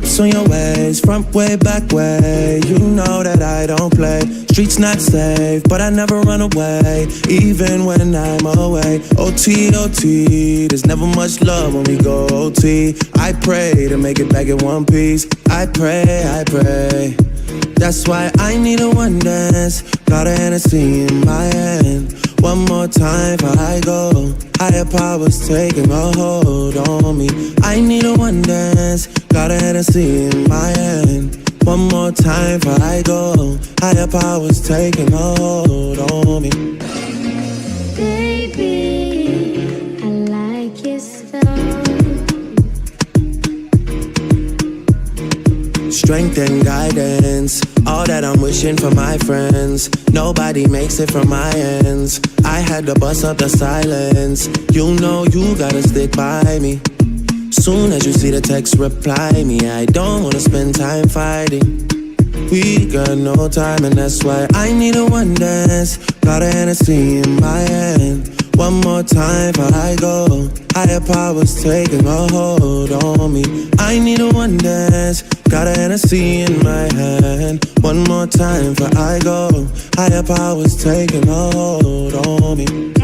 hips on your waist, front way, back way. You know that I don't play. Streets not safe, but I never run away, even when I'm away. OT, OT, there's never much love when we go OT. I pray to make it back in one piece. I pray, I pray. That's why I need a one dance. Got a Hennessy in my hand. One more time before I go. Higher powers taking a hold on me. I need a one dance. Got a Hennessy in my hand. One more time before I go. Higher powers taking a hold on me. Baby, I like your style. Strength and guidance, all that I'm wishing for my friends. Nobody makes it from my ends. I had to bust up the silence. You know you gotta stick by me. Soon as you see the text, reply me. I don't wanna spend time fighting. We got no time, and that's why I need a one dance. Got a Hennessy in my hand. One more time before I go. Higher powers taking a hold on me. I need a one dance. Got a Hennessy in my hand. One more time before I go. Higher powers taking a hold on me.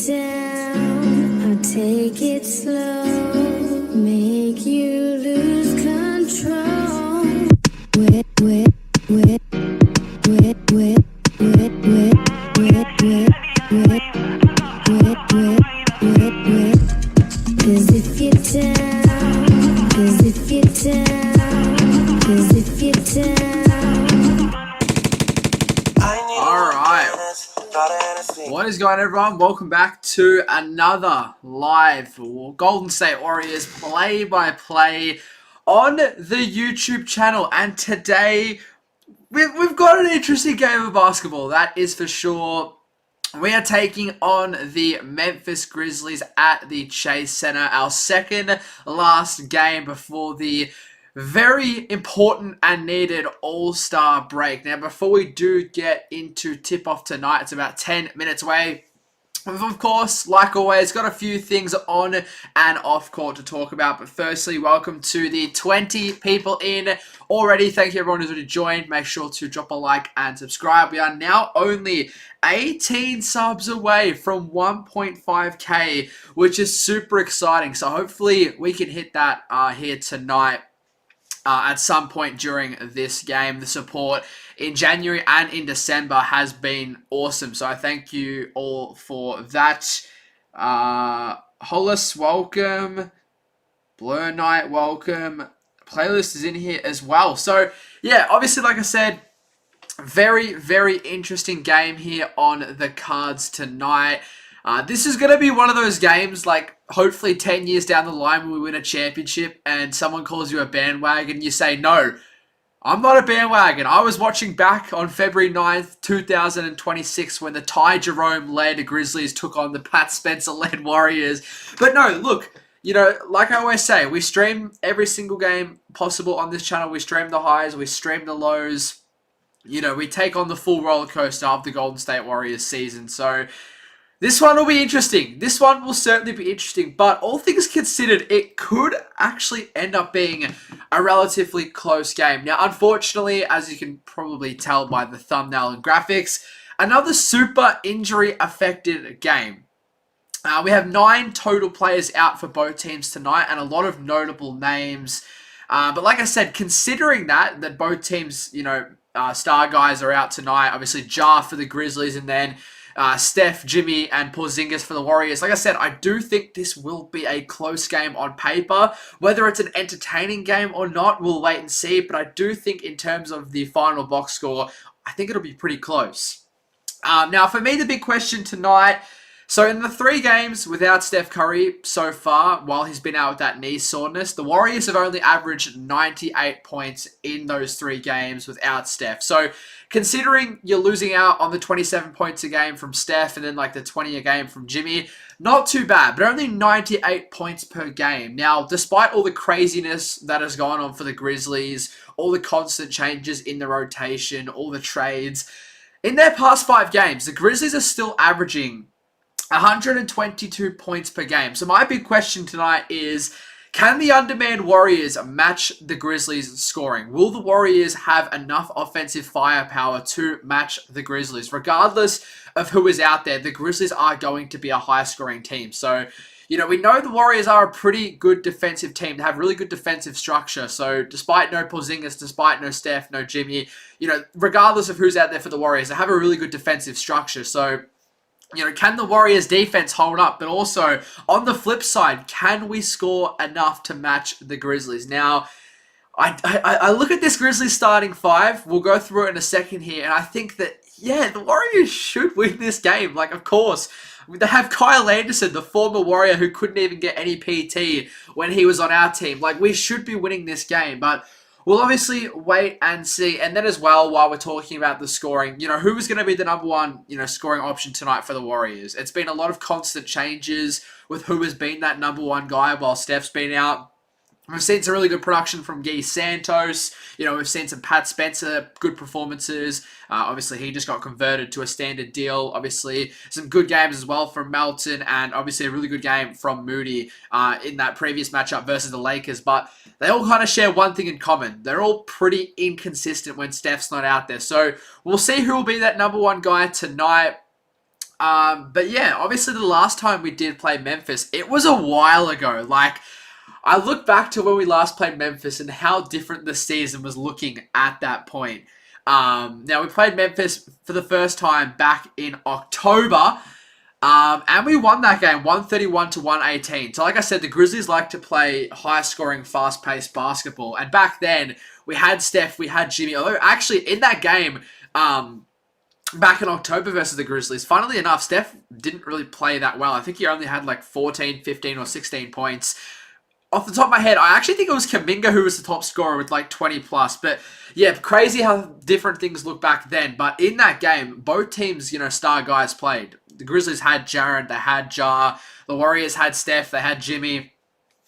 Down, I'll take it slow, make you lose control. Wet, wet, wet, wet, wet, wet, wet, wet, wet, wet, wet, wet, wet, wet. 'Cause if you're down, 'cause if you're down, 'cause if you're down. What is going on, everyone? Welcome back to another live Golden State Warriors play-by-play on the YouTube channel. And today, we've got an interesting game of basketball, that is for sure. We are taking on the Memphis Grizzlies at the Chase Center, our second last game before the very important and needed All-Star break. Now, before we do get into tip-off tonight, it's about 10 minutes away. We've, of course, like always, got a few things on and off court to talk about. But firstly, welcome to the 20 people in already. Thank you, everyone who's already joined. Make sure to drop a like and subscribe. We are now only 18 subs away from 1.5k, which is super exciting. So hopefully we can hit that here tonight. At some point during this game. The support in January and in December has been awesome. So I thank you all for that. Hollis, welcome. Blur Knight, welcome. Playlist is in here as well. So yeah, obviously, like I said, very, very interesting game here on the cards tonight. This is going to be one of those games, like, hopefully 10 years down the line when we win a championship and someone calls you a bandwagon, you say, no, I'm not a bandwagon. I was watching back on February 9th, 2026 when the Ty Jerome-led Grizzlies took on the Pat Spencer-led Warriors. But no, look, you know, like I always say, we stream every single game possible on this channel. We stream the highs, we stream the lows. You know, we take on the full roller coaster of the Golden State Warriors season. So this one will be interesting. This one will certainly be interesting. But all things considered, it could actually end up being a relatively close game. Now, unfortunately, as you can probably tell by the thumbnail and graphics, another super injury-affected game. We have 9 total players out for both teams tonight and a lot of notable names. But like I said, considering that both teams, you know, star guys are out tonight. Obviously, Ja for the Grizzlies and then Steph, Jimmy, and Porzingis for the Warriors. Like I said, I do think this will be a close game on paper. Whether it's an entertaining game or not, we'll wait and see. But I do think in terms of the final box score, I think it'll be pretty close. Now, for me, the big question tonight, So in the 3 games without Steph Curry so far, while he's been out with that knee soreness, the Warriors have only averaged 98 points in those 3 games without Steph. So considering you're losing out on the 27 points a game from Steph and then like the 20 a game from Jimmy, not too bad, but only 98 points per game. Now, despite all the craziness that has gone on for the Grizzlies, all the constant changes in the rotation, all the trades, in their past 5 games, the Grizzlies are still averaging 122 points per game. So my big question tonight is, can the undermanned Warriors match the Grizzlies' scoring? Will the Warriors have enough offensive firepower to match the Grizzlies? Regardless of who is out there, the Grizzlies are going to be a high-scoring team. So, we know the Warriors are a pretty good defensive team. They have really good defensive structure. So despite no Porzingis, despite no Steph, no Jimmy, regardless of who's out there for the Warriors, they have a really good defensive structure. So, can the Warriors defense hold up? But also, on the flip side, can we score enough to match the Grizzlies? Now, I look at this Grizzlies starting 5. We'll go through it in a second here. And I think that, the Warriors should win this game. Like, of course, they have Kyle Anderson, the former Warrior who couldn't even get any PT when he was on our team. Like, we should be winning this game. But we'll obviously wait and see. And then as well, while we're talking about the scoring, who is going to be the number 1, scoring option tonight for the Warriors? It's been a lot of constant changes with who has been that number 1 guy while Steph's been out. We've seen some really good production from Guy Santos. We've seen some Pat Spencer, good performances. Obviously, he just got converted to a standard deal. Obviously, some good games as well from Melton, and obviously a really good game from Moody in that previous matchup versus the Lakers. But they all kind of share one thing in common. They're all pretty inconsistent when Steph's not out there. So we'll see who will be that number 1 guy tonight. But yeah, obviously the last time we did play Memphis, it was a while ago. Like, I look back to when we last played Memphis and how different the season was looking at that point. Now, we played Memphis for the first time back in October, and we won that game 131-118. So like I said, the Grizzlies like to play high-scoring, fast-paced basketball. And back then, we had Steph, we had Jimmy. Although, actually, in that game, back in October versus the Grizzlies, funnily enough, Steph didn't really play that well. I think he only had like 14, 15, or 16 points. Off the top of my head, I actually think it was Kuminga who was the top scorer with like 20 plus. But yeah, crazy how different things look back then. But in that game, both teams, star guys played. The Grizzlies had Jaren, they had Ja. The Warriors had Steph, they had Jimmy.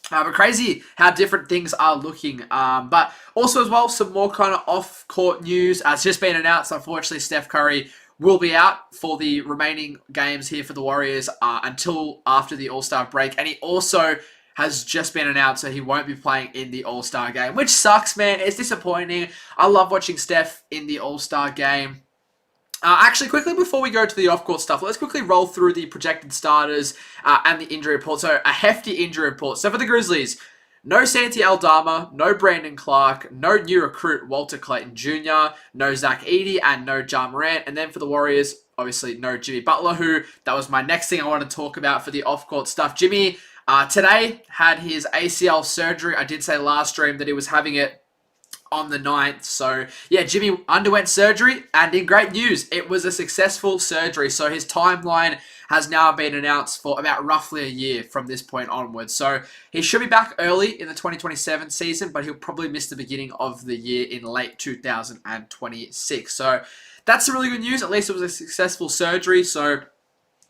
But crazy how different things are looking. But also as well, some more kind of off-court news. It's just been announced, unfortunately, Steph Curry will be out for the remaining games here for the Warriors until after the All-Star break. And he also has just been announced that he won't be playing in the All-Star game, which sucks, man. It's disappointing. I love watching Steph in the All-Star game. Actually, quickly before we go to the off-court stuff, let's quickly roll through the projected starters and the injury report. So, a hefty injury report. So, for the Grizzlies, no Santi Aldama, no Brandon Clark, no new recruit Walter Clayton Jr., no Zach Edey, and no Ja Morant. And then for the Warriors, obviously no Jimmy Butler, who that was my next thing I want to talk about for the off-court stuff. Jimmy today had his ACL surgery. I did say last stream that he was having it on the 9th. So, yeah, Jimmy underwent surgery, and in great news, it was a successful surgery. So, his timeline has now been announced for about roughly a year from this point onwards. So, he should be back early in the 2027 season, but he'll probably miss the beginning of the year in late 2026. So, that's really good news. At least it was a successful surgery. So,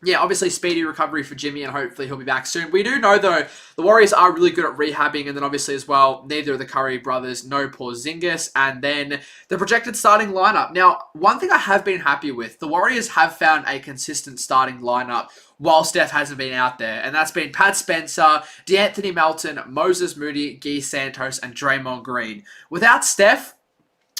yeah, obviously speedy recovery for Jimmy, and hopefully he'll be back soon. We do know, though, the Warriors are really good at rehabbing, and then obviously as well, neither of the Curry brothers, no Porzingis, and then the projected starting lineup. Now, one thing I have been happy with, the Warriors have found a consistent starting lineup while Steph hasn't been out there, and that's been Pat Spencer, DeAnthony Melton, Moses Moody, Guy Santos, and Draymond Green. Without Steph,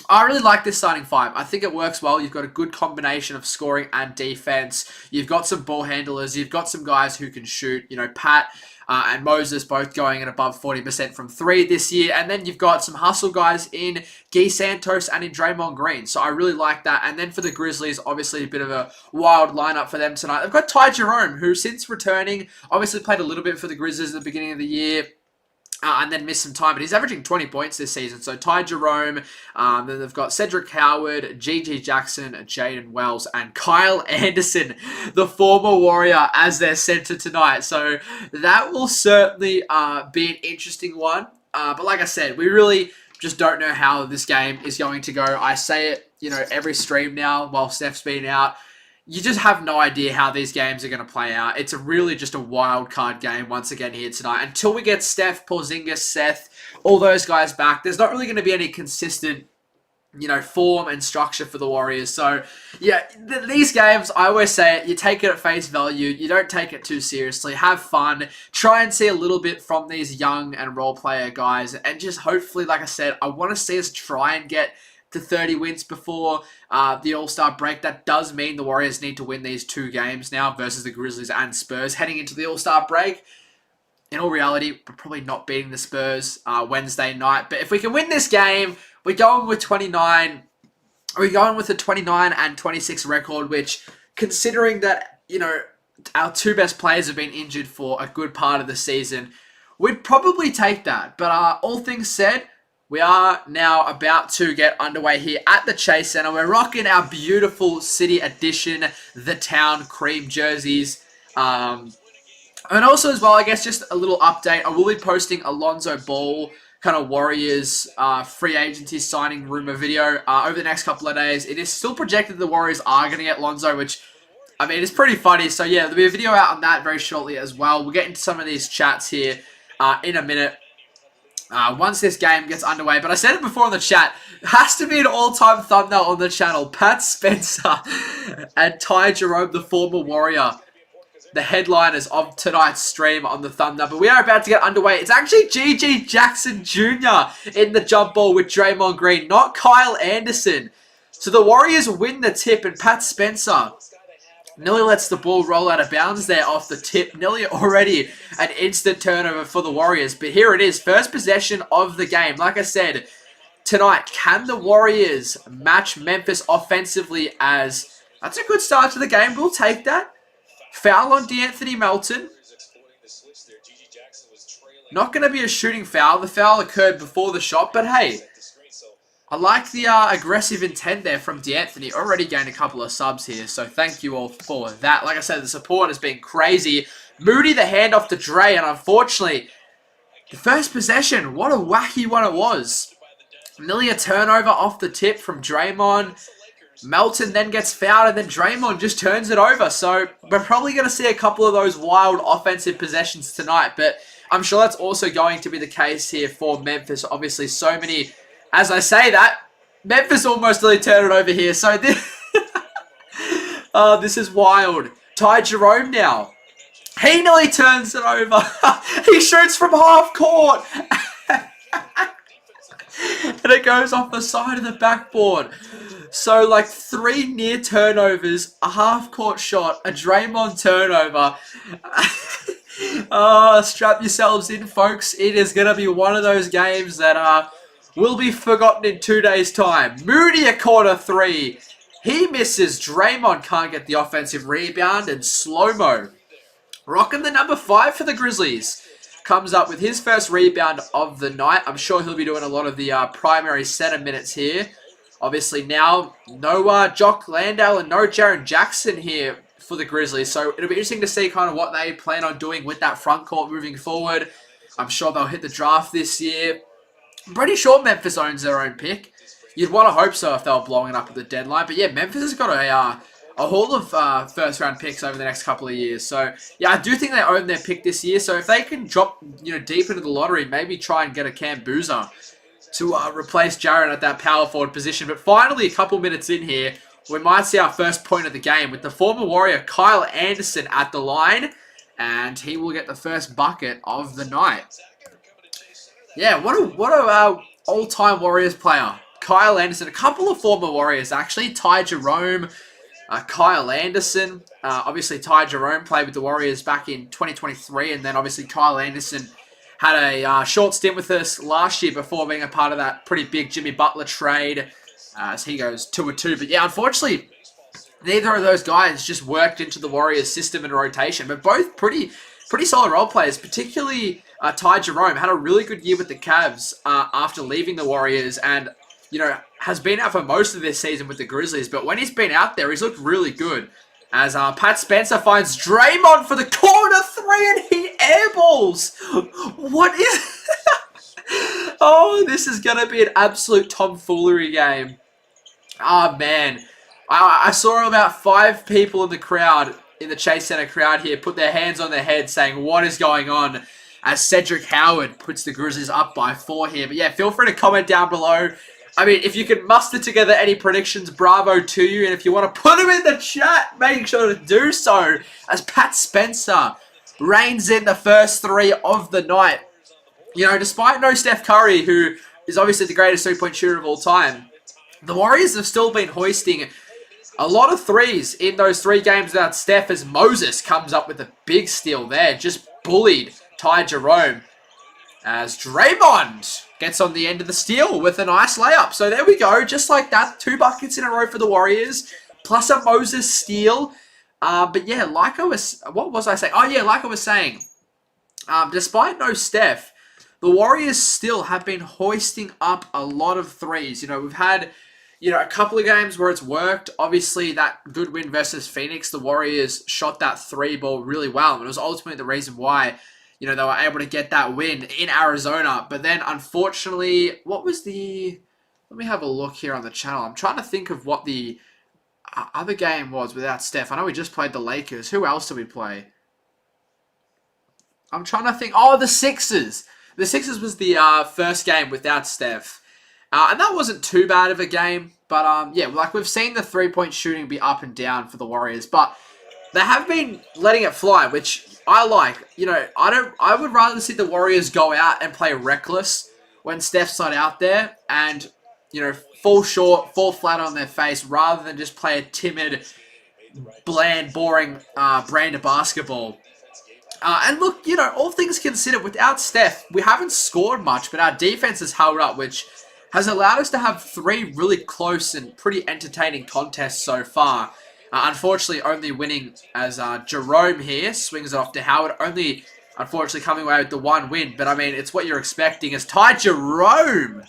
I really like this starting 5. I think it works well. You've got a good combination of scoring and defense. You've got some ball handlers. You've got some guys who can shoot. Pat and Moses both going at above 40% from 3 this year. And then you've got some hustle guys in Guy Santos and in Draymond Green. So I really like that. And then for the Grizzlies, obviously a bit of a wild lineup for them tonight. They've got Ty Jerome, who since returning, obviously played a little bit for the Grizzlies at the beginning of the year. and then missed some time, but he's averaging 20 points this season. So Ty Jerome, then they've got Cedric Howard, G.G. Jackson, Jaden Wells, and Kyle Anderson, the former Warrior, as their center tonight. So that will certainly be an interesting one. But like I said, we really just don't know how this game is going to go. I say it, every stream now while Steph's been out. You just have no idea how these games are going to play out. It's really just a wild card game once again here tonight. Until we get Steph, Porzingis, Seth, all those guys back, there's not really going to be any consistent, form and structure for the Warriors. So, yeah, these games, I always say it, you take it at face value. You don't take it too seriously. Have fun. Try and see a little bit from these young and role player guys. And just hopefully, like I said, I want to see us try and get to 30 wins before the All-Star break. That does mean the Warriors need to win these 2 games now versus the Grizzlies and Spurs heading into the All-Star break. In all reality, we're probably not beating the Spurs Wednesday night. But if we can win this game, we're going with 29. We're going with a 29 and 26 record, which, considering that, our 2 best players have been injured for a good part of the season, we'd probably take that. But all things said, we are now about to get underway here at the Chase Center. We're rocking our beautiful City Edition, the Town cream jerseys. And also as well, I guess just a little update. I will be posting Alonzo Ball kind of Warriors free agency signing rumor video over the next couple of days. It is still projected the Warriors are going to get Lonzo, which, I mean, it's pretty funny. So yeah, there'll be a video out on that very shortly as well. We'll get into some of these chats here in a minute. Once this game gets underway. But I said it before in the chat, it has to be an all-time thumbnail on the channel. Pat Spencer and Ty Jerome, the former Warrior, the headliners of tonight's stream on the thumbnail. But we are about to get underway. It's actually G.G. Jackson Jr. in the jump ball with Draymond Green, not Kyle Anderson. So the Warriors win the tip, and Pat Spencer nearly lets the ball roll out of bounds there off the tip. Nearly already an instant turnover for the Warriors. But here it is, first possession of the game. Like I said, tonight, can the Warriors match Memphis offensively? As that's a good start to the game. We'll take that. Foul on D'Anthony Melton. Not going to be a shooting foul. The foul occurred before the shot, but hey, I like the aggressive intent there from D'Anthony. Already gained a couple of subs here, so thank you all for that. Like I said, the support has been crazy. Moody the handoff to Dre, and unfortunately, the first possession, what a wacky one it was. Nearly a turnover off the tip from Draymond. Melton then gets fouled, and then Draymond just turns it over. So we're probably going to see a couple of those wild offensive possessions tonight, but I'm sure that's also going to be the case here for Memphis. Obviously, so many... As I say that, Memphis almost really turned it over here. So this, this is wild. Ty Jerome now. He nearly turns it over. He shoots from half court. And it goes off the side of the backboard. So like 3 near turnovers, a half court shot, a Draymond turnover. Strap yourselves in, folks. It is going to be one of those games that will be forgotten in 2 days' time. Moody a corner 3. He misses. Draymond can't get the offensive rebound. And slow-mo, rocking the number 5 for the Grizzlies, comes up with his first rebound of the night. I'm sure he'll be doing a lot of the primary center minutes here. Obviously now, no Jock Landale and no Jaren Jackson here for the Grizzlies. So it'll be interesting to see kind of what they plan on doing with that front court moving forward. I'm sure they'll hit the draft this year. I'm pretty sure Memphis owns their own pick. You'd want to hope so if they were blowing it up at the deadline. But yeah, Memphis has got a haul of first-round picks over the next couple of years. So yeah, I do think they own their pick this year. So if they can drop deep into the lottery, maybe try and get a Cam Boozer to replace Jaren at that power forward position. But finally, a couple minutes in here, we might see our first point of the game with the former Warrior Kyle Anderson at the line. And he will get the first bucket of the night. Yeah, what a all-time Warriors player. Kyle Anderson, a couple of former Warriors actually. Ty Jerome, Kyle Anderson. Obviously, Ty Jerome played with the Warriors back in 2023. And then obviously Kyle Anderson had a short stint with us last year before being a part of that pretty big Jimmy Butler trade. As he goes 2-2. But yeah, unfortunately, neither of those guys just worked into the Warriors system and rotation. But both pretty pretty solid role players, particularly Ty Jerome. Had a really good year with the Cavs after leaving the Warriors, and, you know, has been out for most of this season with the Grizzlies. But when he's been out there, he's looked really good. As Pat Spencer finds Draymond for the corner three, and he airballs. What is... Oh, this is going to be an absolute tomfoolery game. Oh, man. I saw about 5 people in the crowd, in the Chase Center crowd here, put their hands on their head saying, what is going on? As Cedric Howard puts the Grizzlies up by 4 here. But yeah, feel free to comment down below. I mean, if you can muster together any predictions, bravo to you. And if you want to put them in the chat, make sure to do so. As Pat Spencer reigns in the first 3 of the night. You know, despite no Steph Curry, who is obviously the greatest 3-point shooter of all time, the Warriors have still been hoisting a lot of threes in those 3 games without Steph, as Moses comes up with a big steal there. Just bullied Ty Jerome. As Draymond gets on the end of the steal with a nice layup. So there we go. Just like that. 2 buckets in a row for the Warriors. Plus a Moses steal. But yeah, like I was... What was I saying? Oh yeah, like I was saying. Despite no Steph, the Warriors still have been hoisting up a lot of threes. You know, we've had, you know, a couple of games where it's worked. Obviously, that good win versus Phoenix, the Warriors shot that 3 ball really well. And it was ultimately the reason why, you know, they were able to get that win in Arizona. But then, unfortunately, what was the... Let me have a look here on the channel. I'm trying to think of what the other game was without Steph. I know we just played the Lakers. Who else did we play? I'm trying to think. Oh, the Sixers. The Sixers was the first game without Steph. And that wasn't too bad of a game. But, yeah, like we've seen the 3-point shooting be up and down for the Warriors. But they have been letting it fly, which I like. You know, I would rather see the Warriors go out and play reckless when Steph's not out there. And, you know, fall short, fall flat on their face, rather than just play a timid, bland, boring brand of basketball. And look, you know, all things considered, without Steph, we haven't scored much, but our defense has held up, which has allowed us to have 3 really close and pretty entertaining contests so far. Unfortunately, only winning as Jerome here swings it off to Howard, only unfortunately coming away with the 1 win. But I mean, it's what you're expecting as Ty Jerome.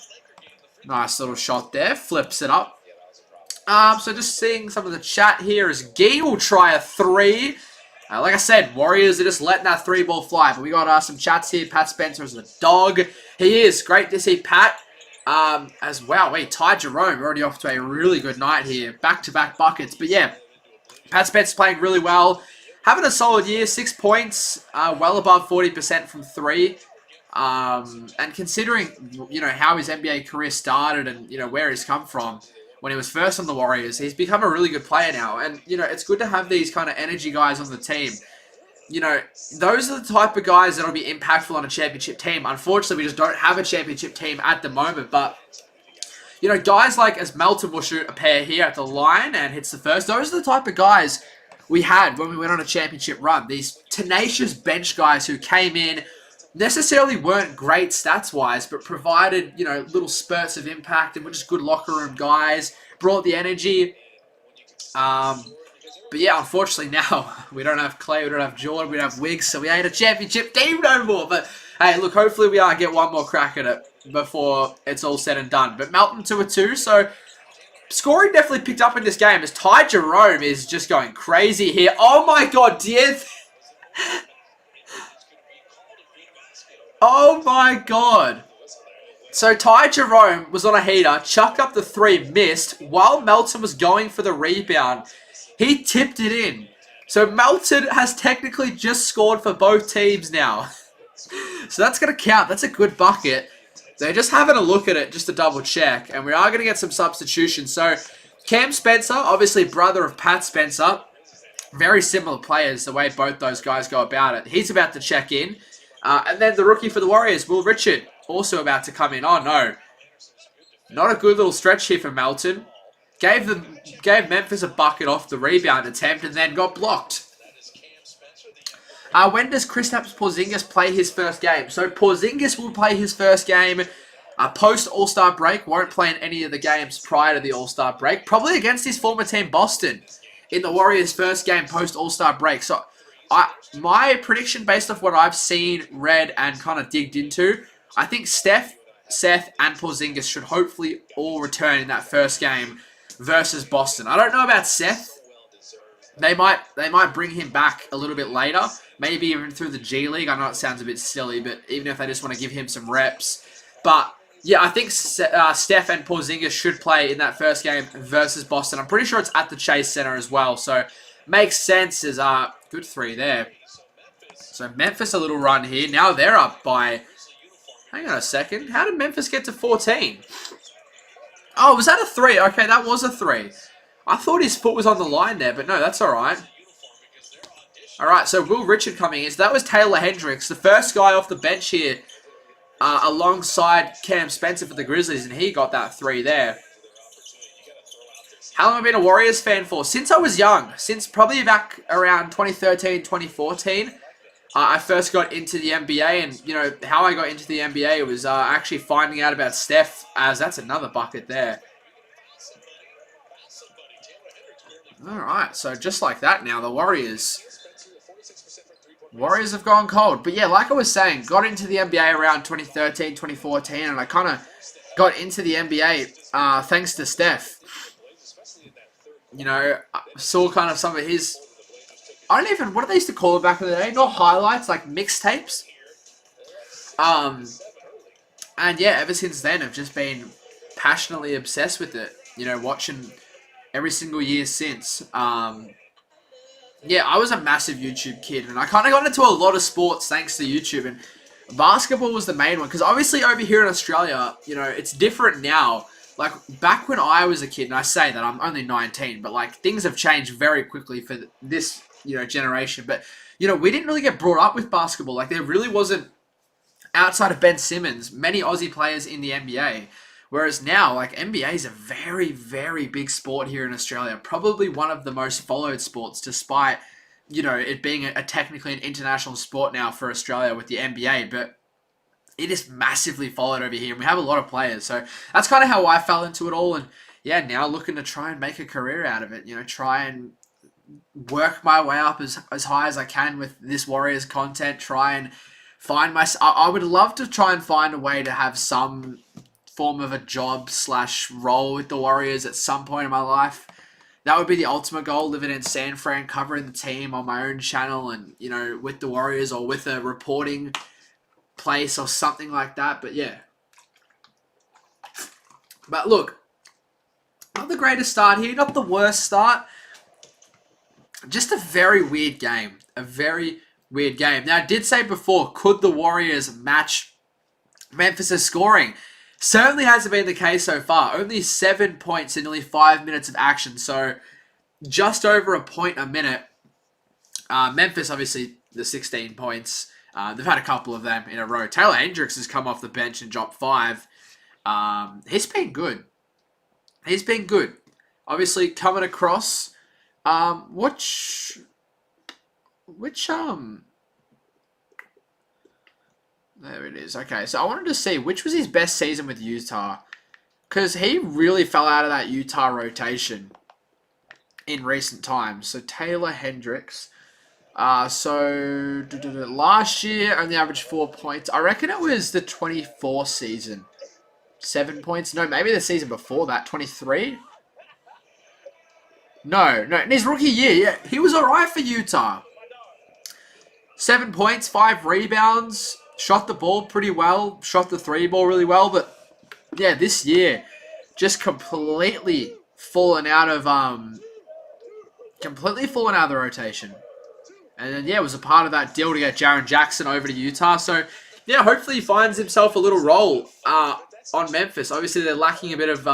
Nice little shot there, flips it up. So just seeing some of the chat here as Gee will try a 3. Like I said, Warriors are just letting that 3 ball fly. But we got some chats here. Pat Spencer is a dog. He is. Great to see Pat. As well. Wait, Ty Jerome already off to a really good night here. Back-to-back buckets. But yeah, Pat Spencer playing really well. Having a solid year. 6 points. Well above 40% from 3. And considering, you know, how his NBA career started and, you know, where he's come from when he was first on the Warriors, he's become a really good player now. And, you know, it's good to have these kind of energy guys on the team. You know, those are the type of guys that will be impactful on a championship team. Unfortunately, we just don't have a championship team at the moment. But, you know, guys like as Melton will shoot a pair here at the line and hits the first. Those are the type of guys we had when we went on a championship run. These tenacious bench guys who came in, necessarily weren't great stats-wise, but provided, you know, little spurts of impact and were just good locker room guys, brought the energy. But yeah, unfortunately now, we don't have Clay, we don't have Jordan, we don't have Wiggs, so we ain't a championship team no more. But hey, look, hopefully we get one more crack at it before it's all said and done. But Melton 2-2, so scoring definitely picked up in this game as Ty Jerome is just going crazy here. Oh my god, oh my god. So Ty Jerome was on a heater, chucked up the 3, missed, while Melton was going for the rebound. He tipped it in. So Melton has technically just scored for both teams now. So that's going to count. That's a good bucket. They're just having a look at it just to double check. And we are going to get some substitutions. So Cam Spencer, obviously brother of Pat Spencer. Very similar players, the way both those guys go about it. He's about to check in. And then the rookie for the Warriors, Will Richard, also about to come in. Oh, no. Not a good little stretch here for Melton. Gave Memphis a bucket off the rebound attempt and then got blocked. When does Kristaps Porzingis play his first game? So Porzingis will play his first game post All-Star break. Won't play in any of the games prior to the All-Star break. Probably against his former team, Boston, in the Warriors' first game post All-Star break. So my prediction based off what I've seen, read, and kind of digged into, I think Steph, Seth, and Porzingis should hopefully all return in that first game versus Boston. I don't know about Seth. They might bring him back a little bit later, maybe even through the G League. I know it sounds a bit silly, but even if they just want to give him some reps. But yeah, I think Steph and Porzingis should play in that first game versus Boston. I'm pretty sure it's at the Chase Center as well, so makes sense. As good three there. So Memphis a little run here. Now they're up by. Hang on a second. How did Memphis get to 14? Oh, was that a 3? Okay, that was a 3. I thought his foot was on the line there, but no, that's all right. All right, so Will Richard coming in. So that was Taylor Hendricks, the first guy off the bench here, alongside Cam Spencer for the Grizzlies, and he got that 3 there. How long have I been a Warriors fan for? Since I was young. Since probably back around 2013, 2014. I first got into the NBA, and, you know, how I got into the NBA was actually finding out about Steph, as that's another bucket there. Alright, so just like that now, the Warriors have gone cold. But yeah, like I was saying, got into the NBA around 2013, 2014, and I kind of got into the NBA thanks to Steph. You know, I saw kind of some of his... I don't even... What did they used to call it back in the day? Not highlights, like mixtapes. And yeah, ever since then, I've just been passionately obsessed with it. You know, watching every single year since. Yeah, I was a massive YouTube kid, and I kind of got into a lot of sports thanks to YouTube, and basketball was the main one, because obviously over here in Australia, you know, it's different now. Like, back when I was a kid, and I say that, I'm only 19, but, like, things have changed very quickly for this, you know, generation. But, you know, we didn't really get brought up with basketball. Like, there really wasn't, outside of Ben Simmons, many Aussie players in the NBA. Whereas now, like, NBA is a very, very big sport here in Australia. Probably one of the most followed sports, despite, you know, it being a technically an international sport now for Australia with the NBA. But it is massively followed over here, and we have a lot of players. So that's kind of how I fell into it all. And yeah, now looking to try and make a career out of it. You know, try and work my way up as high as I can with this Warriors content. Try and find I would love to try and find a way to have some form of a job / role with the Warriors at some point in my life. That would be the ultimate goal, living in San Fran, covering the team on my own channel, and, you know, with the Warriors or with a reporting place or something like that. But yeah. But look, not the greatest start here, not the worst start. Just a very weird game. A very weird game. Now, I did say before, could the Warriors match Memphis' scoring? Certainly hasn't been the case so far. Only 7 points in nearly 5 minutes of action. So, just over a point a minute. Memphis, obviously, the 16 points. They've had a couple of them in a row. Taylor Hendricks has come off the bench and dropped 5. He's been good. He's been good. Obviously, coming across. There it is. Okay, so I wanted to see which was his best season with Utah. Because he really fell out of that Utah rotation in recent times. So Taylor Hendricks. Last year, only averaged 4 points. I reckon it was the 24 season. 7 points. No, maybe the season before that. 23? No. In his rookie year, yeah. He was alright for Utah. 7 points, 5 rebounds. Shot the ball pretty well. Shot the 3 ball really well. But, yeah, this year, just completely fallen out of the rotation. And then, yeah, it was a part of that deal to get Jaren Jackson over to Utah. So, yeah, hopefully he finds himself a little role on Memphis. Obviously, they're lacking a bit of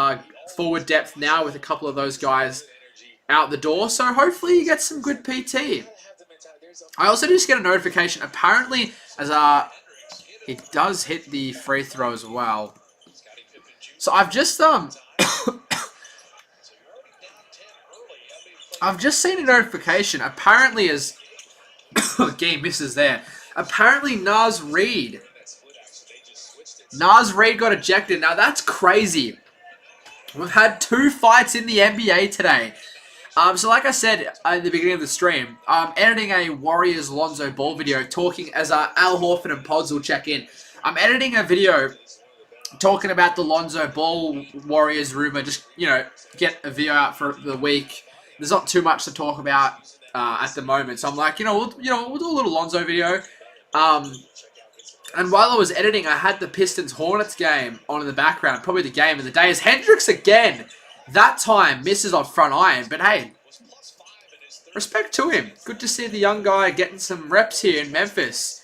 forward depth now with a couple of those guys out the door. So, hopefully he gets some good PT. I also just get a notification. Apparently, as he does hit the free throw as well. So, I've just I've just seen a notification. Apparently, as game misses there. Apparently, Naz Reid got ejected. Now, that's crazy. We've had 2 fights in the NBA today. So like I said in the beginning of the stream, I'm editing a Warriors Lonzo Ball video talking as Al Horford and Pods will check in. I'm editing a video talking about the Lonzo Ball Warriors rumor. Just, get a video out for the week. There's not too much to talk about at the moment. So I'm like, we'll do a little Lonzo video. And while I was editing, I had the Pistons-Hornets game on in the background. Probably the game of the day. As Hendricks again, that time, misses on front iron. But hey, respect to him. Good to see the young guy getting some reps here in Memphis.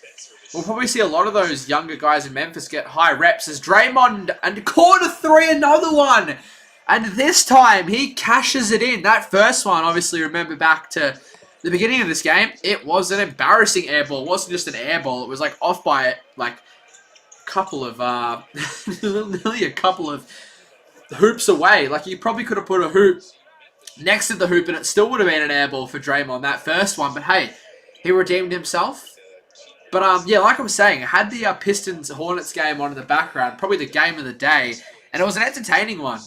We'll probably see a lot of those younger guys in Memphis get high reps as Draymond and corner three, another one. And this time, he cashes it in. That first one, obviously, remember back to the beginning of this game, it was an embarrassing air ball. It wasn't just an air ball. It was like off by like a couple of, nearly a couple of hoops away. Like you probably could have put a hoop next to the hoop and it still would have been an air ball for Draymond, that first one. But hey, he redeemed himself. But yeah, like I was saying, I had the Pistons-Hornets game on in the background, probably the game of the day, and it was an entertaining one.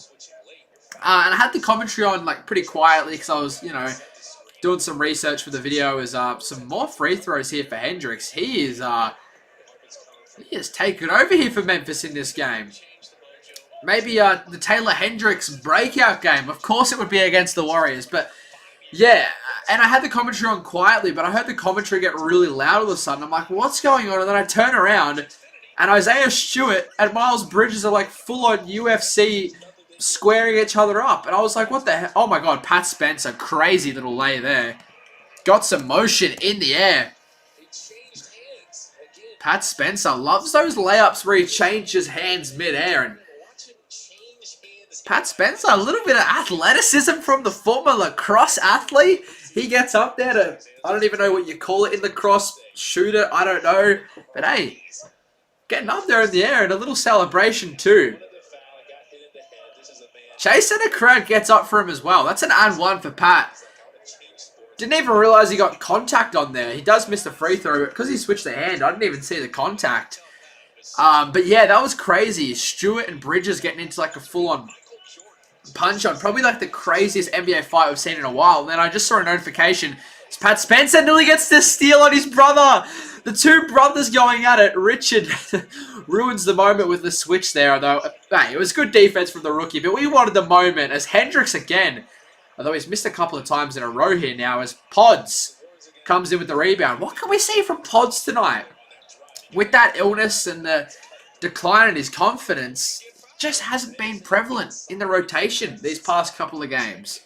And I had the commentary on like pretty quietly because I was, doing some research for the video. Is some more free throws here for Hendricks. He is taken over here for Memphis in this game. Maybe the Taylor Hendricks breakout game. Of course it would be against the Warriors, but yeah. And I had the commentary on quietly, but I heard the commentary get really loud all of a sudden. I'm like, what's going on? And then I turn around, and Isaiah Stewart and Miles Bridges are like full-on UFC squaring each other up. And I was like, what the hell? Oh my god, Pat Spencer, crazy little lay there. Got some motion in the air. Pat Spencer loves those layups where he changes hands mid-air. And Pat Spencer, a little bit of athleticism from the former lacrosse athlete. He gets up there to, I don't even know what you call it in lacrosse, shooter, I don't know. But hey, getting up there in the air and a little celebration too. Chase and a crowd gets up for him as well. That's an and one for Pat. Didn't even realize he got contact on there. He does miss the free throw, but because he switched the hand, I didn't even see the contact. But yeah, that was crazy. Stewart and Bridges getting into like a full-on punch on. Probably like the craziest NBA fight we've seen in a while. And then I just saw a notification. It's Pat Spencer nearly gets the steal on his brother. The two brothers going at it. Richard ruins the moment with the switch there, although hey, it was good defense from the rookie, but we wanted the moment as Hendricks again, although he's missed a couple of times in a row here now, as Pods comes in with the rebound. What can we see from Pods tonight? With that illness and the decline in his confidence, just hasn't been prevalent in the rotation these past couple of games.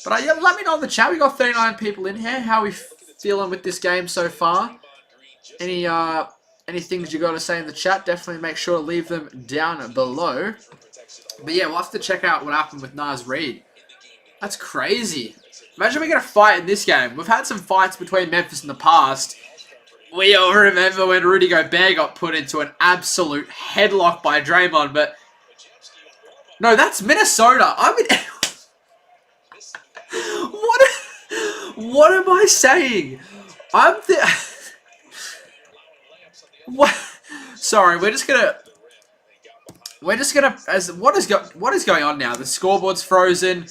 But yeah, let me know in the chat. We got 39 people in here. How are we feeling with this game so far? Any things you got to say in the chat? Definitely make sure to leave them down below. But yeah, we'll have to check out what happened with Naz Reid. That's crazy. Imagine we get a fight in this game. We've had some fights between Memphis in the past. We all remember when Rudy Gobert got put into an absolute headlock by Draymond, but no, that's Minnesota. I mean, what am I saying? What? Sorry, what is going on now? The scoreboard's frozen.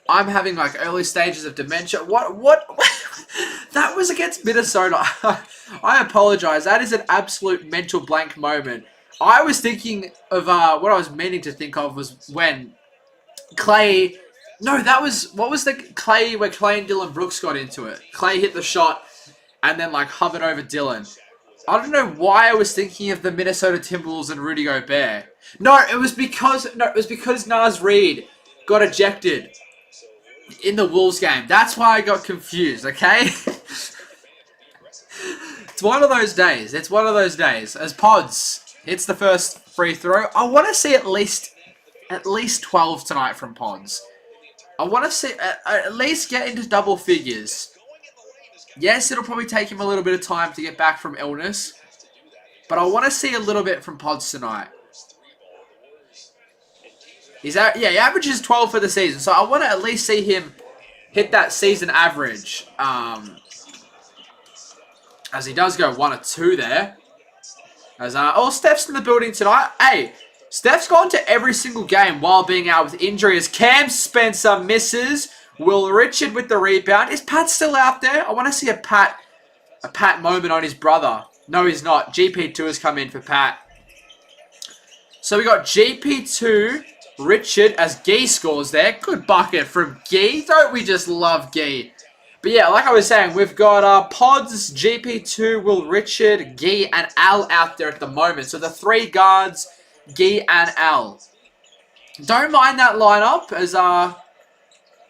I'm having like early stages of dementia. What? That was against Minnesota. I apologize. That is an absolute mental blank moment. I was thinking of what I was meaning to think of was when Clay. No, that was what was the Clay where Clay and Dylan Brooks got into it. Clay hit the shot and then like hovered over Dylan. I don't know why I was thinking of the Minnesota Timberwolves and Rudy Gobert. No, it was because Naz Reid got ejected in the Wolves game. That's why I got confused, okay? It's one of those days. It's one of those days. As Pods hits the first free throw, I want to see at least 12 tonight from Pods. I want to see at least get into double figures. Yes, it'll probably take him a little bit of time to get back from illness, but I want to see a little bit from Pods tonight. He averages 12 for the season, so I want to at least see him hit that season average. As he does go 1 or 2 there. As Steph's in the building tonight. Hey, Steph's gone to every single game while being out with injury as Cam Spencer misses. Will Richard with the rebound. Is Pat still out there? I want to see a Pat moment on his brother. No, he's not. GP2 has come in for Pat. So we got GP2, Richard, as Gee scores there. Good bucket from Gee. Don't we just love Gee? But yeah, like I was saying, we've got Pods, GP2, Will Richard, Gee, and Al out there at the moment. So the 3 guards, Gee and Al. Don't mind that lineup as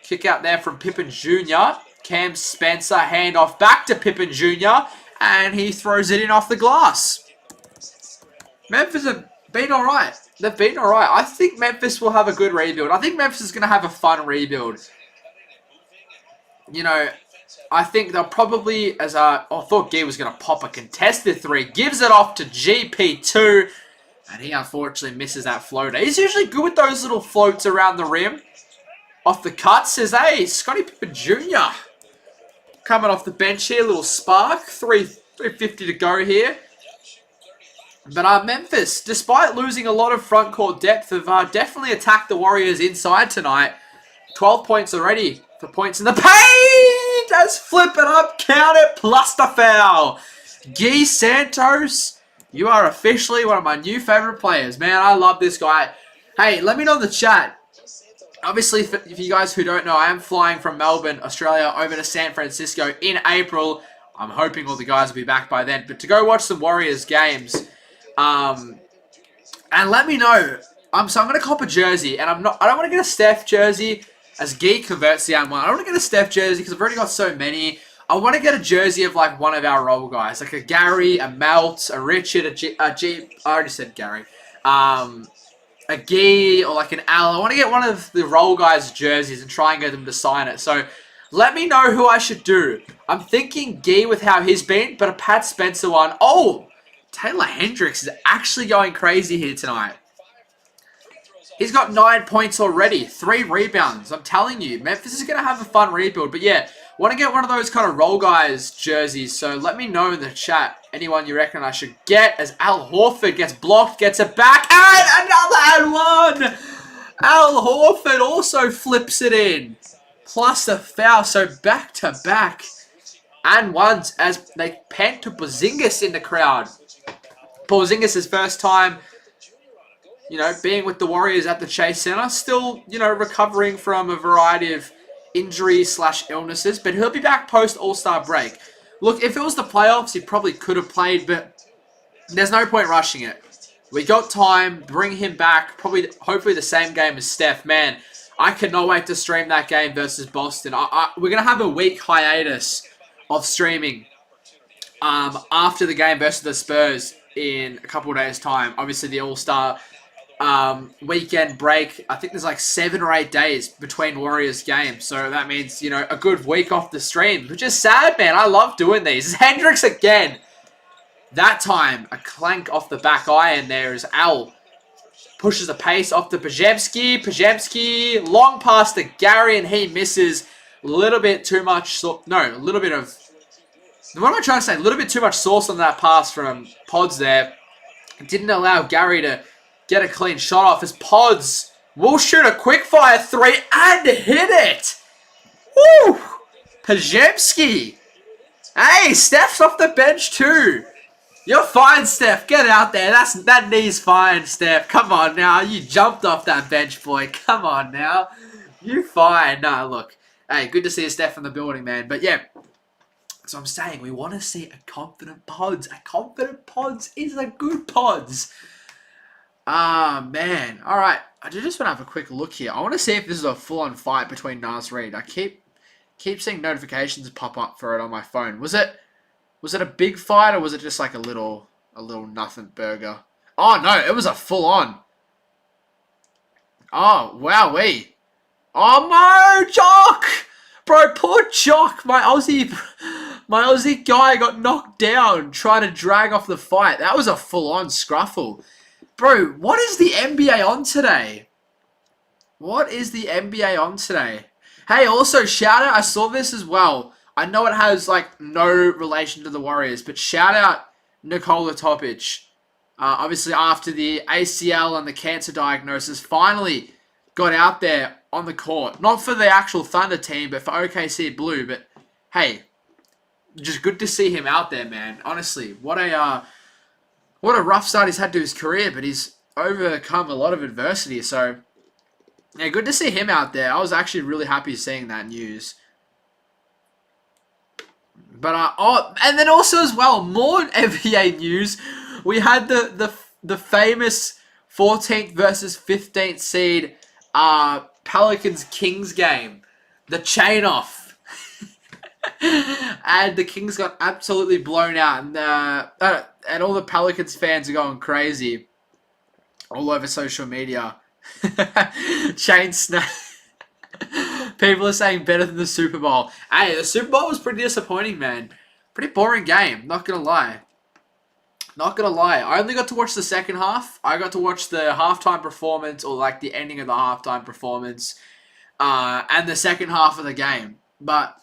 kick out there from Pippen Jr. Cam Spencer, handoff back to Pippen Jr. And he throws it in off the glass. Memphis have been alright. They've been alright. I think Memphis will have a good rebuild. I think Memphis is going to have a fun rebuild. You know, I think they'll probably, I thought Gee was going to pop a contested 3. Gives it off to GP2. And he unfortunately misses that floater. He's usually good with those little floats around the rim. Off the cut, says, hey, Scottie Pippen Jr. Coming off the bench here, little spark. 3:50 to go here. But Memphis, despite losing a lot of front court depth, have definitely attacked the Warriors inside tonight. 12 points already for points in the paint. Let's flip it up, count it, plus the foul. Gee Santos, you are officially one of my new favorite players. Man, I love this guy. Hey, let me know in the chat. Obviously, if you guys who don't know, I am flying from Melbourne, Australia, over to San Francisco in April. I'm hoping all the guys will be back by then. But to go watch some Warriors games, and let me know. So I'm going to cop a jersey, and I don't want to get a Steph jersey as Gee converts the M1. I don't want to get a Steph jersey because I've already got so many. I want to get a jersey of like one of our role guys, like a Gary, a Melt, a Richard, a G. I already said Gary. A Gee or like an Al. I want to get one of the role guys' jerseys and try and get them to sign it. So let me know who I should do. I'm thinking Gee with how he's been, but a Pat Spencer one. Oh, Taylor Hendricks is actually going crazy here tonight. He's got 9 points already, 3 rebounds. I'm telling you, Memphis is going to have a fun rebuild. But yeah, want to get one of those kind of role guys jerseys. So let me know in the chat anyone you reckon I should get as Al Horford gets blocked, gets it back, and another and one. Al Horford also flips it in. Plus the foul, so back to back. And ones as they pan to Porzingis in the crowd. Porzingis' first time, you know, being with the Warriors at the Chase Center. Still, you know, recovering from a variety of injuries/illnesses. But he'll be back post-All-Star break. Look, if it was the playoffs, he probably could have played, but there's no point rushing it. We got time. Bring him back. Probably, hopefully the same game as Steph. Man, I cannot wait to stream that game versus Boston. We're going to have a week hiatus of streaming after the game versus the Spurs in a couple of days' time. Obviously, the All-Star weekend break. I think there's like 7 or 8 days between Warriors games. So that means, you know, a good week off the stream, which is sad, man. I love doing these. Hendricks again. That time, a clank off the back iron there as Al pushes the pace off to Pajemski. Pajemski, long pass to Gary, and he misses. A little bit too much, a little bit of, what am I trying to say? A little bit too much sauce on that pass from Pods there. It didn't allow Gary to get a clean shot off as Pods will shoot a quick fire 3 and hit it. Woo! Pajemski. Hey, Steph's off the bench too. You're fine, Steph. Get out there. That knee's fine, Steph. Come on now. You jumped off that bench, boy. Come on now. You fine. Nah, look. Hey, good to see you, Steph, in the building, man. But yeah, so I'm saying we want to see a confident Pods. A confident Pods is a good Pods. Ah, man. All right. I just want to have a quick look here. I want to see if this is a full-on fight between Nas Reed. I keep seeing notifications pop up for it on my phone. Was it a big fight or was it just like a little nothing burger? Oh, no. It was a full-on. Oh, wowee. Oh, no, Jock! Bro, poor Jock. My Aussie guy got knocked down trying to drag off the fight. That was a full-on scruffle. Bro, what is the NBA on today? What is the NBA on today? Hey, also, shout out, I saw this as well. I know it has, like, no relation to the Warriors, but shout out Nikola Topic. Obviously, after the ACL and the cancer diagnosis, finally got out there on the court. Not for the actual Thunder team, but for OKC Blue. But hey, just good to see him out there, man. Honestly, what a rough start he's had to his career, but he's overcome a lot of adversity. So yeah, good to see him out there. I was actually really happy seeing that news. But and then also as well, more NBA news. We had the famous 14th versus 15th seed Pelicans Kings game, the chain off, and the Kings got absolutely blown out, and all the Pelicans fans are going crazy all over social media. Chain snap. People are saying better than the Super Bowl. Hey, the Super Bowl was pretty disappointing, man. Pretty boring game, not gonna lie. Not gonna lie. I only got to watch the second half. I got to watch the halftime performance, or like the ending of the halftime performance, and the second half of the game. But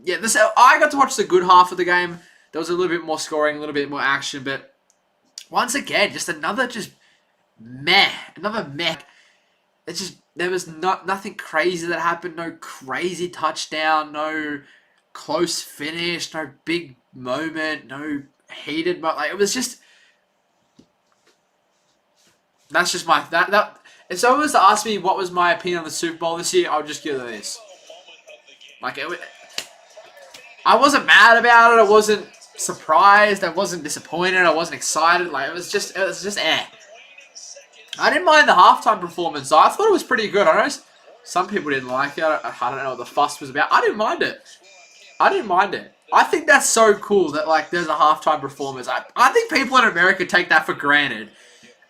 yeah, I got to watch the good half of the game. There was a little bit more scoring, a little bit more action, but once again, just another meh. It's just, there was nothing crazy that happened. No crazy touchdown. No close finish. No big moment. No heated. But like, it was just. That's just my If someone was to ask me what was my opinion on the Super Bowl this year, I would just give it this. Like I wasn't mad about it. I wasn't surprised. I wasn't disappointed. I wasn't excited. Like it was just eh. I didn't mind the halftime performance. I thought it was pretty good. I know some people didn't like it. I don't know what the fuss was about. I didn't mind it. I think that's so cool that like there's a halftime performance. I think people in America take that for granted.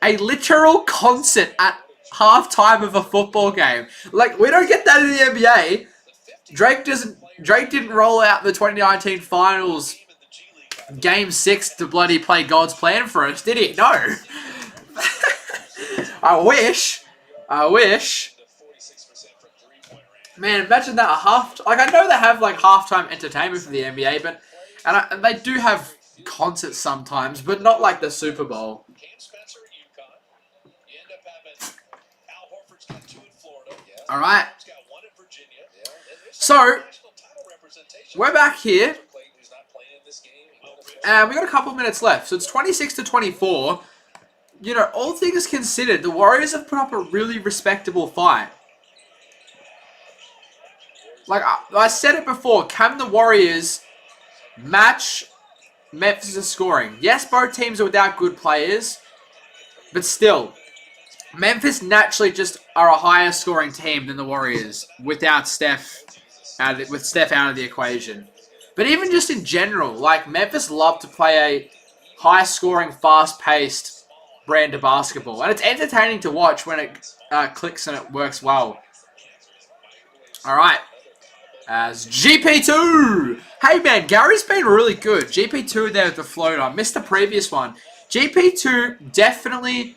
A literal concert at halftime of a football game. Like we don't get that in the NBA. Drake didn't roll out the 2019 finals game 6 to bloody play God's plan for us, did he? No. I wish. Man, imagine that like I know they have like halftime entertainment for the NBA, but and they do have concerts sometimes, but not like the Super Bowl. All right. So we're back here, and we got a couple of minutes left. So it's 26-24. You know, all things considered, the Warriors have put up a really respectable fight. Like I said it before, can the Warriors match Memphis' scoring? Yes, both teams are without good players, but still, Memphis naturally just are a higher scoring team than the Warriors without Steph, with Steph out of the equation. But even just in general, like Memphis love to play a high scoring, fast paced brand of basketball, and it's entertaining to watch when it clicks and it works well. All right, as GP2. Hey man, Gary's been really good. GP2 there with the floater. I missed the previous one. GP2 definitely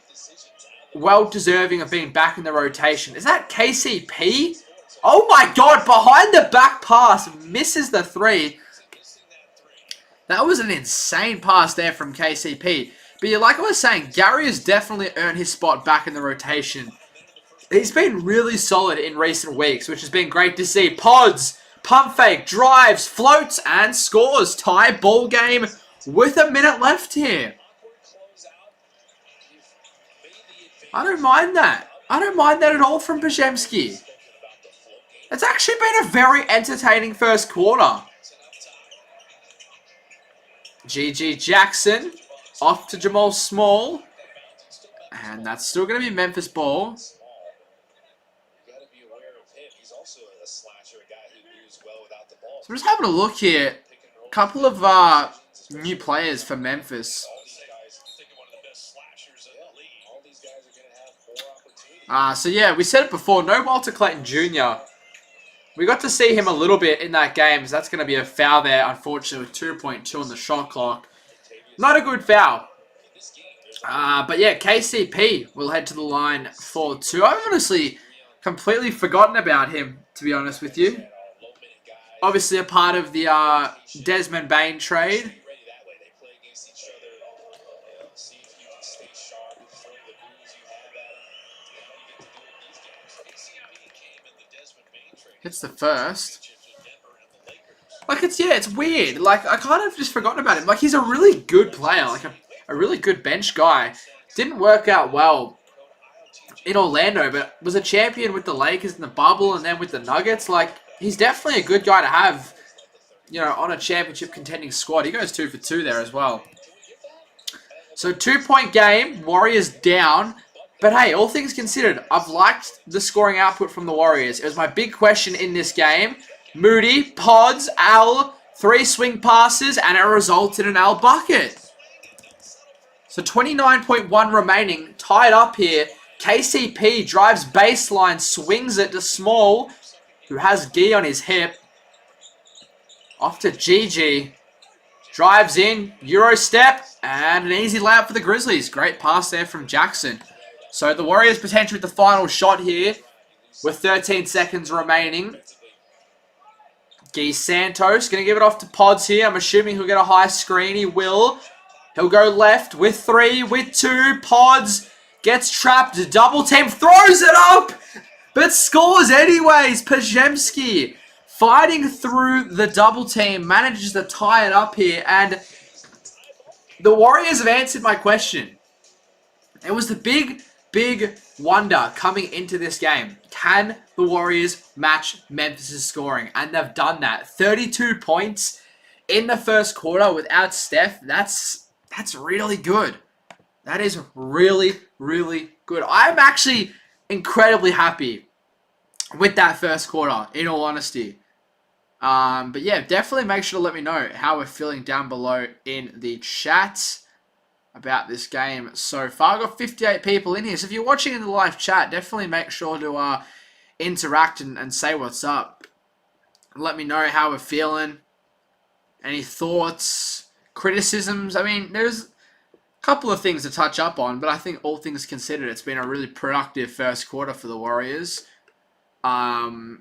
well deserving of being back in the rotation. Is that KCP? Oh my god, behind the back pass, misses the 3. That was an insane pass there from KCP. But yeah, like I was saying, Gary has definitely earned his spot back in the rotation. He's been really solid in recent weeks, which has been great to see. Pods, pump fake, drives, floats, and scores. Tie ball game with a minute left here. I don't mind that. I don't mind that at all from Pajemski. It's actually been a very entertaining first quarter. GG Jackson. Off to Jamal Small. And that's still going to be Memphis ball. So I'm just having a look here. A couple of new players for Memphis. So yeah, we said it before. No Walter Clayton Jr. We got to see him a little bit in that game. So that's going to be a foul there, unfortunately, with 2.2 on the shot clock. Not a good foul. But yeah, KCP will head to the line for 2. I've honestly completely forgotten about him, to be honest with you. Obviously a part of the Desmond Bain trade. Hits the first. Like, it's weird. Like, I kind of just forgotten about him. Like, he's a really good player. Like, a really good bench guy. Didn't work out well in Orlando, but was a champion with the Lakers in the bubble and then with the Nuggets. Like, he's definitely a good guy to have, you know, on a championship contending squad. He goes 2 for 2 there as well. So 2-point game, Warriors down. But hey, all things considered, I've liked the scoring output from the Warriors. It was my big question in this game. Moody, Pods, Al, 3 swing passes, and it resulted in an Al bucket. So 29.1 remaining, tied up here. KCP drives baseline, swings it to Small, who has Gee on his hip. Off to GG. Drives in, Euro step, and an easy layup for the Grizzlies. Great pass there from Jackson. So the Warriors potentially with the final shot here with 13 seconds remaining. Gee Santos going to give it off to Pods here. I'm assuming he'll get a high screen. He will. He'll go left with 3, with 2. Pods gets trapped. Double team. Throws it up. But scores anyways. Pajemski fighting through the double team. Manages to tie it up here. And the Warriors have answered my question. It was the big wonder coming into this game. Can the Warriors match Memphis' scoring? And they've done that. 32 points in the first quarter without Steph. That's really good. That is really, really good. I'm actually incredibly happy with that first quarter, in all honesty. But yeah, definitely make sure to let me know how we're feeling down below in the chat about this game so far. I've got 58 people in here, so if you're watching in the live chat, definitely make sure to interact and say what's up. Let me know how we're feeling. Any thoughts, criticisms? I mean, there's a couple of things to touch up on, but I think all things considered, it's been a really productive first quarter for the Warriors. Any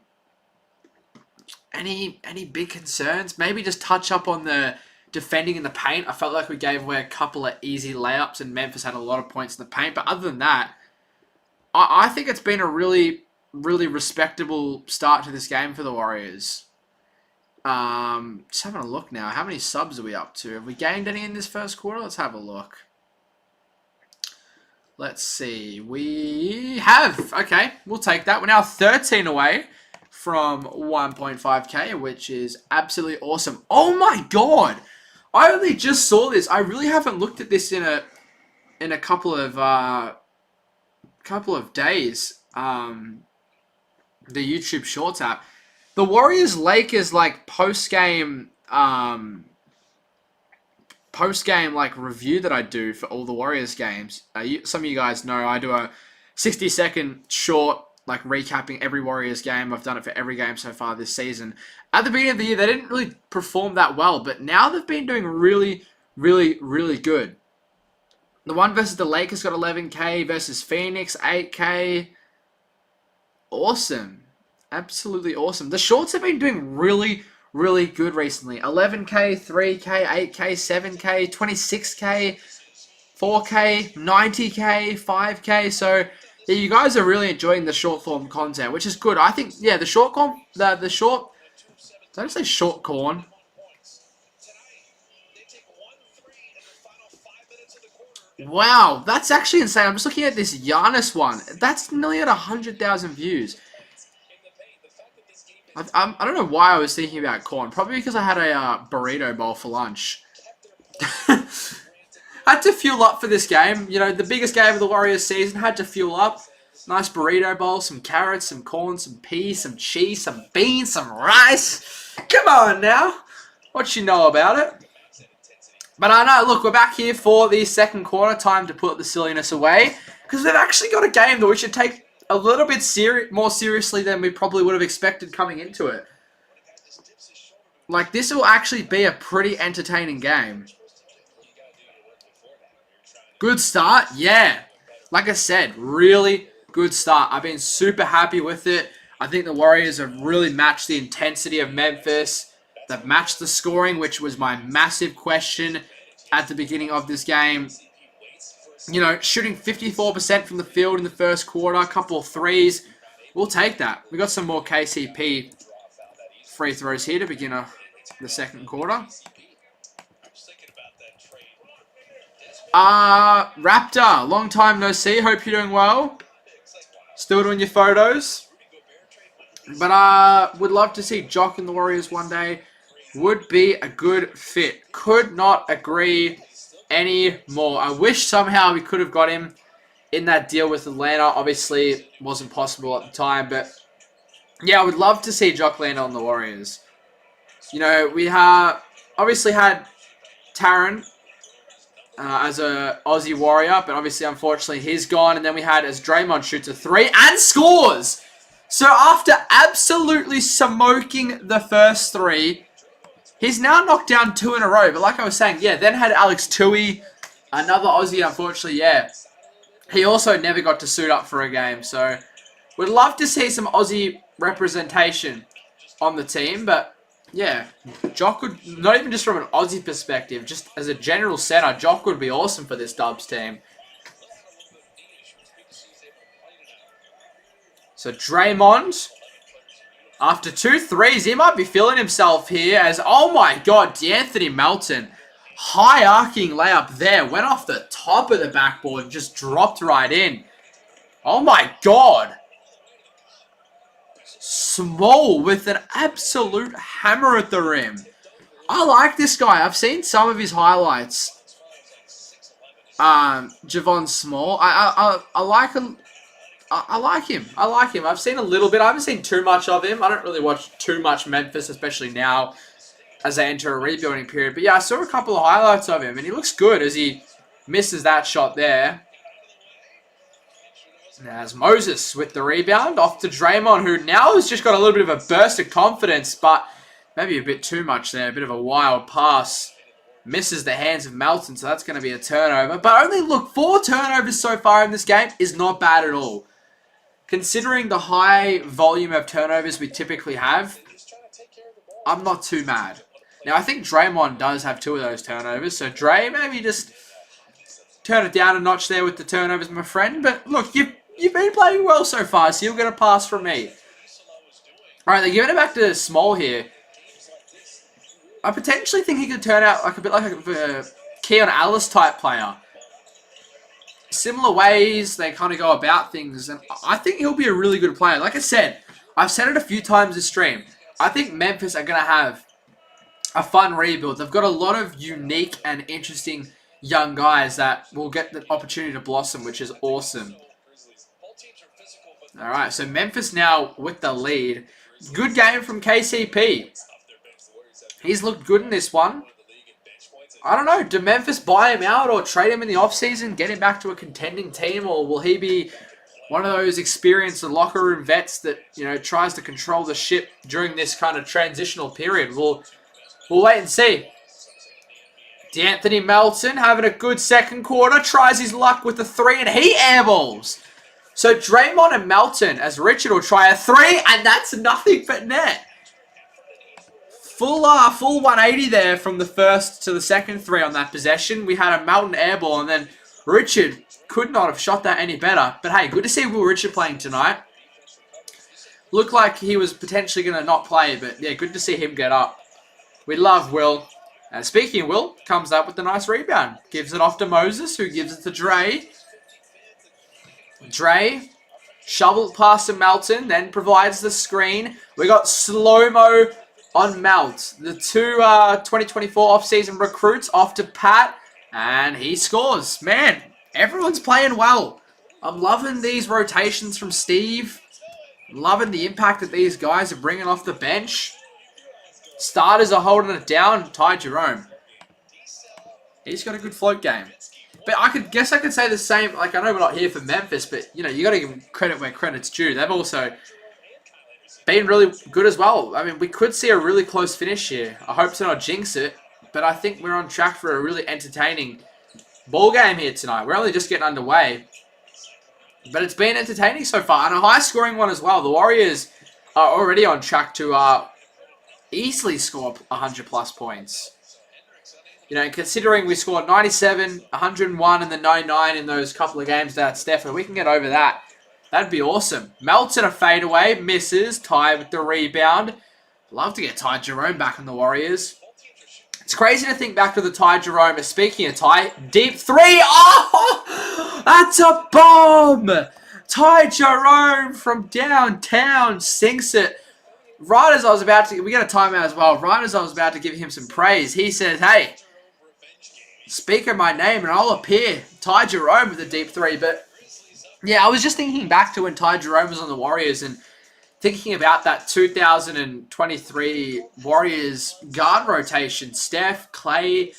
big concerns? Maybe just touch up on the defending in the paint. I felt like we gave away a couple of easy layups and Memphis had a lot of points in the paint. But other than that, I think it's been a really, really respectable start to this game for the Warriors. Just having a look now. How many subs are we up to? Have we gained any in this first quarter? Let's have a look. Let's see. We have. Okay, we'll take that. We're now 13 away from 1.5k, which is absolutely awesome. Oh my god! I only just saw this. I really haven't looked at this in a couple of days. The YouTube Shorts app. The Warriors Lakers like post game like review that I do for all the Warriors games. Some of you guys know I do a 60-second short like recapping every Warriors game. I've done it for every game so far this season. At the beginning of the year, they didn't really perform that well, but now they've been doing really, really, really good. The one versus the Lakers got 11k, versus Phoenix 8k. Awesome. Absolutely awesome. The shorts have been doing really, really good recently. 11k, 3k, 8k, 7k, 26k, 4k, 90k, 5k. So yeah, you guys are really enjoying the short form content, which is good. I think, yeah, the short corn, the short, did I say short corn? Wow, that's actually insane. I'm just looking at this Giannis one. That's nearly at 100,000 views. I don't know why I was thinking about corn. Probably because I had a burrito bowl for lunch. I had to fuel up for this game. You know, the biggest game of the Warriors season. Had to fuel up. Nice burrito bowl, some carrots, some corn, some peas, some cheese, some beans, some rice. Come on now. What you know about it? But I know, look, we're back here for the second quarter. Time to put the silliness away. Because we've actually got a game that we should take a little bit more seriously than we probably would have expected coming into it. Like, this will actually be a pretty entertaining game. Good start, yeah. Like I said, really good start. I've been super happy with it. I think the Warriors have really matched the intensity of Memphis. They've matched the scoring, which was my massive question at the beginning of this game. You know, shooting 54% from the field in the first quarter, a couple of threes. We'll take that. We got some more KCP free throws here to begin the second quarter. Raptor, long time no see. Hope you're doing well. Still doing your photos. But would love to see Jock in the Warriors one day. Would be a good fit. Could not agree any more. I wish somehow we could have got him in that deal with Atlanta. Obviously, it wasn't possible at the time. But yeah, I would love to see Jock land on the Warriors. You know, we obviously had Taron as a Aussie Warrior, but obviously, unfortunately, he's gone. And then we had as Draymond shoots a 3 and scores. So after absolutely smoking the first 3, he's now knocked down 2 in a row. But like I was saying, yeah, then had Alex Tui, another Aussie, unfortunately, yeah. He also never got to suit up for a game. So would love to see some Aussie representation on the team, but yeah, Jock would, not even just from an Aussie perspective, just as a general center, Jock would be awesome for this Dubs team. So Draymond, after 2 threes, he might be feeling himself here as, oh my god, D'Anthony Melton, high arcing layup there, went off the top of the backboard and just dropped right in. Oh my god. Small with an absolute hammer at the rim. I like this guy. I've seen some of his highlights. Javon Small. I like him. I like him. I like him. I've seen a little bit. I haven't seen too much of him. I don't really watch too much Memphis, especially now as they enter a rebuilding period. But yeah, I saw a couple of highlights of him, and he looks good as he misses that shot there. As Moses with the rebound, off to Draymond, who now has just got a little bit of a burst of confidence, but maybe a bit too much there. A bit of a wild pass. Misses the hands of Melton, so that's going to be a turnover. But only, look, 4 turnovers so far in this game is not bad at all. Considering the high volume of turnovers we typically have, I'm not too mad. Now, I think Draymond does have 2 of those turnovers, so Dre, maybe just turn it down a notch there with the turnovers, my friend. But look, you've been playing well so far, so you'll get a pass from me. All right, they're giving it back to Small here. I potentially think he could turn out like a bit like a Keon Ellis type player. Similar ways they kind of go about things, and I think he'll be a really good player. Like I said, I've said it a few times this stream. I think Memphis are going to have a fun rebuild. They've got a lot of unique and interesting young guys that will get the opportunity to blossom, which is awesome. All right, so Memphis now with the lead. Good game from KCP. He's looked good in this one. I don't know, do Memphis buy him out or trade him in the offseason, get him back to a contending team, or will he be one of those experienced locker room vets that, you know, tries to control the ship during this kind of transitional period? We'll wait and see. D'Anthony Melton having a good second quarter, tries his luck with the 3, and he airballs. So Draymond and Melton, as Richard will try a 3, and that's nothing but net. Full 180 there from the first to the second 3 on that possession. We had a Melton airball, and then Richard could not have shot that any better. But hey, good to see Will Richard playing tonight. Looked like he was potentially going to not play, but yeah, good to see him get up. We love Will. Speaking of Will, comes up with a nice rebound. Gives it off to Moses, who gives it to Dre. Dre, shovel it past to Melton, then provides the screen. We got slow-mo on Melt. The 2 2024 offseason recruits off to Pat, and he scores. Man, everyone's playing well. I'm loving these rotations from Steve. I'm loving the impact that these guys are bringing off the bench. Starters are holding it down. Ty Jerome. He's got a good float game. But I could say the same. Like, I know we're not here for Memphis, but, you know, you got to give them credit where credit's due. They've also been really good as well. I mean, we could see a really close finish here. I hope to not jinx it, but I think we're on track for a really entertaining ball game here tonight. We're only just getting underway, but it's been entertaining so far, and a high-scoring one as well. The Warriors are already on track to easily score 100-plus points. You know, considering we scored 97, 101, and then 99 in those couple of games that Steph, we can get over that That'd be awesome. Melts in a fadeaway. Misses. Ty with the rebound. Love to get Ty Jerome back on the Warriors. It's crazy to think back to the Ty Jerome. Speaking of Ty, deep three. Oh, that's a bomb. Ty Jerome from downtown sinks it. Right as I was about to, we got a timeout as well. Right as I was about to give him some praise, he says, "Hey, speak of my name and I'll appear." Ty Jerome with a deep three. But yeah, I was just thinking back to when Ty Jerome was on the Warriors and thinking about that 2023 Warriors guard rotation. Steph, Clay,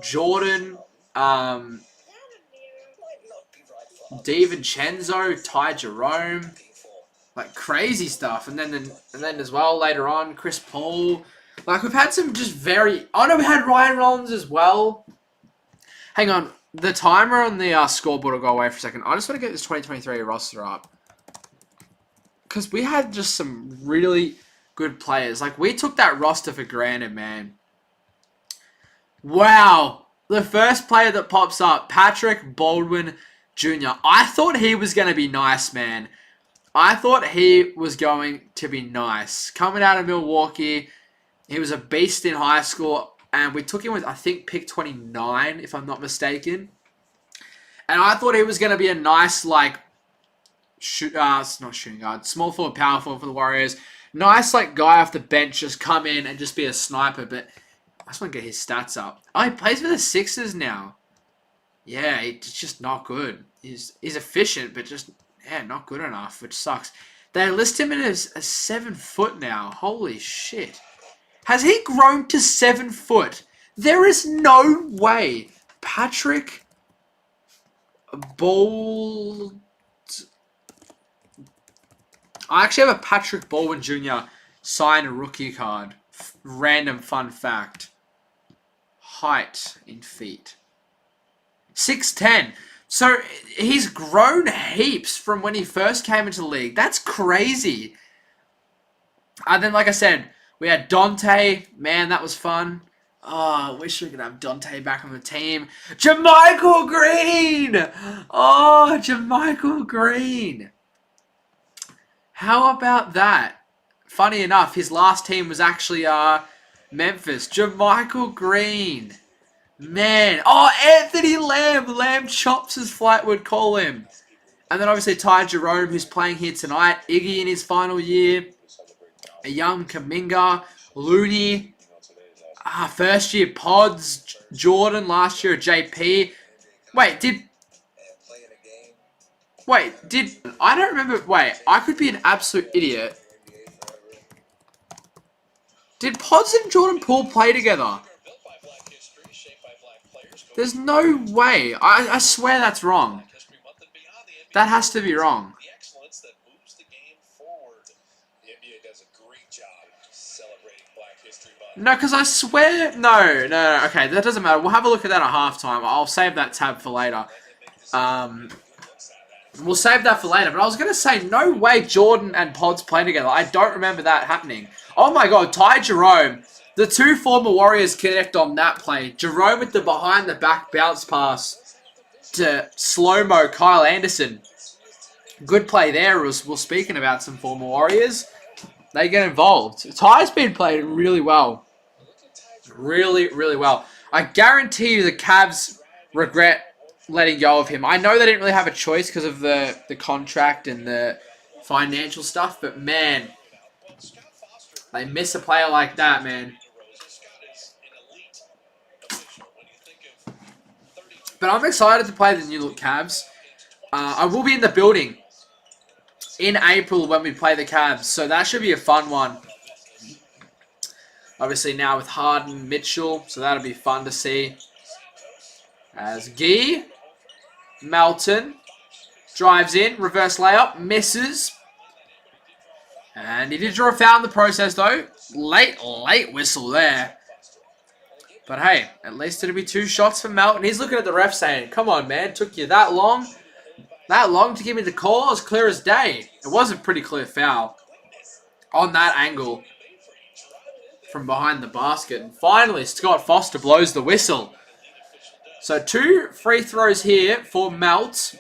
Jordan, DiVincenzo, Ty Jerome, like crazy stuff. And then as well later on, Chris Paul. Like we've had some just very. Oh no, we had Ryan Rollins as well. Hang on, the timer on the scoreboard will go away for a second. I just want to get this 2023 roster up. Because we had just some really good players. Like, we took that roster for granted, man. Wow. The first player that pops up, Patrick Baldwin Jr. I thought he was going to be nice, man. I thought he was going to be nice. Coming out of Milwaukee, he was a beast in high school. And we took him with, I think, pick 29, if I'm not mistaken. And I thought he was going to be a nice, like, it's not shooting guard, small forward, power forward for the Warriors. Nice, like, guy off the bench, just come in and just be a sniper. But I just want to get his stats up. Oh, he plays for the Sixers now. Yeah, it's just not good. He's efficient, but just, yeah, not good enough, which sucks. They list him as a 7 foot now. Holy shit. Has he grown to 7 foot? There is no way. Patrick Ball. I actually have a Patrick Baldwin Jr. signed rookie card. Random fun fact. Height in feet. 6'10". So he's grown heaps from when he first came into the league. That's crazy. And then, like I said, we had Dante. Man, that was fun. Oh, I wish we could have Dante back on the team. JaMychal Green! Oh, JaMychal Green. How about that? Funny enough, his last team was actually Memphis. JaMychal Green. Man. Oh, Anthony Lamb. Lamb chops, as Flight would call him. And then obviously Ty Jerome, who's playing here tonight. Iggy in his final year. A young Kaminga. Looney. First year Pods. Jordan. Last year JP. I don't remember. I could be an absolute idiot. Did Pods and Jordan Poole play together? There's no way. I swear that's wrong. That has to be wrong. No, because I swear... No. Okay, that doesn't matter. We'll have a look at that at halftime. I'll save that tab for later. We'll save that for later. But I was going to say, no way Jordan and Pods play together. I don't remember that happening. Oh my god, Ty Jerome. The two former Warriors connect on that play. Jerome with the behind-the-back bounce pass to slow-mo Kyle Anderson. Good play there. We're speaking about some former Warriors. They get involved. Ty's been playing really well. Really, really well. I guarantee you the Cavs regret letting go of him. I know they didn't really have a choice because of the contract and the financial stuff, but man, they miss a player like that, man. But I'm excited to play the new look Cavs. I will be in the building in April when we play the Cavs, so that should be a fun one. Obviously now with Harden, Mitchell, so that'll be fun to see. As Gee, Melton, drives in, reverse layup, misses. And he did draw a foul in the process though. Late whistle there. But hey, at least it'll be 2 shots for Melton. He's looking at the ref saying, come on man, took you that long? That long to give me the call? It was clear as day. It was a pretty clear foul on that angle from behind the basket. And finally, Scott Foster blows the whistle. So 2 free throws here for Melt.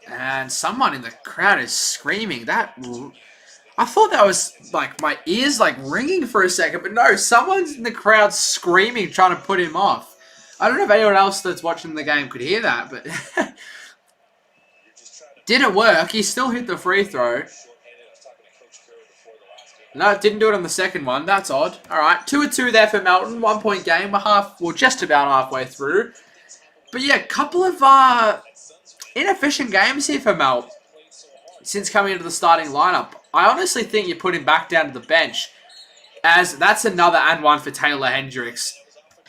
And someone in the crowd is screaming. I thought that was like my ears like ringing for a second, but no, someone's in the crowd screaming, trying to put him off. I don't know if anyone else that's watching the game could hear that, but didn't work. He still hit the free throw. No, didn't do it on the second one. That's odd. All right, 2-2 there for Melton. 1 point game. We're just about halfway through. But yeah, a couple of inefficient games here for Mel since coming into the starting lineup. I honestly think you put him back down to the bench, as that's another and one for Taylor Hendricks.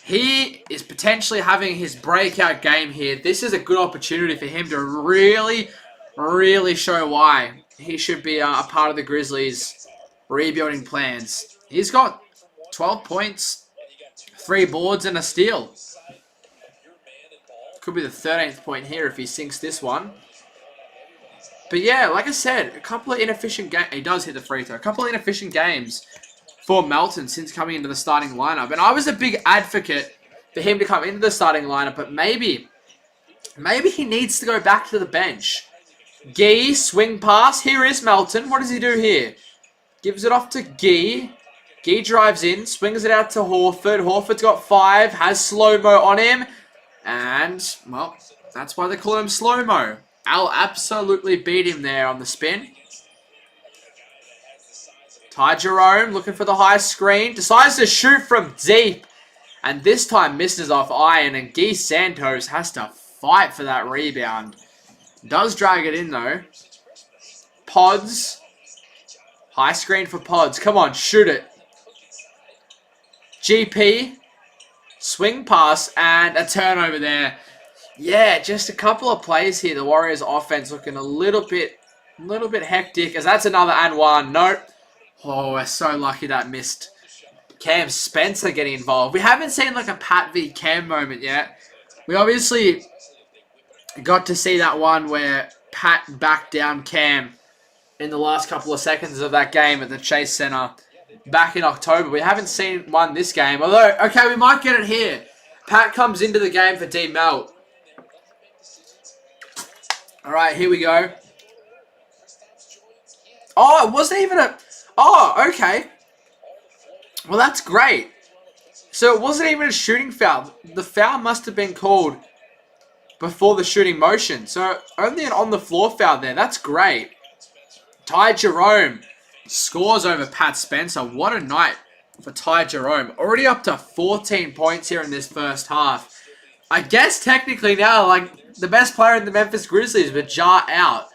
He is potentially having his breakout game here. This is a good opportunity for him to really, really show why he should be a part of the Grizzlies' rebuilding plans. He's got 12 points, 3 boards, and a steal. Could be the 13th point here if he sinks this one. But yeah, like I said, a couple of inefficient games. He does hit the free throw. A couple of inefficient games for Melton since coming into the starting lineup. And I was a big advocate for him to come into the starting lineup, but maybe he needs to go back to the bench. Gee, swing pass. Here is Melton. What does he do here? Gives it off to Gee. Gee drives in, swings it out to Horford. Horford's got 5, has slow-mo on him. And, well, that's why they call him slow-mo. Al absolutely beat him there on the spin. Ty Jerome looking for the high screen. Decides to shoot from deep. And this time misses off iron. And Guy Santos has to fight for that rebound. Does drag it in though. Pods. High screen for Pods. Come on, shoot it. GP. Swing pass and a turnover there. Yeah, just a couple of plays here. The Warriors offense looking a little bit hectic, as that's another and one. Nope. Oh, we're so lucky that missed. Cam Spencer getting involved. We haven't seen like a Pat v Cam moment yet. We obviously got to see that one where Pat backed down Cam in the last couple of seconds of that game at the Chase Center back in October. We haven't seen one this game. Although, okay, we might get it here. Pat comes into the game for D Melt. Alright, here we go. Oh, it wasn't even a... Oh, okay. Well, that's great. So it wasn't even a shooting foul. The foul must have been called before the shooting motion. So only an on-the-floor foul there. That's great. Ty Jerome scores over Pat Spencer. What a night for Ty Jerome. Already up to 14 points here in this first half. I guess technically now, like, the best player in the Memphis Grizzlies, but Ja out.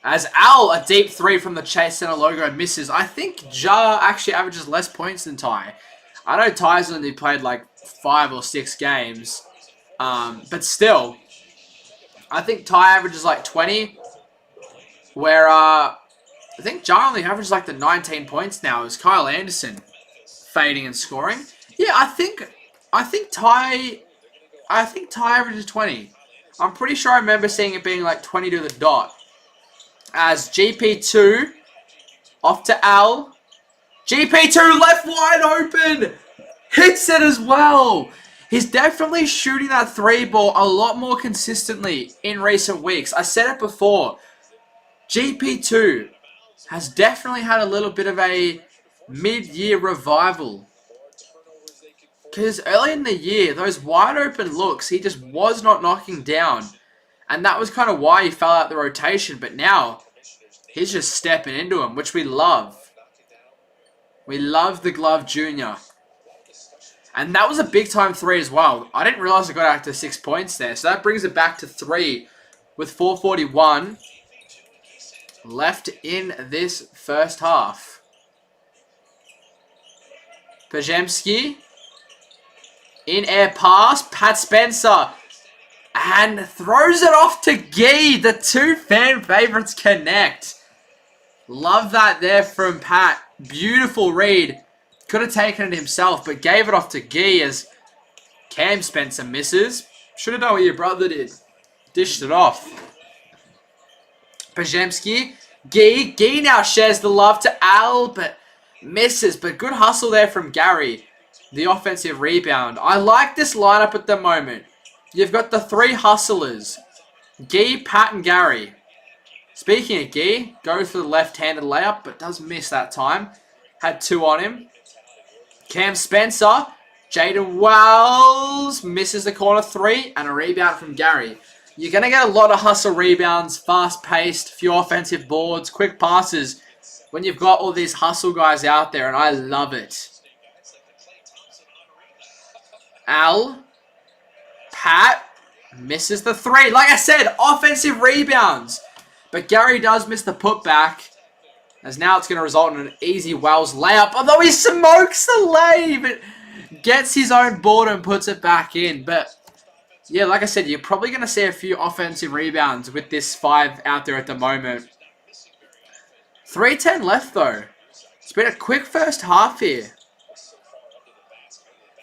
As Al, a deep 3 from the Chase Center logo, misses. I think Ja actually averages less points than Ty. I know Ty's only played like 5 or 6 games. But still, I think Ty averages like 20. Where, I think Ja only averages like the 19 points now. Is Kyle Anderson fading and scoring? Yeah, I think Ty averages 20. I'm pretty sure I remember seeing it being like 20 to the dot. As GP2 off to Al. GP2 left wide open. Hits it as well. He's definitely shooting that 3 ball a lot more consistently in recent weeks. I said it before. GP2 has definitely had a little bit of a mid-year revival. Because early in the year, those wide open looks, he just was not knocking down. And that was kind of why he fell out the rotation. But now, he's just stepping into him, which we love. We love the Glove Jr. And that was a big-time 3 as well. I didn't realize it got out to 6 points there. So that brings it back to 3 with 4:41 left in this first half. Pajemski. In-air pass. Pat Spencer. And throws it off to Gee. The 2 fan favorites connect. Love that there from Pat. Beautiful read. Could have taken it himself, but gave it off to Gee as Cam Spencer misses. Should have done what your brother did. Dished it off. Pajemski. Gee now shares the love to Al, but misses. But good hustle there from Gary. The offensive rebound. I like this lineup at the moment. You've got the 3 hustlers. Gee, Pat, and Gary. Speaking of Gee, goes for the left-handed layup, but does miss that time. Had 2 on him. Cam Spencer. Jaden Wells misses the corner 3 and a rebound from Gary. You're going to get a lot of hustle rebounds, fast-paced, few offensive boards, quick passes when you've got all these hustle guys out there, and I love it. Al. Pat misses the 3. Like I said, offensive rebounds. But Gary does miss the putback, as now it's going to result in an easy Wells layup. Although he smokes the lay, but gets his own board and puts it back in. But yeah, like I said, you're probably going to see a few offensive rebounds with this 5 out there at the moment. 3:10 left though. It's been a quick first half here.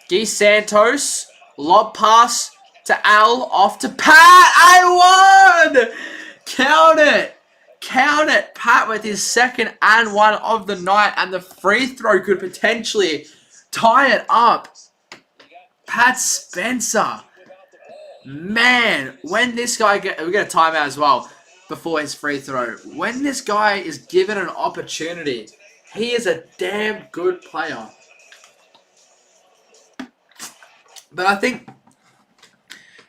Guy Santos, lob pass to Al, off to Pat. I won! Count it. Count it. Pat with his 2nd and 1 of the night, and the free throw could potentially tie it up. Pat Spencer. Man, when this guy we get a timeout as well before his free throw. When this guy is given an opportunity, he is a damn good player. But I think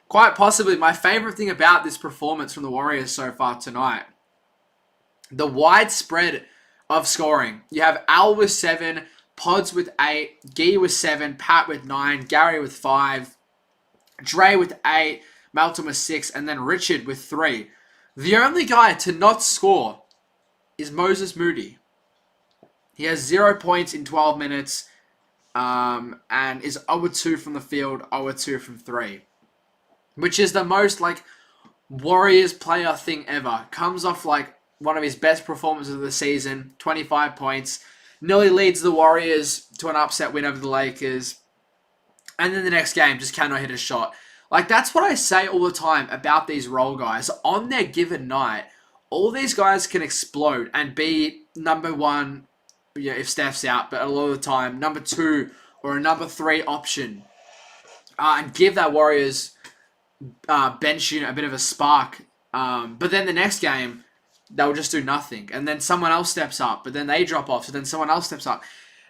quite possibly my favorite thing about this performance from the Warriors so far tonight, the widespread of scoring. You have Al with 7, Pods with 8, Gee with 7, Pat with 9, Gary with 5, Dre with 8, Melton with 6, and then Richard with 3. The only guy to not score is Moses Moody. He has 0 points in 12 minutes and is 0-2 from the field, 0-2 from 3. Which is the most, like, Warriors player thing ever. Comes off, like, one of his best performances of the season, 25 points. Nearly leads the Warriors to an upset win over the Lakers. And then the next game, just cannot hit a shot. Like, that's what I say all the time about these role guys. On their given night, all these guys can explode and be number 1, you know, if Steph's out, but a lot of the time, number 2 or a number 3 option. And give that Warriors bench unit a bit of a spark. But then the next game, they'll just do nothing. And then someone else steps up, but then they drop off, so then someone else steps up.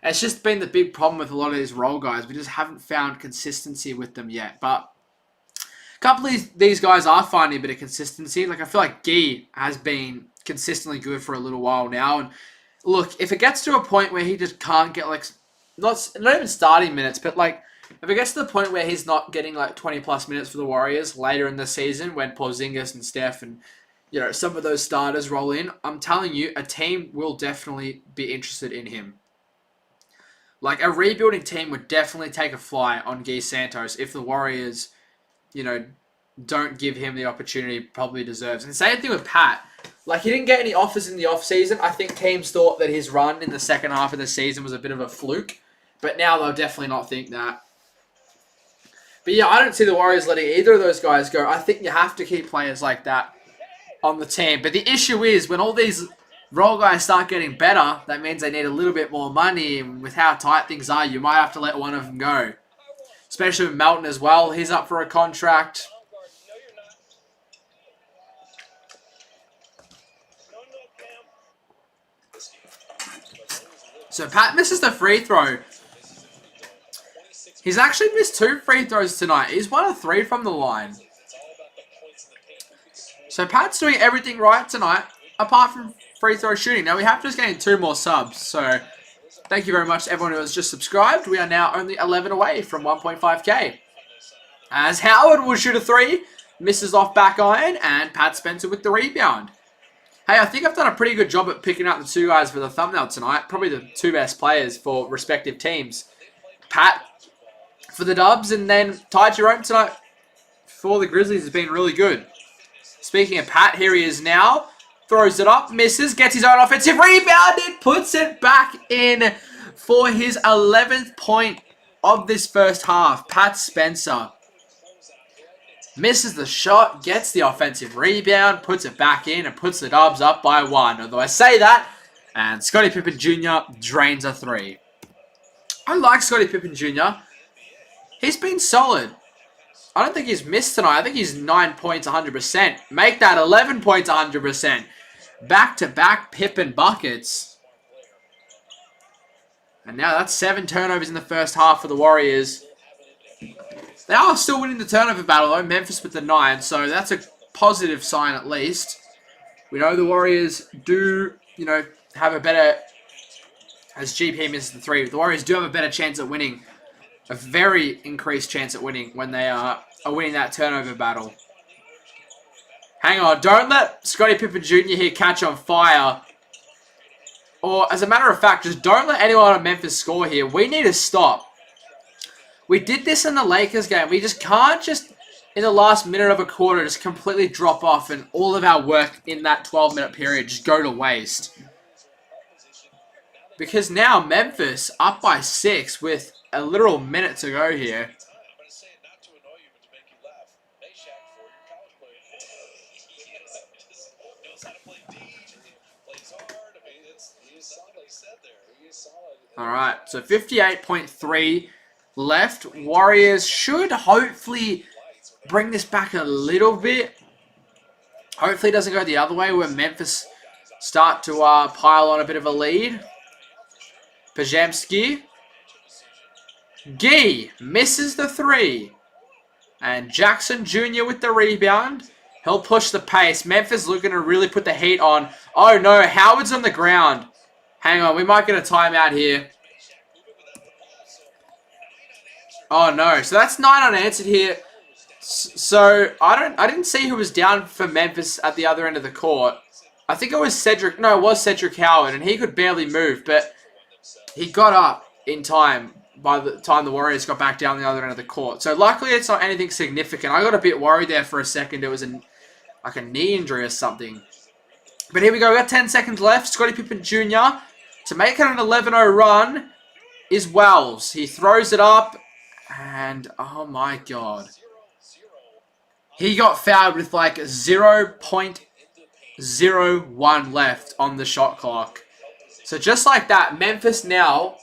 It's just been the big problem with a lot of these role guys. We just haven't found consistency with them yet. But a couple of these guys are finding a bit of consistency. Like, I feel like Gee has been consistently good for a little while now. And look, if it gets to a point where he just can't get, like, not even starting minutes, but, like, if it gets to the point where he's not getting, like, 20-plus minutes for the Warriors later in the season when Porzingis and Steph and, you know, some of those starters roll in, I'm telling you, a team will definitely be interested in him. Like, a rebuilding team would definitely take a fly on Guy Santos if the Warriors, you know, don't give him the opportunity he probably deserves. And same thing with Pat. Like, he didn't get any offers in the offseason. I think teams thought that his run in the second half of the season was a bit of a fluke. But now they'll definitely not think that. But yeah, I don't see the Warriors letting either of those guys go. I think you have to keep players like that on the team. But the issue is, when all these role guys start getting better, that means they need a little bit more money. And with how tight things are, you might have to let one of them go. Especially with Melton as well. He's up for a contract. So Pat misses the free throw. He's actually missed 2 free throws tonight. He's 1 of 3 from the line. So Pat's doing everything right tonight, apart from free throw shooting. Now we have just gained 2 more subs. So thank you very much to everyone who has just subscribed. We are now only 11 away from 1.5k. As Howard will shoot a 3, misses off back iron, and Pat Spencer with the rebound. Hey, I think I've done a pretty good job at picking out the 2 guys for the thumbnail tonight. Probably the 2 best players for respective teams. Pat for the Dubs, and then Ty Jerome tonight for the Grizzlies has been really good. Speaking of Pat, here he is now. Throws it up, misses, gets his own offensive rebound, and puts it back in for his 11th point of this first half. Pat Spencer misses the shot, gets the offensive rebound, puts it back in, and puts the Dubs up by 1. Although I say that, and Scottie Pippen Jr. drains a 3. I like Scottie Pippen Jr. He's been solid. I don't think he's missed tonight. I think he's 9 points 100%. Make that 11 points 100%. Back-to-back Pippen buckets. And now that's 7 turnovers in the first half for the Warriors. They are still winning the turnover battle, though. Memphis with the 9, so that's a positive sign at least. We know the Warriors do, have a better... As GP misses the 3, the Warriors do have a better chance at winning. A very increased chance at winning when they are winning that turnover battle. Hang on, don't let Scottie Pippen Jr. here catch on fire. Or, as a matter of fact, just don't let anyone on Memphis score here. We need to stop. We did this in the Lakers game. We just can't just, in the last minute of a quarter, just completely drop off and all of our work in that 12-minute period just go to waste. Because now Memphis up by 6 with a literal minute to go here. Alright, so 58.3 left. Warriors should hopefully bring this back a little bit. Hopefully it doesn't go the other way where Memphis start to pile on a bit of a lead. Pajemski. Gee misses the 3. And Jackson Jr. with the rebound. He'll push the pace. Memphis looking to really put the heat on. Oh no, Howard's on the ground. Hang on, we might get a timeout here. Oh no, so that's 9 unanswered here. So I didn't see who was down for Memphis at the other end of the court. I think it was Cedric. No, it was Cedric Howard, and he could barely move, but he got up in time by the time the Warriors got back down the other end of the court. So luckily it's not anything significant. I got a bit worried there for a second. It was like a knee injury or something. But here we go. We got 10 seconds left. Scottie Pippen Jr. to make it an 11-0 run is Wells. He throws it up, and oh my god. He got fouled with like 0.01 left on the shot clock. So just like that, Memphis now,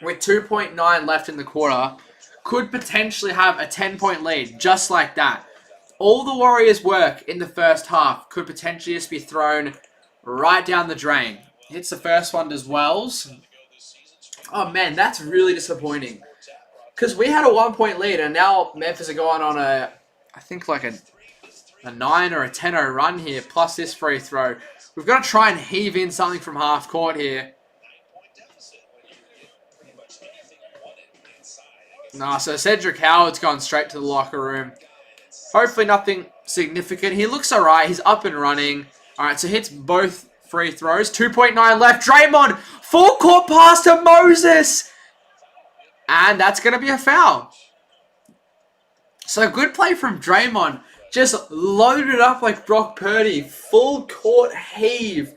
with 2.9 left in the quarter, could potentially have a 10-point lead, just like that. All the Warriors' work in the first half could potentially just be thrown right down the drain. Hits the first one as Wells. Oh man, that's really disappointing. Because we had a 1-point lead, and now Memphis are going on I think like a 9 or a 10-0 run here, plus this free throw. We've got to try and heave in something from half court here. Nah, so Cedric Howard's gone straight to the locker room. Hopefully nothing significant. He looks alright. He's up and running. Alright, so hits both free throws. 2.9 left. Draymond, full court pass to Moses. And that's going to be a foul. So good play from Draymond. Just loaded up like Brock Purdy. Full court heave.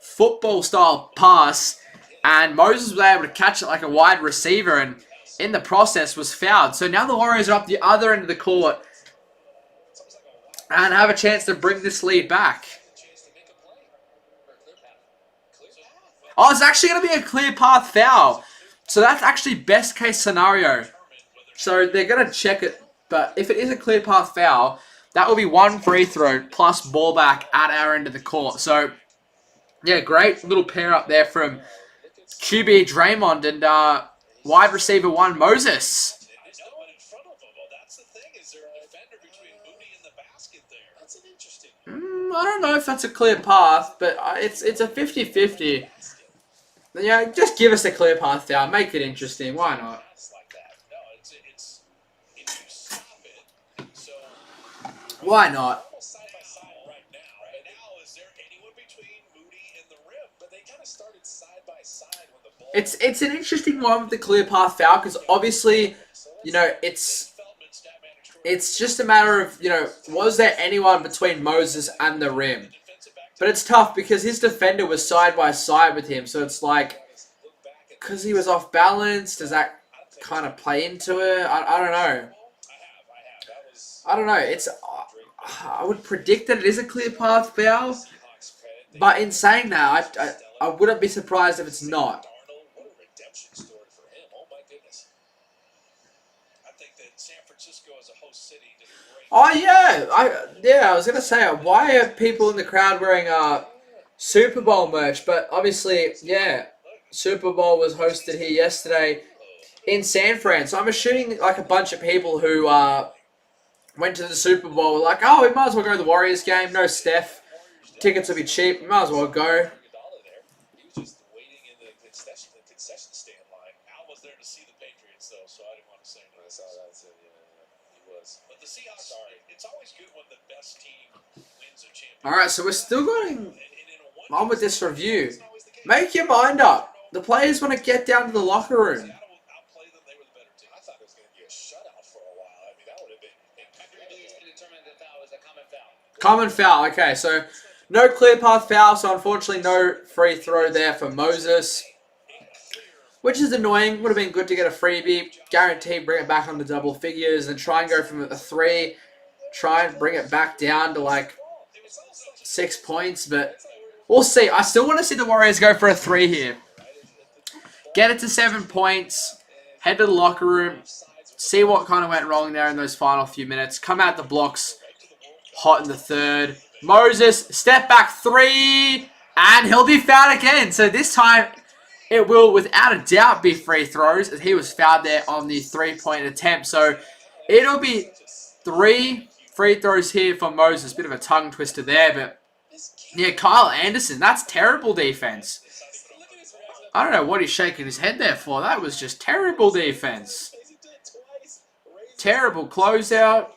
Football style pass. And Moses was able to catch it like a wide receiver, and in the process was fouled. So now the Warriors are up the other end of the court and have a chance to bring this lead back. Oh, it's actually going to be a clear path foul. So that's actually best case scenario. So they're going to check it. But if it is a clear path foul, that will be 1 free throw plus ball back at our end of the court. So, yeah, great little pair up there from QB Draymond and wide receiver 1 Moses. I don't know if that's a clear path, but it's a 50-50. Yeah, just give us a clear path down. Make it interesting. Why not? Why not? It's an interesting one with the clear path foul, because obviously, it's just a matter of, was there anyone between Moses and the rim? But it's tough because his defender was side by side with him, so it's like, because he was off balance, does that kind of play into it? I don't know. I don't know. I would predict that it is a clear path foul, but in saying that, I wouldn't be surprised if it's not. Oh yeah, I was gonna say, why are people in the crowd wearing Super Bowl merch? But obviously, yeah, Super Bowl was hosted here yesterday in San Fran. So I'm assuming like a bunch of people who went to the Super Bowl were like, oh, we might as well go to the Warriors game. No Steph, tickets will be cheap. We might as well go. Alright, so we're still going on with this review. Make your mind up. The players want to get down to the locker room. Common foul. Okay, so no clear path foul, so unfortunately no free throw there for Moses. Which is annoying. Would have been good to get a freebie. Guaranteed bring it back on the double figures and try and go from a 3. Try and bring it back down to like 6 points, but we'll see. I still want to see the Warriors go for a 3 here. Get it to 7 points. Head to the locker room. See what kind of went wrong there in those final few minutes. Come out the blocks hot in the third. Moses, step back 3. And he'll be fouled again. So this time it will without a doubt be free throws, as he was fouled there on the 3-point attempt. So it'll be 3 free throws here for Moses. Bit of a tongue twister there, but yeah, Kyle Anderson, that's terrible defense. I don't know what he's shaking his head there for. That was just terrible defense. Terrible closeout.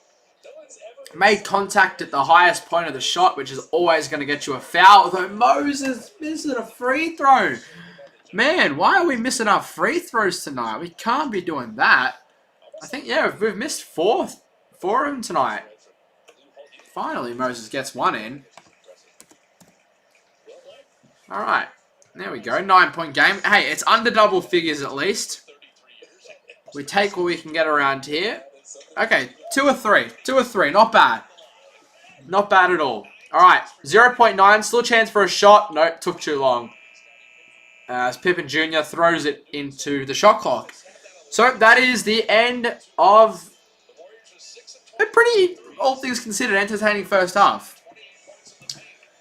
Made contact at the highest point of the shot, which is always going to get you a foul. Although Moses missing a free throw. Man, why are we missing our free throws tonight? We can't be doing that. I think, yeah, we've missed 4 of them tonight. Finally, Moses gets 1 in. Alright, there we go. 9-point game. Hey, it's under double figures at least. We take what we can get around here. Okay, 2 or 3. 2 or 3. Not bad. Not bad at all. Alright, 0.9. Still a chance for a shot. Nope, took too long. As Pippen Jr. throws it into the shot clock. So that is the end of a pretty, all things considered, entertaining first half.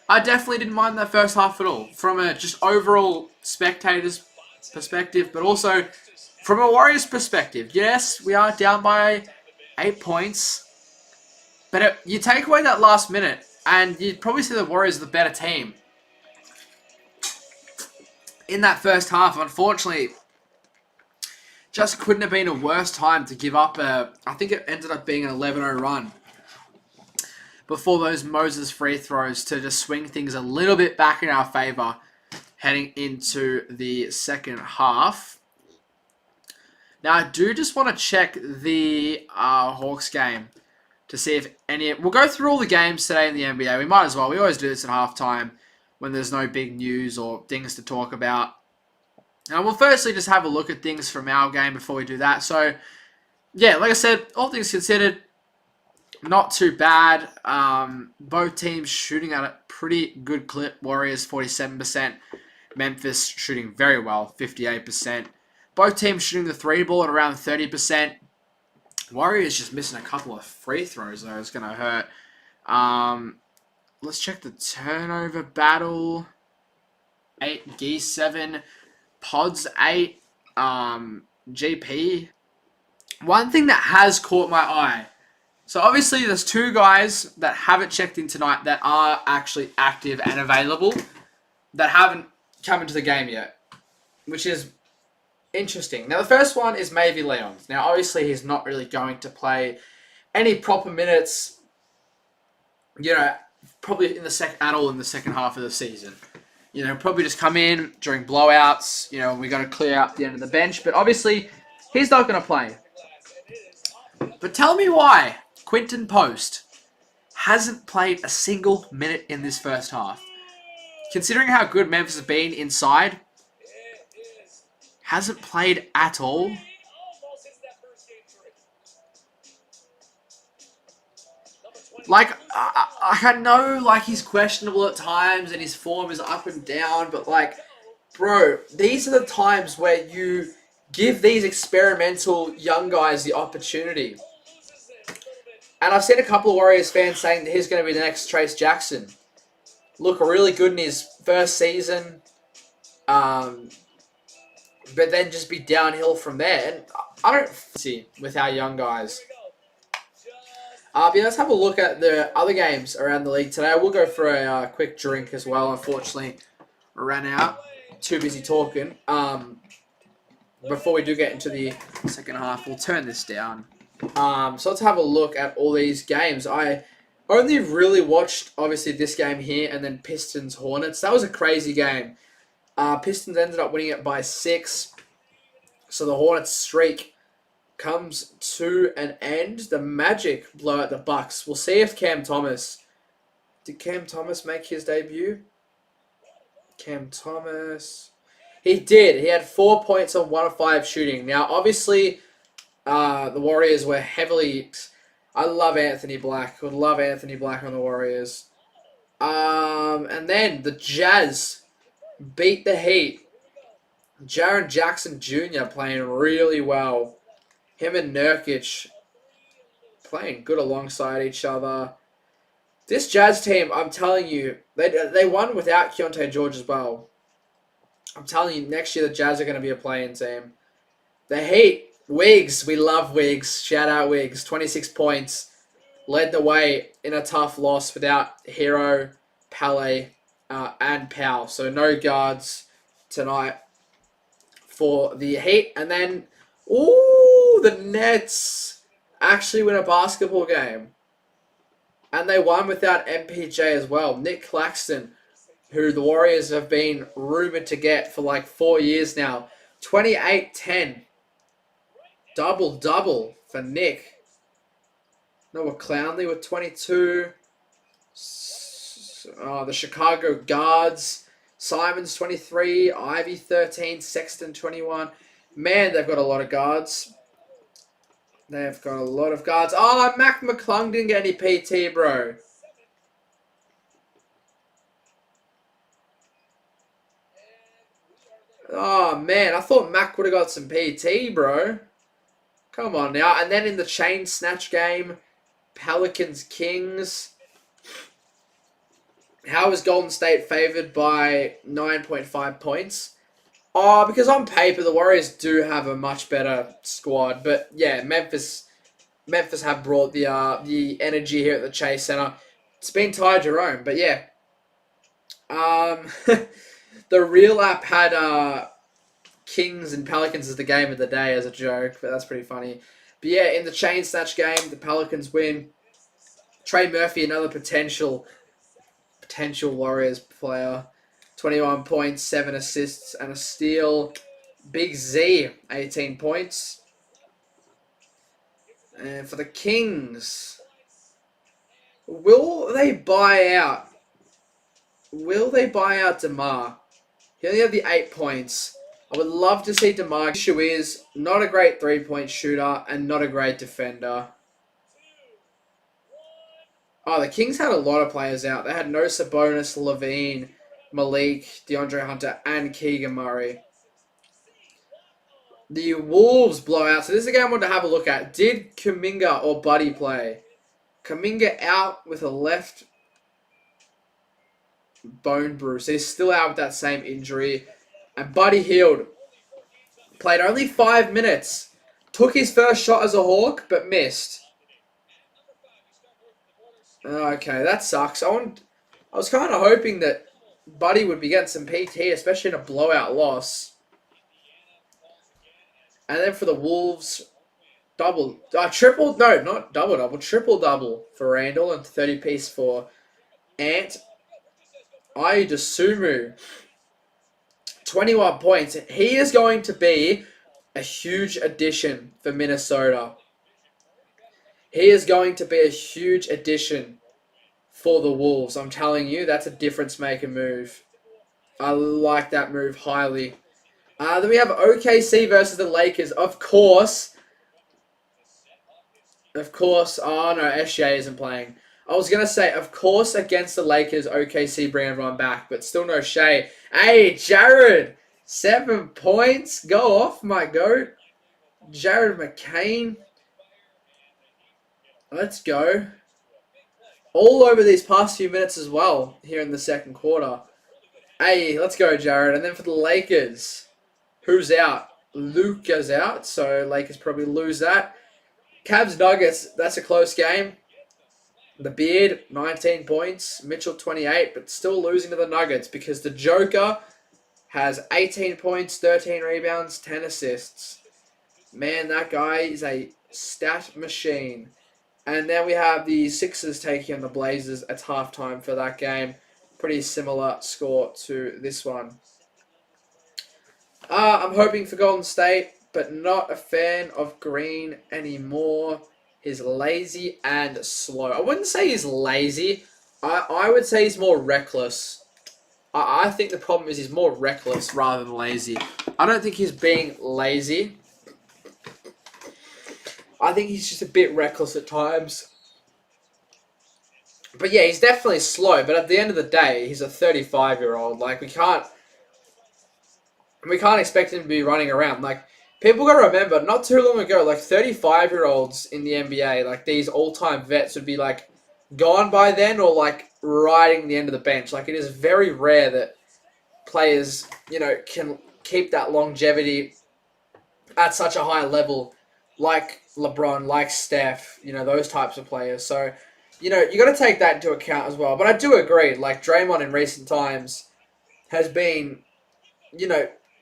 I definitely didn't mind that first half at all. From a just overall spectator's perspective, but also from a Warriors perspective. Yes, we are down by 8 points. But you take away that last minute, and you'd probably see the Warriors are the better team. In that first half, unfortunately, just couldn't have been a worse time to give up I think it ended up being an 11-0 run before those Moses free throws to just swing things a little bit back in our favor heading into the second half. Now, I do just want to check the Hawks game to see if any... We'll go through all the games today in the NBA. We might as well. We always do this at halftime when there's no big news or things to talk about. Now, we'll firstly just have a look at things from our game before we do that. So, yeah, like I said, all things considered, not too bad. Both teams shooting at a pretty good clip. Warriors 47%. Memphis shooting very well, 58%. Both teams shooting the 3 ball at around 30%. Warriors just missing a couple of free throws, though. It's going to hurt. Let's check the turnover battle. 8, G 7, Pods 8, GP. One thing that has caught my eye. So obviously there's 2 guys that haven't checked in tonight that are actually active and available that haven't come into the game yet, which is interesting. Now the first one is Mavy Leon. Now obviously he's not really going to play any proper minutes, you know, probably in the at all in the second half of the season. You know, probably just come in during blowouts, you know, we got to clear out the end of the bench. But obviously, he's not going to play. But tell me why Quinton Post hasn't played a single minute in this first half. Considering how good Memphis has been inside, hasn't played at all. Like, I know, like, he's questionable at times and his form is up and down, but, like, bro, these are the times where you give these experimental young guys the opportunity. And I've seen a couple of Warriors fans saying that he's going to be the next Trace Jackson. Look really good in his first season. But then just be downhill from there. And I don't see with our young guys. But yeah, let's have a look at the other games around the league today. We'll go for a quick drink as well. Unfortunately, ran out. Too busy talking. Before we do get into the second half, we'll turn this down. So let's have a look at all these games. I only really watched, obviously, this game here and then Pistons Hornets. That was a crazy game. Pistons ended up winning it by 6. So the Hornets streak comes to an end. The Magic blow out the Bucks. We'll see if Cam Thomas... Did Cam Thomas make his debut? Cam Thomas... He did. He had 4 points on 1 of 5 shooting. Now, obviously, the Warriors were heavily... I love Anthony Black. Would love Anthony Black on the Warriors. And then the Jazz beat the Heat. Jaren Jackson Jr. playing really well. Him and Nurkic playing good alongside each other. This Jazz team, I'm telling you, they won without Keontae George as well. I'm telling you, next year the Jazz are going to be a playing team. The Heat, Wiggs, we love Wiggs. Shout out Wiggs, 26 points. Led the way in a tough loss without Hero, Pele, and Powell. So no guards tonight for the Heat. And then, ooh, the Nets actually win a basketball game. And they won without MPJ as well. Nick Claxton, who the Warriors have been rumored to get for like 4 years now. 28-10. Double-double for Nick. Noah Clowney with 22. The Chicago Guards. Simons 23. Ivy 13. Sexton 21. Man, they've got a lot of guards. They've got a lot of guards. Oh, Mac McClung didn't get any PT, bro. Oh, man. I thought Mac would have got some PT, bro. Come on now. And then in the chain snatch game, Pelicans Kings. How is Golden State favored by 9.5 points? Oh, because on paper, the Warriors do have a much better squad. But, yeah, Memphis have brought the energy here at the Chase Center. It's been Ty Jerome, but, yeah. The real app had Kings and Pelicans as the game of the day as a joke, but that's pretty funny. But, yeah, in the chain snatch game, the Pelicans win. Trey Murphy, another potential Warriors player. 21 points, 7 assists, and a steal. Big Z, 18 points. And for the Kings, will they buy out? Will they buy out DeMar? He only had the 8 points. I would love to see DeMar. The issue is, not a great three-point shooter and not a great defender. Oh, the Kings had a lot of players out. They had no Sabonis, Levine, Malik, DeAndre Hunter, and Keegan Murray. The Wolves blow out. So this is a game I wanted to have a look at. Did Kuminga or Buddy play? Kuminga out with a left bone bruise. He's still out with that same injury. And Buddy healed. Played only 5 minutes. Took his first shot as a Hawk, but missed. Okay, that sucks. I was kind of hoping that Buddy would be getting some PT, especially in a blowout loss. And then for the Wolves, triple-double for Randall and 30-piece for Ant. Ayu Dosunmu, 21 points. He is going to be a huge addition for Minnesota. He is going to be a huge addition for the Wolves. I'm telling you, that's a difference-making move. I like that move highly. Then we have OKC versus the Lakers. Of course. Oh, no, SGA isn't playing. I was going to say, of course, against the Lakers, OKC bring everyone back, but still no Shea. Hey, Jared, 7 points. Go off, my goat. Jared McCain. Let's go. All over these past few minutes as well here in the second quarter. Hey, let's go, Jared. And then for the Lakers, who's out? Luka's out, so Lakers probably lose that. Cavs Nuggets, that's a close game. The Beard, 19 points. Mitchell, 28, but still losing to the Nuggets because the Joker has 18 points, 13 rebounds, 10 assists. Man, that guy is a stat machine. And then we have the Sixers taking on the Blazers at halftime for that game. Pretty similar score to this one. I'm hoping for Golden State, but not a fan of Green anymore. He's lazy and slow. I wouldn't say he's lazy. I would say he's more reckless. I think the problem is he's more reckless rather than lazy. I don't think he's being lazy. I think he's just a bit reckless at times. But yeah, he's definitely slow. But at the end of the day, he's a 35-year-old. Like, we can't expect him to be running around. Like, people got to remember, not too long ago, like 35-year-olds in the NBA, like these all-time vets would be like gone by then or like riding the end of the bench. Like, it is very rare that players, can keep that longevity at such a high level, like LeBron, like Steph, those types of players. So, you got to take that into account as well. But I do agree, like Draymond in recent times has been,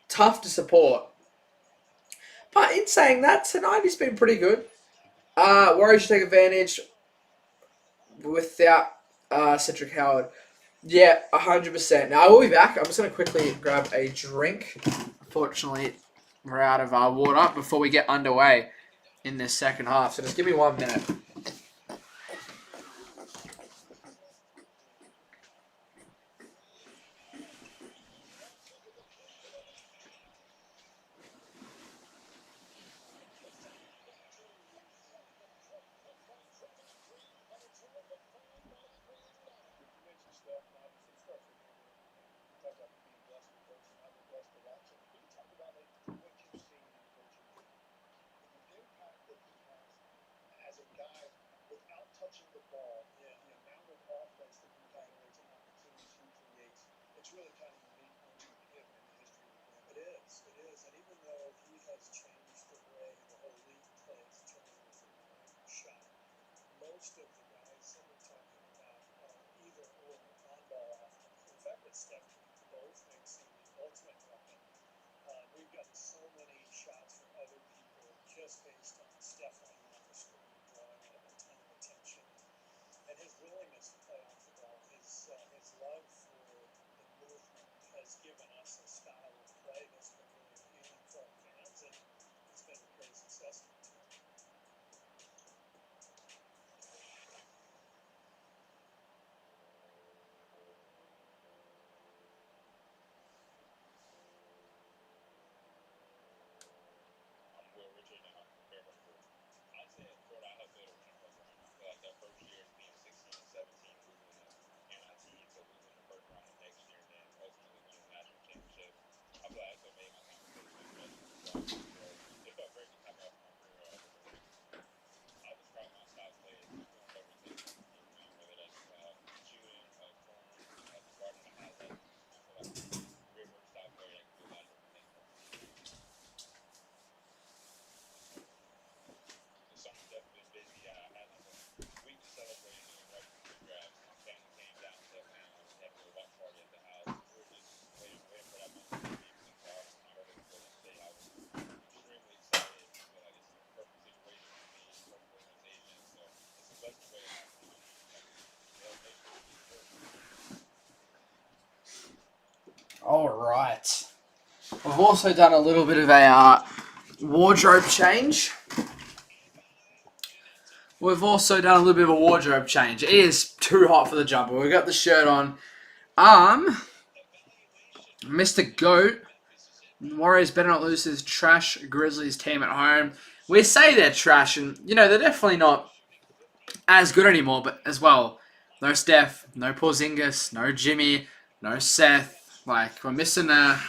tough to support. But in saying that, tonight he's been pretty good. Warriors should take advantage without Cedric Howard. Yeah, 100%. Now, I will be back. I'm just going to quickly grab a drink. Unfortunately, we're out of our water before we get underway in this second half. So just give me 1 minute. All right. We've also done a little bit of a wardrobe change. It is too hot for the jumper. We've got the shirt on. Mr. Goat. Warriors better not lose this trash Grizzlies team at home. We say they're trash, and, they're definitely not as good anymore, but as well, no Steph, no Porzingis, no Jimmy, no Seth. Like, we're missing a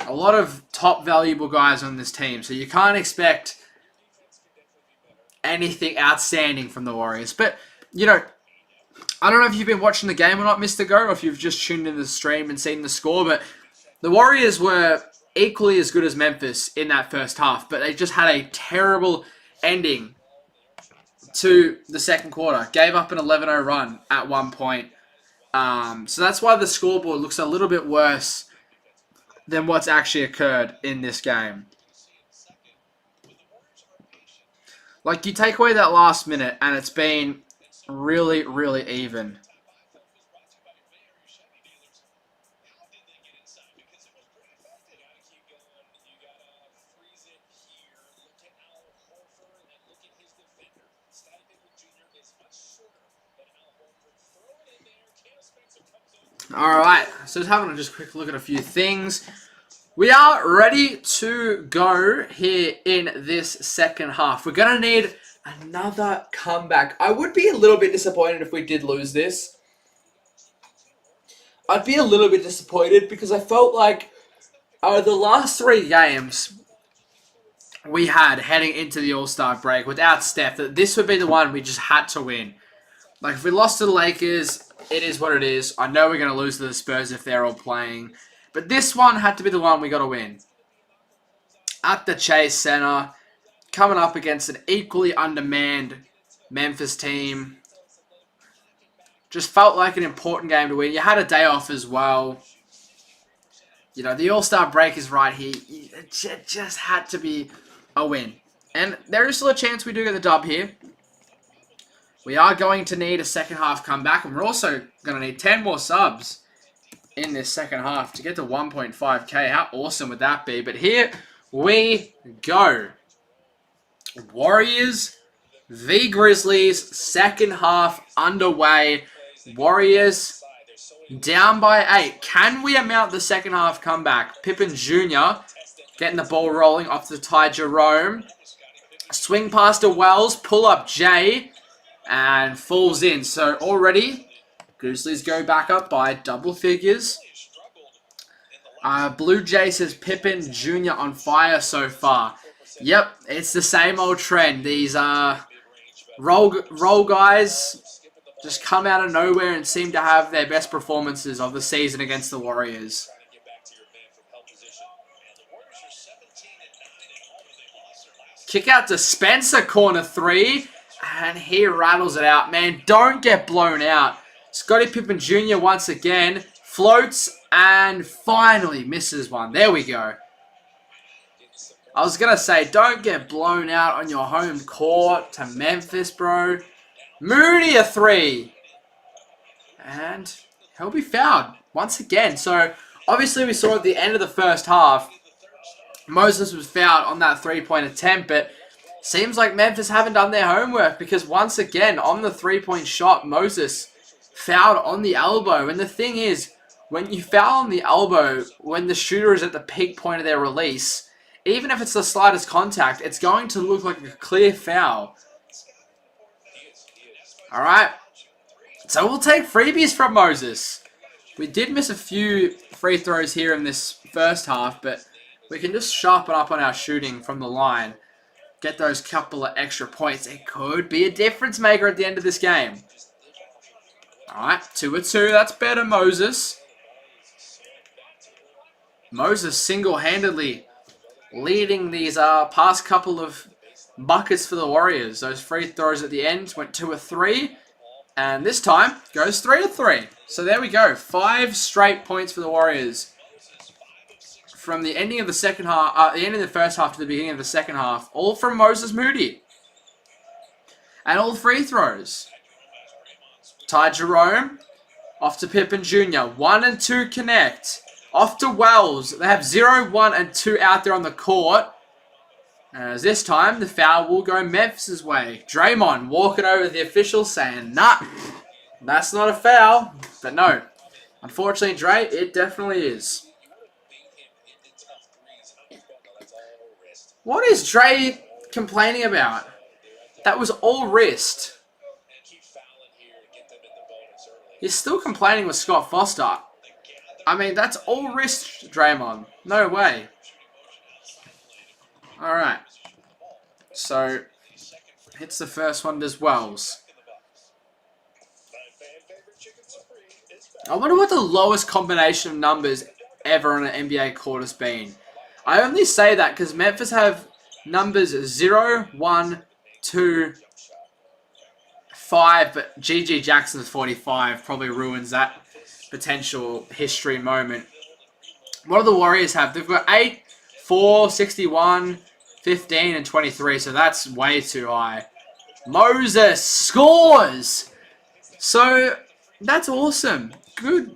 lot of top valuable guys on this team. So you can't expect anything outstanding from the Warriors. But, you know, I don't know if you've been watching the game or not, Mr. Go, or if you've just tuned in the stream and seen the score, but the Warriors were equally as good as Memphis in that first half, but they just had a terrible ending to the second quarter. Gave up an 11-0 run at one point. So that's why the scoreboard looks a little bit worse than what's actually occurred in this game. Like, you take away that last minute, and it's been really, really even. Alright, so just having a quick look at a few things. We are ready to go here in this second half. We're going to need another comeback. I would be a little bit disappointed if we did lose this. I'd be a little bit disappointed because I felt like the last 3 games we had heading into the All-Star break without Steph, that this would be the one we just had to win. Like, if we lost to the Lakers, it is what it is. I know we're going to lose to the Spurs if they're all playing. But this one had to be the one we got to win. At the Chase Center, coming up against an equally undermanned Memphis team. Just felt like an important game to win. You had a day off as well. You know, the All-Star break is right here. It just had to be a win. And there is still a chance we do get the dub here. We are going to need a second half comeback, and we're also going to need 10 more subs in this second half to get to 1.5k. How awesome would that be? But here we go. Warriors v Grizzlies, second half underway. Warriors down by 8. Can we amount the second half comeback? Pippen Jr. getting the ball rolling off the Ty Jerome. Swing past to Wells, pull up Jay, and falls in. So already, Grizzlies go back up by double figures. Blue Jay says Pippen Jr. on fire so far. Yep, it's the same old trend. These role guys just come out of nowhere and seem to have their best performances of the season against the Warriors. Kick out to Spencer, corner 3. And he rattles it out. Man, don't get blown out. Scottie Pippen Jr. once again floats and finally misses one. There we go. I was going to say, don't get blown out on your home court to Memphis, bro. Moody a 3. And he'll be fouled once again. So, obviously we saw at the end of the first half, Moses was fouled on that 3-point attempt, but seems like Memphis haven't done their homework because once again, on the 3-point shot, Moses fouled on the elbow. And the thing is, when you foul on the elbow, when the shooter is at the peak point of their release, even if it's the slightest contact, it's going to look like a clear foul. Alright, so we'll take freebies from Moses. We did miss a few free throws here in this first half, but we can just sharpen up on our shooting from the line. Get those couple of extra points. It could be a difference maker at the end of this game. Alright, 2-2. That's better, Moses. Moses single-handedly leading these past couple of buckets for the Warriors. Those free throws at the end went 2-3. And this time goes 3-3. So there we go. 5 straight points for the Warriors. From the ending of the second half, the end of the first half to the beginning of the second half, all from Moses Moody. And all free throws. Ty Jerome, off to Pippen Jr. 1 and 2 connect. Off to Wells. They have 0, 1, and 2 out there on the court. As this time, the foul will go Memphis' way. Draymond walking over the official saying, nah, that's not a foul. But no, unfortunately, Dre, it definitely is. What is Dre complaining about? That was all wrist. He's still complaining with Scott Foster. I mean, that's all wrist, Draymond. No way. Alright. So, Hits the first one as Wells. I wonder what the lowest combination of numbers ever on an NBA court has been. I only say that because Memphis have numbers 0, 1, 2, 5, but GG Jackson's 45 probably ruins that potential history moment. What do the Warriors have? They've got 8, 4, 61, 15, and 23, so that's way too high. Moses scores! So, that's awesome. Good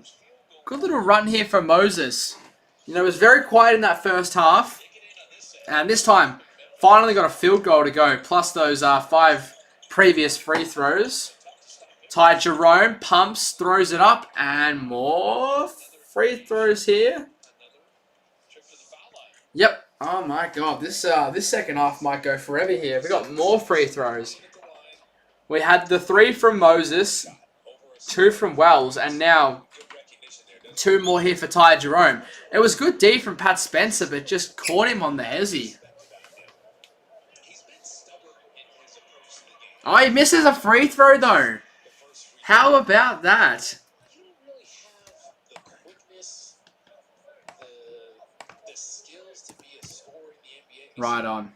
little run here from Moses. You know, it was very quiet in that first half. And this time, finally got a field goal to go, plus those 5 previous free throws. Ty Jerome pumps, throws it up, and more free throws here. Yep. Oh my god, this second half might go forever here. We got more free throws. We had the 3 from Moses, 2 from Wells, and now 2 more here for Ty Jerome. It was good D from Pat Spencer, but just caught him on the hezzy. Oh, he misses a free throw though. How about that? Right on.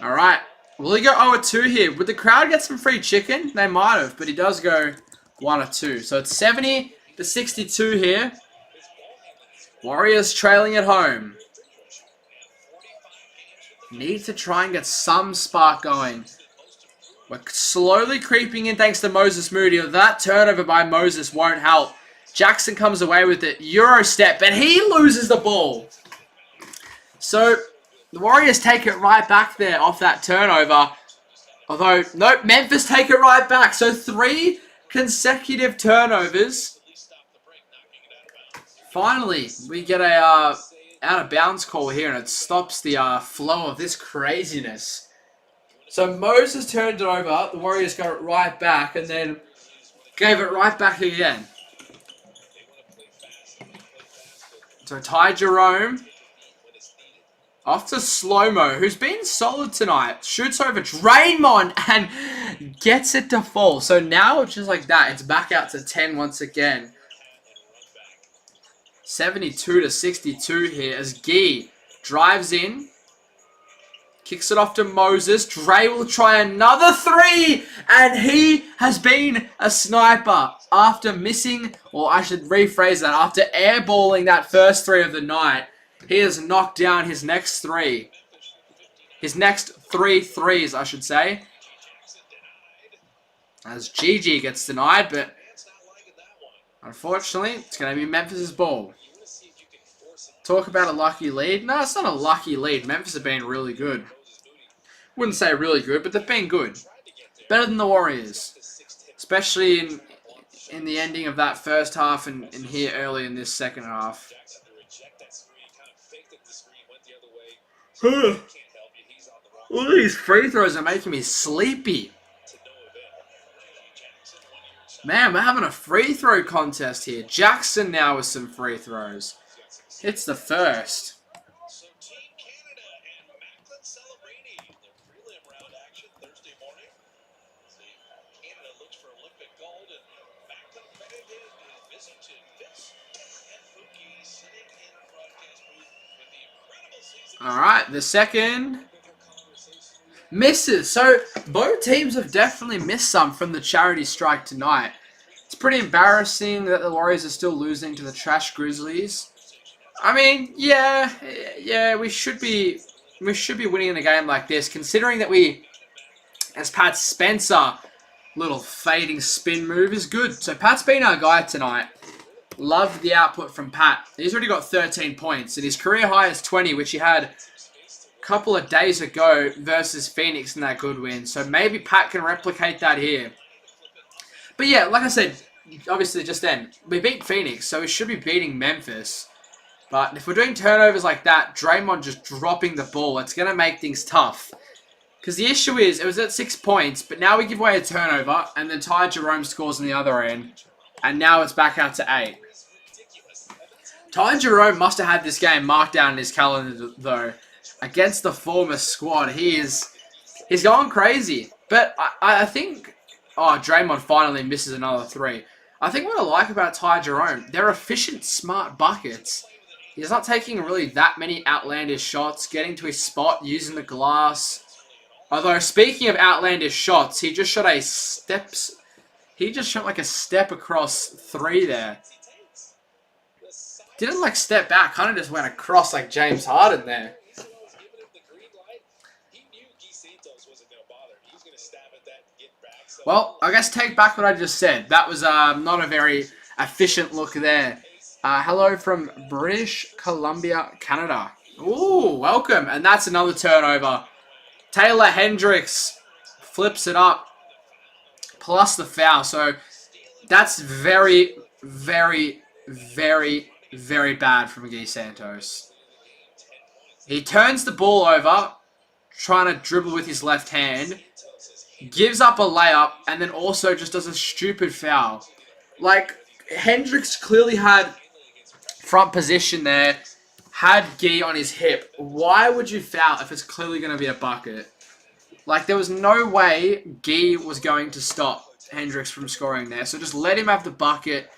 Alright. Will he go 0-2 here? Would the crowd get some free chicken? They might have, but he does go 1-2. So it's 70-62 here. Warriors trailing at home. Need to try and get some spark going. We're slowly creeping in thanks to Moses Moody. That turnover by Moses won't help. Jackson comes away with it. Euro step, and he loses the ball. So the Warriors take it right back there off that turnover. Although, nope, Memphis take it right back. So 3 consecutive turnovers. Finally, we get a out of bounds call here, and it stops the flow of this craziness. So Moses turned it over. The Warriors got it right back, and then gave it right back again. So Ty Jerome off to Slow-Mo, who's been solid tonight. Shoots over Draymond and gets it to fall. So now, just like that, it's back out to 10 once again. 72-62 here as Gee drives in. Kicks it off to Moses. Dre will try another 3. And he has been a sniper after missing, or I should rephrase that, after airballing that first 3 of the night. He has knocked down his next 3. His next 3 threes, I should say. As GG gets denied, but unfortunately, it's going to be Memphis' ball. Talk about a lucky lead. No, it's not a lucky lead. Memphis have been really good. Wouldn't say really good, but they've been good. Better than the Warriors. Especially in the ending of that first half and here early in this second half. All these free throws are making me sleepy. Man, we're having a free throw contest here. Jackson now with some free throws. It's the first. Alright, the second misses. So both teams have definitely missed some from the charity strike tonight. It's pretty embarrassing that the Warriors are still losing to the trash Grizzlies. I mean, yeah, we should be winning in a game like this, considering that we, as Pat Spencer, little fading spin move is good. So Pat's been our guy tonight. Loved the output from Pat. He's already got 13 points, and his career high is 20, which he had a couple of days ago versus Phoenix in that good win. So maybe Pat can replicate that here. But yeah, like I said, obviously just then, we beat Phoenix, so we should be beating Memphis. But if we're doing turnovers like that, Draymond just dropping the ball, it's going to make things tough. Because the issue is, it was at 6 points, but now we give away a turnover, and then Ty Jerome scores on the other end. And now it's back out to 8. Ty Jerome must have had this game marked down in his calendar, though. Against the former squad, he's going crazy. But I think... Oh, Draymond finally misses another 3. I think what I like about Ty Jerome, they're efficient, smart buckets. He's not taking really that many outlandish shots, getting to his spot, using the glass. Although, speaking of outlandish shots, he just shot like a step across 3 there. Didn't like step back, kind of just went across like James Harden there. Well, I guess take back what I just said. That was not a very efficient look there. Hello from British Columbia, Canada. Ooh, welcome. And that's another turnover. Taylor Hendricks flips it up. Plus the foul. So that's very, very, very, very bad from Guy Santos. He turns the ball over, trying to dribble with his left hand. Gives up a layup, and then also just does a stupid foul. Like, Hendricks clearly had front position there, had Guy on his hip. Why would you foul if it's clearly going to be a bucket? Like, there was no way Guy was going to stop Hendricks from scoring there. So just let him have the bucket,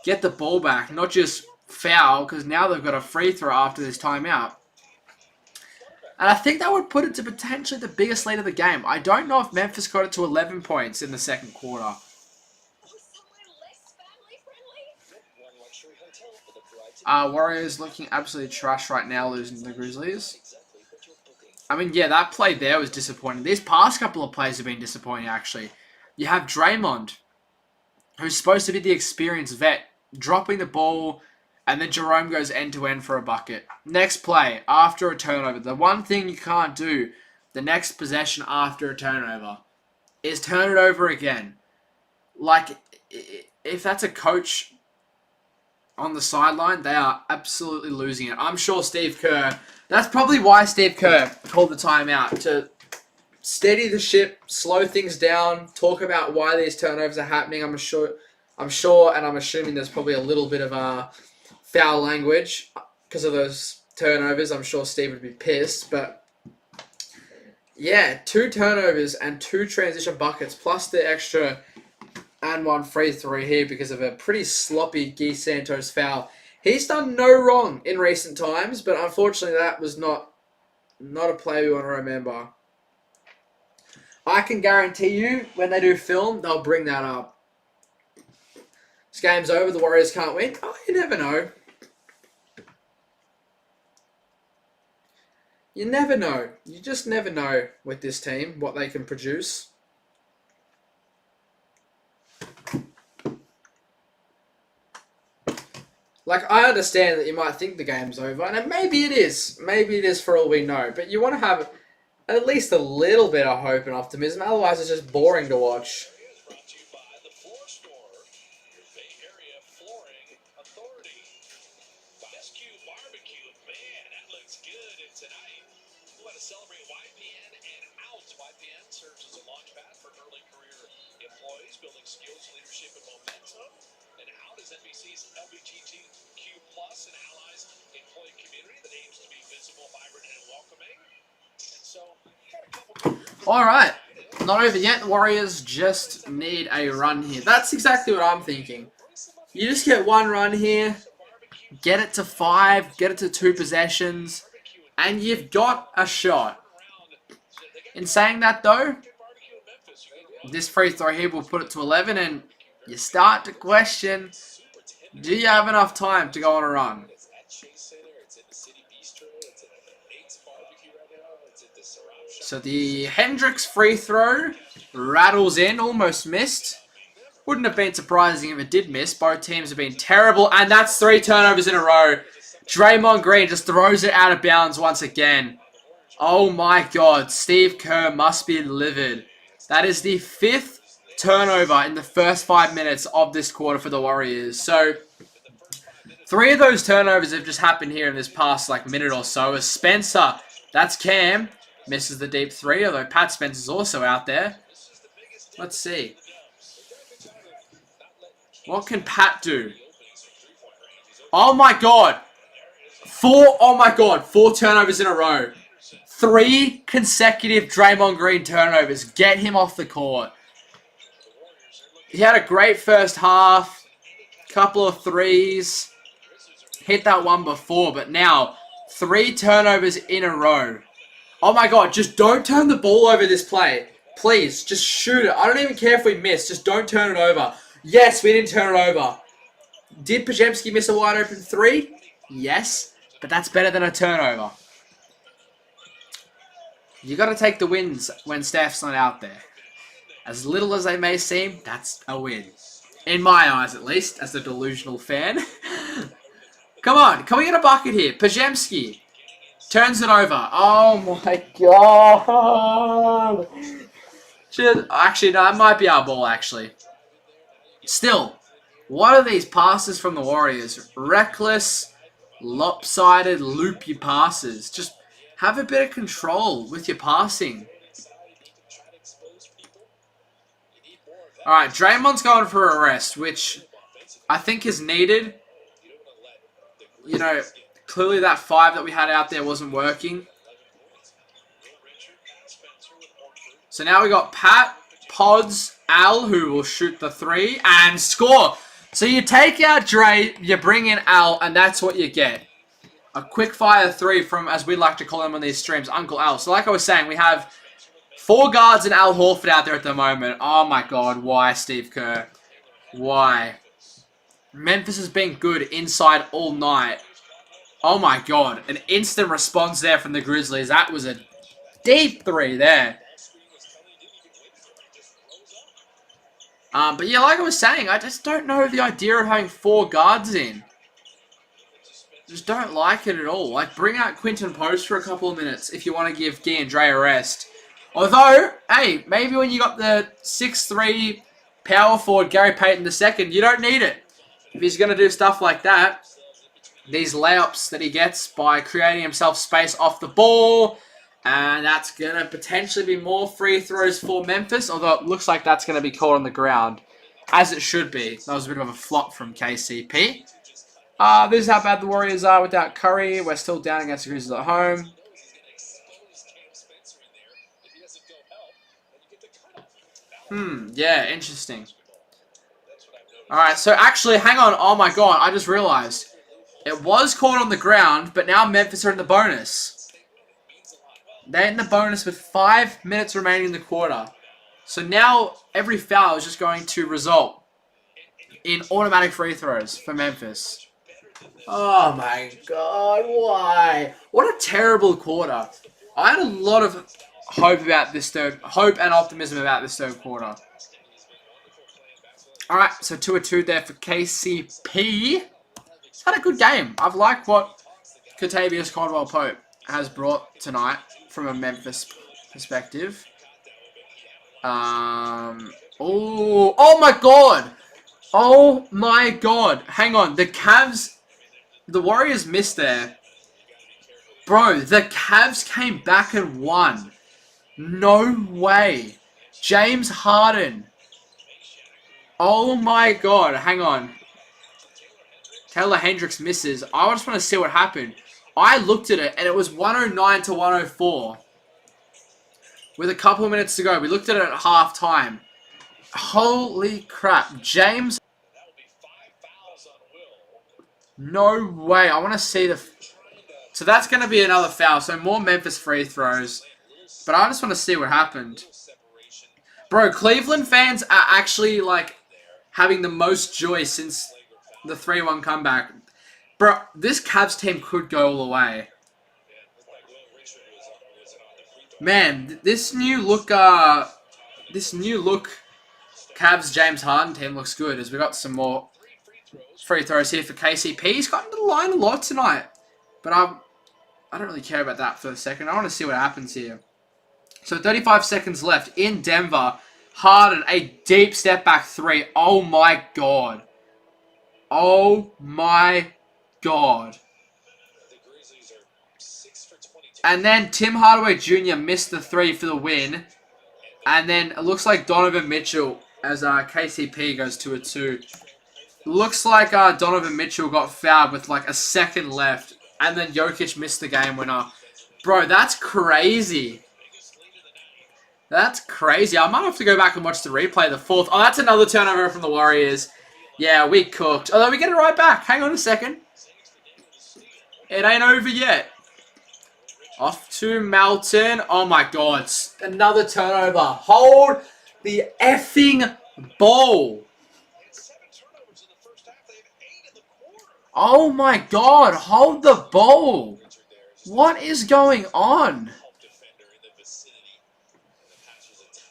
get the ball back, not just foul, because now they've got a free throw after this timeout. And I think that would put it to potentially the biggest lead of the game. I don't know if Memphis got it to 11 points in the second quarter. Warriors looking absolutely trash right now, losing to the Grizzlies. I mean, yeah, that play there was disappointing. These past couple of plays have been disappointing, actually. You have Draymond, who's supposed to be the experienced vet, dropping the ball, and then Jerome goes end-to-end for a bucket. Next play, after a turnover. The one thing you can't do, the next possession after a turnover, is turn it over again. Like, if that's a coach on the sideline, they are absolutely losing it. I'm sure Steve Kerr, that's probably why Steve Kerr called the timeout, to steady the ship, slow things down, talk about why these turnovers are happening. I'm sure, and I'm assuming there's probably a little bit of foul language because of those turnovers. I'm sure Steve would be pissed, but yeah, 2 turnovers and 2 transition buckets, plus the extra and 1 free throw here because of a pretty sloppy Guy Santos foul. He's done no wrong in recent times, but unfortunately that was not a play we want to remember. I can guarantee you, when they do film, they'll bring that up. This game's over, the Warriors can't win. Oh, you never know. You never know. You just never know with this team what they can produce. Like, I understand that you might think the game's over, and maybe it is. Maybe it is for all we know. But you want to have at least a little bit of hope and optimism. Otherwise, it's just boring to watch. Alright, not over yet. The Warriors just need a run here. That's exactly what I'm thinking. You just get 1 run here, get it to 5, get it to 2 possessions, and you've got a shot. In saying that though, this free throw here will put it to 11, and you start to question, do you have enough time to go on a run? So the Hendricks free throw rattles in, almost missed. Wouldn't have been surprising if it did miss. Both teams have been terrible, and that's 3 turnovers in a row. Draymond Green just throws it out of bounds once again. Oh my god, Steve Kerr must be livid. That is the 5th turnover in the first 5 minutes of this quarter for the Warriors. So 3 of those turnovers have just happened here in this past minute or so. As Spencer, that's Cam, misses the deep 3, although Pat Spencer's also out there. Let's see. What can Pat do? Oh my god. Four turnovers in a row. 3 consecutive Draymond Green turnovers. Get him off the court. He had a great first half. Couple of threes. Hit that one before, but now 3 turnovers in a row. Oh my god, just don't turn the ball over this play. Please, just shoot it. I don't even care if we miss. Just don't turn it over. Yes, we didn't turn it over. Did Podziemski miss a wide open 3? Yes, but that's better than a turnover. You got to take the wins when Steph's not out there. As little as they may seem, that's a win. In my eyes, at least, as a delusional fan. Come on, can we get a bucket here? Podziemski turns it over. Oh my god. Actually, no, it might be our ball, actually. Still, what are these passes from the Warriors? Reckless, lopsided, loopy passes. Just have a bit of control with your passing. Alright, Draymond's going for a rest, which I think is needed. You know, clearly that 5 that we had out there wasn't working. So now we got Pat, Pods, Al, who will shoot the 3 and score. So you take out Dre, you bring in Al, and that's what you get. A quick fire 3 from, as we like to call him on these streams, Uncle Al. So like I was saying, we have 4 guards and Al Horford out there at the moment. Oh my god, why, Steve Kerr? Why? Memphis has been good inside all night. Oh my god, an instant response there from the Grizzlies. That was a deep 3 there. But yeah, like I was saying, I just don't know the idea of having 4 guards in. Just don't like it at all. Like, bring out Quinton Post for a couple of minutes if you want to give Guy and Dre a rest. Although, hey, maybe when you got the 6'3" power forward Gary Payton II, you don't need it. If he's going to do stuff like that, these layups that he gets by creating himself space off the ball, and that's going to potentially be more free throws for Memphis, although it looks like that's going to be caught on the ground, as it should be. That was a bit of a flop from KCP. This is how bad the Warriors are without Curry. We're still down against the Grizzlies at home. Yeah, interesting. Alright, so actually, hang on. Oh my god, I just realized. It was caught on the ground, but now Memphis are in the bonus. They're in the bonus with 5 minutes remaining in the quarter. So now every foul is just going to result in automatic free throws for Memphis. Oh my god, why? What a terrible quarter. I had a lot of hope and optimism about this third quarter. Alright, so 2-2 there for KCP. He's had a good game. I've liked what Kentavious Caldwell-Pope has brought tonight from a Memphis perspective. Oh my god! Oh my god! Hang on, the Warriors missed there. Bro, the Cavs came back and won. No way. James Harden. Oh my god, hang on. Taylor Hendricks misses. I just want to see what happened. I looked at it and it was 109 to 104. With a couple of minutes to go. We looked at it at halftime. Holy crap. James. No way. I want to see the... So that's going to be another foul. So more Memphis free throws. But I just want to see what happened. Bro, Cleveland fans are actually like having the most joy since the 3-1 comeback. Bro, this Cavs team could go all the way. Man, this new look Cavs James Harden team looks good as we got some more free throws here for KCP. He's gotten to the line a lot tonight. But I don't really care about that for a second. I want to see what happens here. So 35 seconds left in Denver. Harden, a deep step back 3. Oh my god. Oh my god. And then Tim Hardaway Jr. missed the 3 for the win. And then it looks like Donovan Mitchell as KCP goes 2-2. Looks like Donovan Mitchell got fouled with like a second left. And then Jokic missed the game winner. Bro, that's crazy. That's crazy. I might have to go back and watch the replay. The fourth. Oh, that's another turnover from the Warriors. Yeah, we cooked. Although we get it right back. Hang on a second. It ain't over yet. Off to Melton. Oh my god. Another turnover. Hold the effing ball. Oh my god. Hold the ball. What is going on?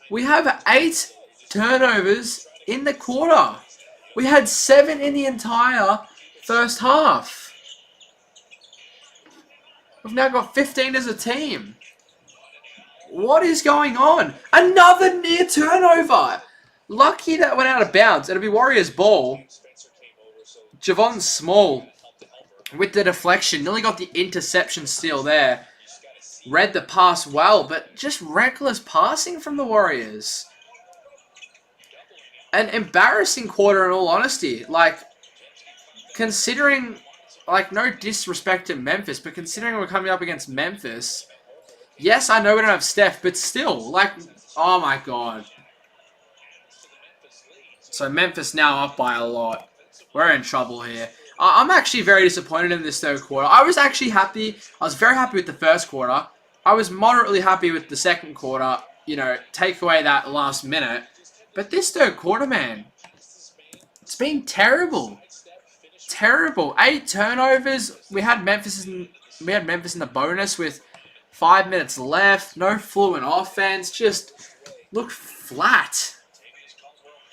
We have 8 turnovers in the quarter. We had 7 in the entire first half. We've now got 15 as a team. What is going on? Another near turnover. Lucky that went out of bounds. It'll be Warriors ball. Javon Small with the deflection. Nearly got the interception steal there. Read the pass well, but just reckless passing from the Warriors. An embarrassing quarter in all honesty. Like, considering, like, no disrespect to Memphis, but considering we're coming up against Memphis, yes, I know we don't have Steph, but still, like, oh my god. So Memphis now up by a lot. We're in trouble here. I'm actually very disappointed in this third quarter. I was actually happy. I was very happy with the first quarter. I was moderately happy with the second quarter. You know, take away that last minute. But this third quarter, man, it's been terrible. Terrible. 8 turnovers. We had Memphis in the bonus with 5 minutes left. No fluent offense. Just looked flat.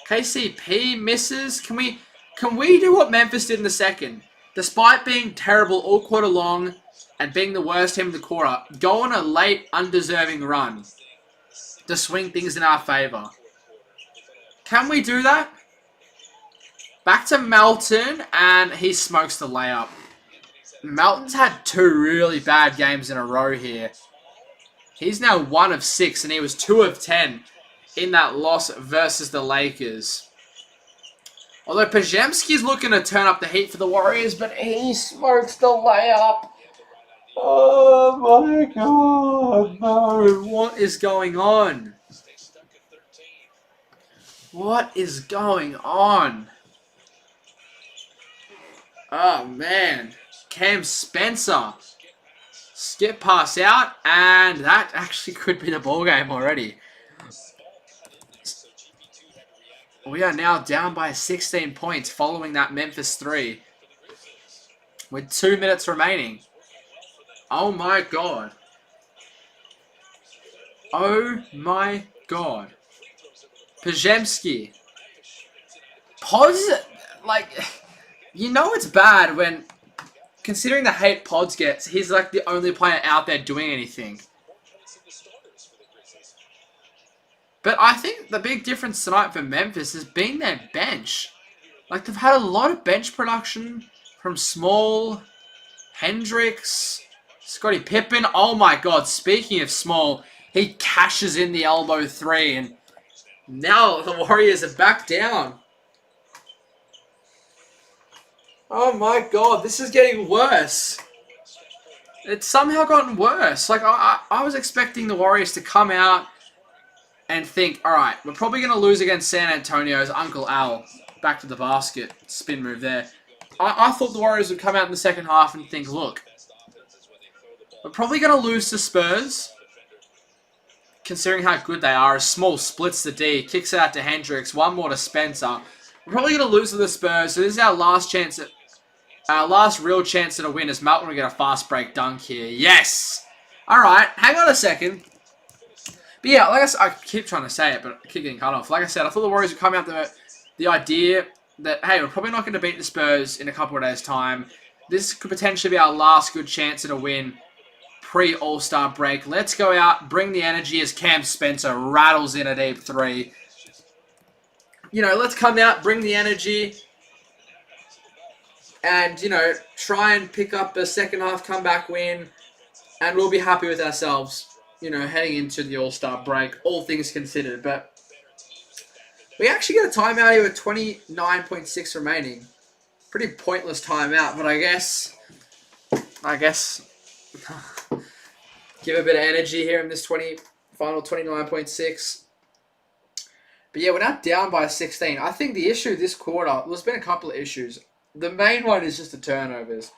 KCP misses. Can we do what Memphis did in the second? Despite being terrible all quarter long and being the worst team in the quarter, go on a late, undeserving run to swing things in our favor. Can we do that? Back to Melton, and he smokes the layup. Melton's had 2 really bad games in a row here. He's now 1 of 6, and he was 2 of 10 in that loss versus the Lakers. Although Pajemski's looking to turn up the heat for the Warriors, but he smokes the layup. Oh my god, no. What is going on? What is going on? Oh man. Cam Spencer. Skip pass out, and that actually could be the ball game already. We are now down by 16 points following that Memphis 3. With 2 minutes remaining. Oh my god. Oh my god. Pajemski. Pods, like, you know it's bad when, considering the hate Pods gets, he's like the only player out there doing anything. But I think the big difference tonight for Memphis has been their bench. Like, they've had a lot of bench production from Small, Hendricks, Scottie Pippen. Oh my god, speaking of Small, he cashes in the elbow 3, and now the Warriors are back down. Oh my god, this is getting worse. It's somehow gotten worse. Like, I was expecting the Warriors to come out and think, alright, we're probably going to lose against San Antonio's Uncle Al. Back to the basket. Spin move there. I thought the Warriors would come out in the second half and think, look, we're probably going to lose to Spurs, considering how good they are. Small splits the D, kicks it out to Hendricks, 1 more to Spencer. We're probably going to lose to the Spurs, so this is our last chance our last real chance at a win, as Melton will get a fast break dunk here. Yes! Alright, hang on a second. But yeah, like I keep trying to say it, but I keep getting cut off. Like I said, I thought the Warriors would come out the idea that, hey, we're probably not going to beat the Spurs in a couple of days' time. This could potentially be our last good chance at a win pre-All-Star break. Let's go out, bring the energy as Cam Spencer rattles in a deep 3. You know, let's come out, bring the energy, and, you know, try and pick up a second half comeback win, and we'll be happy with ourselves, you know, heading into the All-Star break, all things considered. But We actually get a timeout here with 29.6 remaining. Pretty pointless timeout, but I guess give a bit of energy here in this final 29.6. But yeah, we're now down by 16. I think the issue this quarter, well, there's been a couple of issues. The main one is just the turnovers.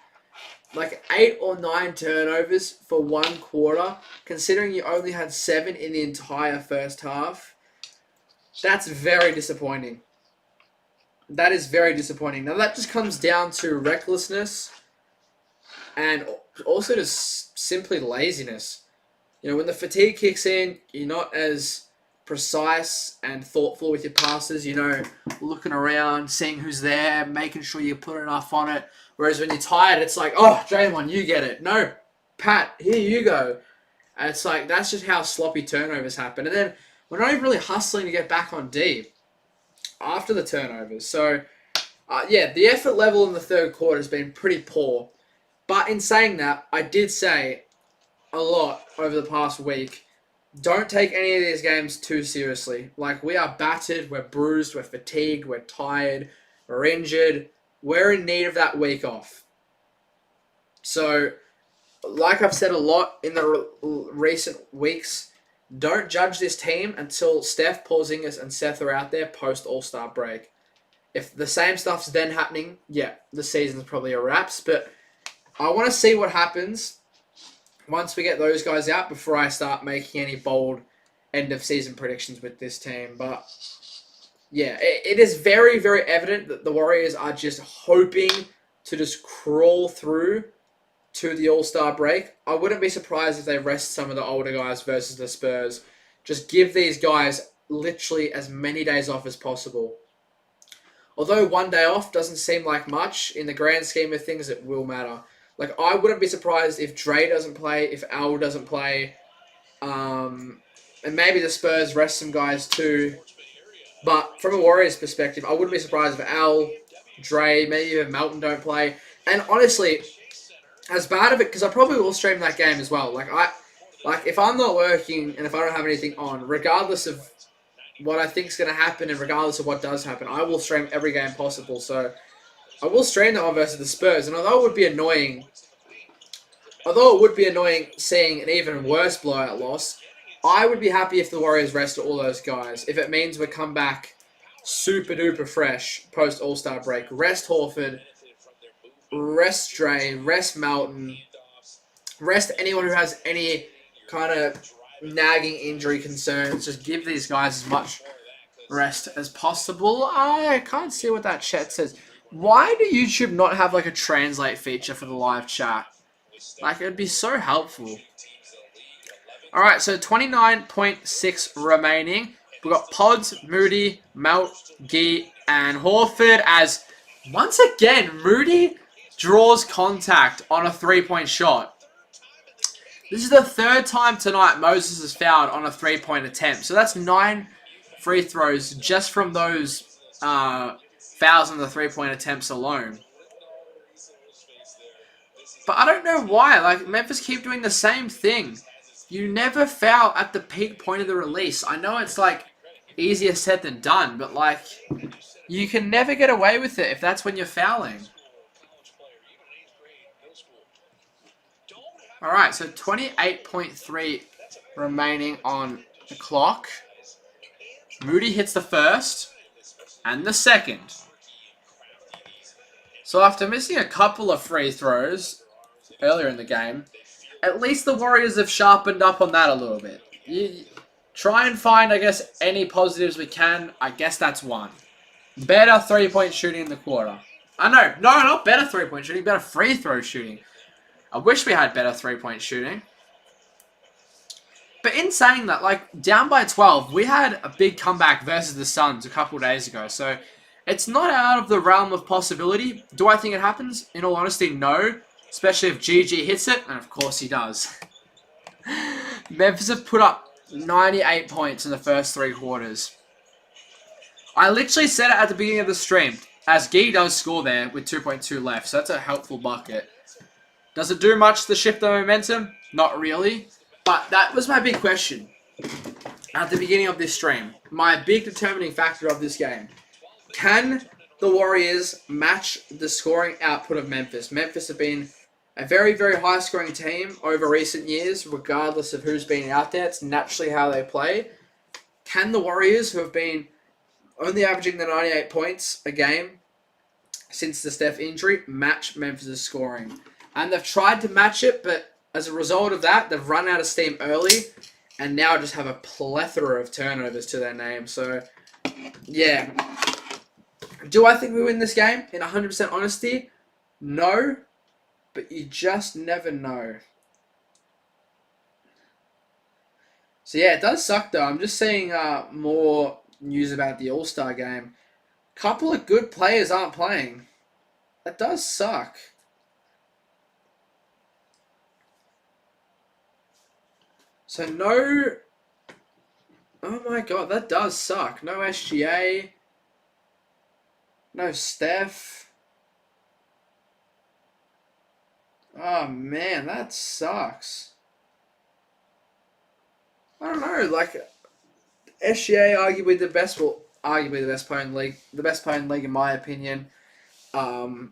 Like 8 or 9 turnovers for one quarter, considering you only had 7 in the entire first half. That's very disappointing. That is very disappointing. Now, that just comes down to recklessness and also just simply laziness. You know, when the fatigue kicks in, you're not as precise and thoughtful with your passes. You know, looking around, seeing who's there, making sure you put enough on it. Whereas when you're tired, it's like, oh, Draymond, you get it. No, Pat, here you go. And it's like, that's just how sloppy turnovers happen. And then we're not even really hustling to get back on D after the turnovers. So, yeah, the effort level in the third quarter has been pretty poor. But in saying that, I did say a lot over the past week, don't take any of these games too seriously. Like, we are battered, we're bruised, we're fatigued, we're tired, we're injured. We're in need of that week off. So, like I've said a lot in the recent weeks, don't judge this team until Steph, Porzingis, and Seth are out there post All-Star break. If the same stuff's then happening, yeah, the season's probably a wraps. But I want to see what happens once we get those guys out before I start making any bold end-of-season predictions with this team. But yeah, it is very, very evident that the Warriors are just hoping to just crawl through to the All-Star break. I wouldn't be surprised if they rest some of the older guys versus the Spurs. Just give these guys literally as many days off as possible. Although one day off doesn't seem like much, in the grand scheme of things, it will matter. Like, I wouldn't be surprised if Dre doesn't play, if Al doesn't play, and maybe the Spurs rest some guys too. But from a Warriors perspective, I wouldn't be surprised if Al, Dre, maybe even Melton don't play. And honestly, as bad of it, because I probably will stream that game as well. Like if I'm not working and if I don't have anything on, regardless of what I think is going to happen and regardless of what does happen, I will stream every game possible. So I will stream that one versus the Spurs. And although it would be annoying seeing an even worse blowout loss, I would be happy if the Warriors rested all those guys. If it means we come back super duper fresh post All-Star break. Rest Horford, rest Dre, rest Melton, rest anyone who has any kind of nagging injury concerns. Just give these guys as much rest as possible. I can't see what that chat says. Why do YouTube not have like a translate feature for the live chat? Like, it would be so helpful. Alright, so 29.6 remaining. We've got Pods, Moody, Melt, Gee, and Horford as, once again, Moody draws contact on a 3-point shot. This is the third time tonight Moses has fouled on a 3-point attempt. So that's 9 free throws just from those fouls on the 3-point attempts alone. But I don't know why. Like, Memphis keep doing the same thing. You never foul at the peak point of the release. I know it's like easier said than done, but like you can never get away with it if that's when you're fouling. Alright, so 28.3 remaining on the clock. Moody hits the first and the second. So after missing a couple of free throws earlier in the game, at least the Warriors have sharpened up on that a little bit. You try and find, I guess, any positives we can. I guess that's one. Better 3-point shooting in the quarter. No, not better 3-point shooting, better free throw shooting. I wish we had better 3-point shooting. But in saying that, like, down by 12, we had a big comeback versus the Suns a couple of days ago. So it's not out of the realm of possibility. Do I think it happens? In all honesty, no. Especially if GG hits it, and of course he does. Memphis have put up 98 points in the first 3 quarters. I literally said it at the beginning of the stream, as Gee does score there with 2.2 left, so that's a helpful bucket. Does it do much to shift the momentum? Not really. But that was my big question. at the beginning of this stream, my big determining factor of this game. Can the Warriors match the scoring output of Memphis? Memphis have been a very, very high-scoring team over recent years, regardless of who's been out there. It's naturally how they play. Can the Warriors, who have been only averaging the 98 points a game since the Steph injury, match Memphis' scoring? And they've tried to match it, but as a result of that, they've run out of steam early and now just have a plethora of turnovers to their name. So, yeah. Do I think we win this game? In 100% honesty, no. But you just never know. So yeah, it does suck though. I'm just seeing more news about the All-Star game. Couple of good players aren't playing. That does suck. So no... Oh my god, that does suck. No SGA. No Steph. Oh man, that sucks. I don't know, like SGA arguably the best, well, arguably the best player in the league, in my opinion. You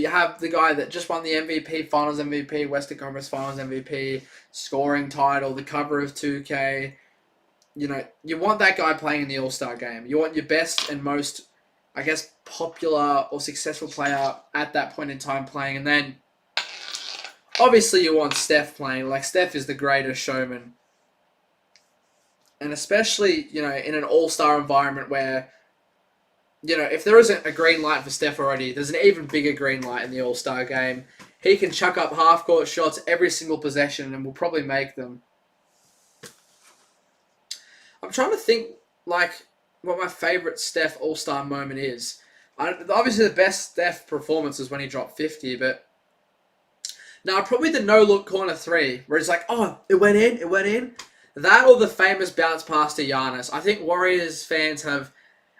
have the guy that just won the MVP, Finals MVP, Western Conference Finals MVP, scoring title, the cover of 2K. You know, you want that guy playing in the All-Star game. You want your best and most, I guess, popular or successful player at that point in time playing. And then, obviously, you want Steph playing. Like, Steph is the greatest showman. And especially, you know, in an all-star environment where, you know, if there isn't a green light for Steph already, there's an even bigger green light in the all-star game. He can chuck up half-court shots every single possession and will probably make them. I'm trying to think, like, what my favorite Steph All-Star moment is. Obviously, the best Steph performance is when he dropped 50, but... Now, probably the no-look corner three, where it's like, oh, it went in. That or the famous bounce pass to Giannis. I think Warriors fans have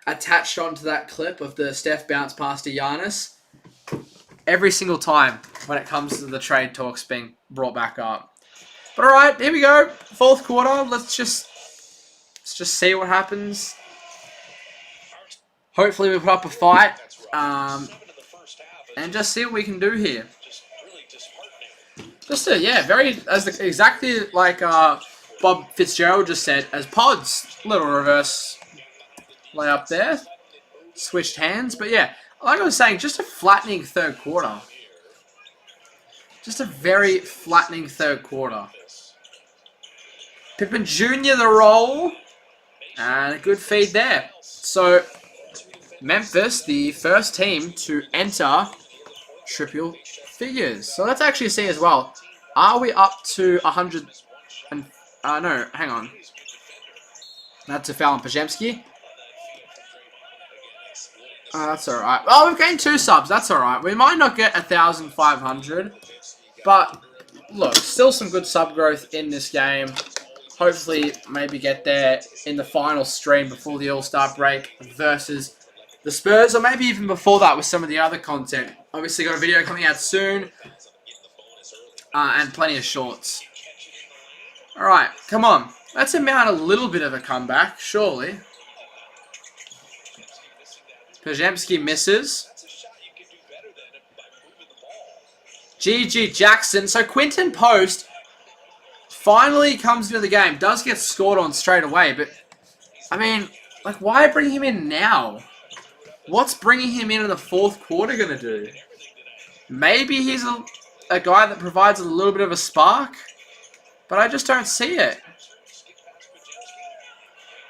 attached onto that clip of the Steph bounce pass to Giannis every single time when it comes to the trade talks being brought back up. But alright, here we go. Fourth quarter. Let's just see what happens. Hopefully we put up a fight. And just see what we can do here. Exactly like Bob Fitzgerald just said, as Pods, little reverse layup there. Switched hands. But yeah, like I was saying, just a flattening third quarter. Just a very flattening third quarter. Pippen Jr. the roll. And a good feed there. So, Memphis, the first team to enter triple figures. So let's actually see as well. Are we up to 100? And no, hang on. That's a foul on Pajemski. That's alright. Oh, we've gained 2 subs. That's alright. We might not get 1,500. But, look, still some good sub growth in this game. Hopefully, maybe get there in the final stream before the All-Star break versus the Spurs. Or maybe even before that with some of the other content. Obviously, got a video coming out soon. And plenty of shorts. Alright, come on. Let's amount a little bit of a comeback, surely. Pajemski misses. GG Jackson. So Quinton Post finally comes into the game. Does get scored on straight away. But, I mean, like, why bring him in now? What's bringing him in the fourth quarter going to do? Maybe he's a guy that provides a little bit of a spark. But I just don't see it.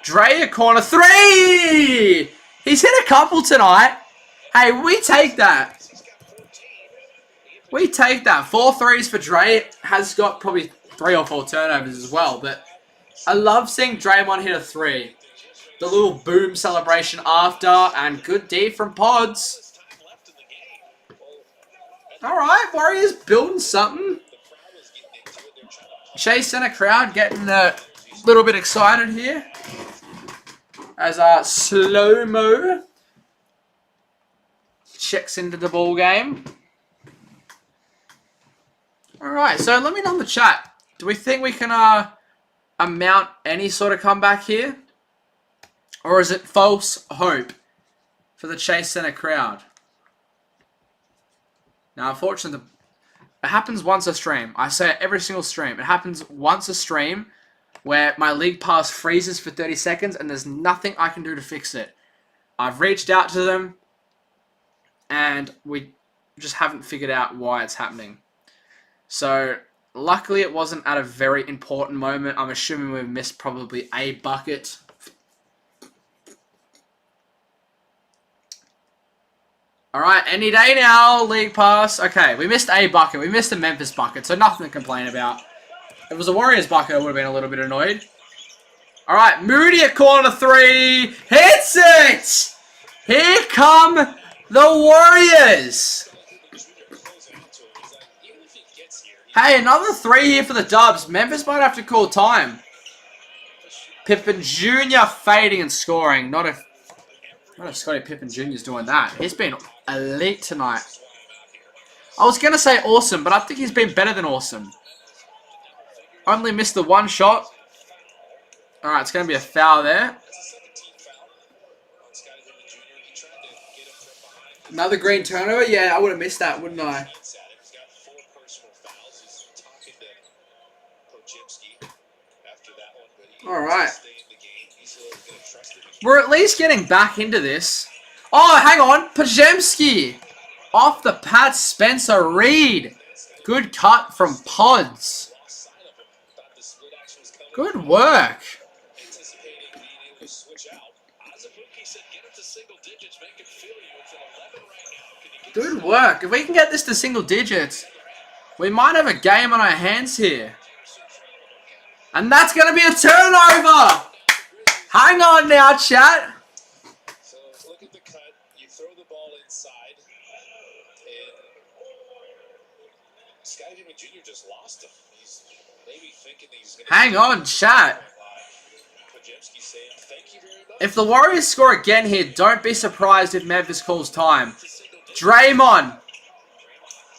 Dre, a corner 3! He's hit a couple tonight. Hey, we take that. We take that. 4 threes for Dre. Has got probably 3 or 4 turnovers as well. But I love seeing Draymond hit a 3. The little boom celebration after. And good D from Pods. Alright, Warriors building something. Chase and a crowd getting a little bit excited here. As slow-mo checks into the ball game. Alright, so let me know in the chat. Do we think we can amount any sort of comeback here? Or is it false hope for the Chase Center crowd? Now, unfortunately, it happens once a stream. I say it every single stream. It happens once a stream where my league pass freezes for 30 seconds and there's nothing I can do to fix it. I've reached out to them and we just haven't figured out why it's happening. So, luckily it wasn't at a very important moment. I'm assuming we've missed probably a bucket. Alright, any day now, League Pass. Okay, we missed a bucket. We missed a Memphis bucket, so nothing to complain about. If it was a Warriors bucket, I would have been a little bit annoyed. Alright, Moody at corner 3. Hits it! Here come the Warriors! Hey, another 3 here for the Dubs. Memphis might have to call time. Pippen Jr. fading and scoring. Not if Scottie Pippen Jr. is doing that. He's been elite tonight. I was going to say awesome, but I think he's been better than awesome. Only missed the 1 shot. Alright, it's going to be a foul there. Another green turnover? Yeah, I would have missed that, wouldn't I? Alright. We're at least getting back into this. Oh, hang on. Pajemski. Off the pad, Spencer Reed. Good cut from Pods. Good work. Good work. If we can get this to single digits, we might have a game on our hands here. And that's going to be a turnover. Hang on now, chat. So look at the cut. You throw the ball inside. And Scottie Pippen Jr. just lost him. He's maybe thinking he's going to... Hang on, chat. Saying, thank you very much. If the Warriors score again here, don't be surprised if Memphis calls time. Draymond.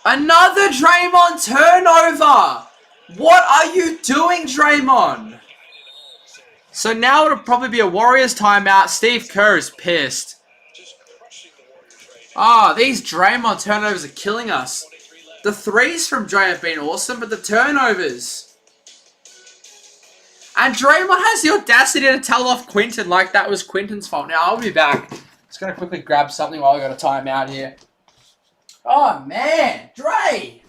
Another Draymond turnover. What are you doing, Draymond? So now it'll probably be a Warriors timeout. Steve Kerr is pissed. Ah, these Draymond turnovers are killing us. The threes from Dre have been awesome, but the turnovers... And Draymond has the audacity to tell off Quinton like that was Quinton's fault. Now, I'll be back. Just going to quickly grab something while we got a timeout here. Oh, man. Dre.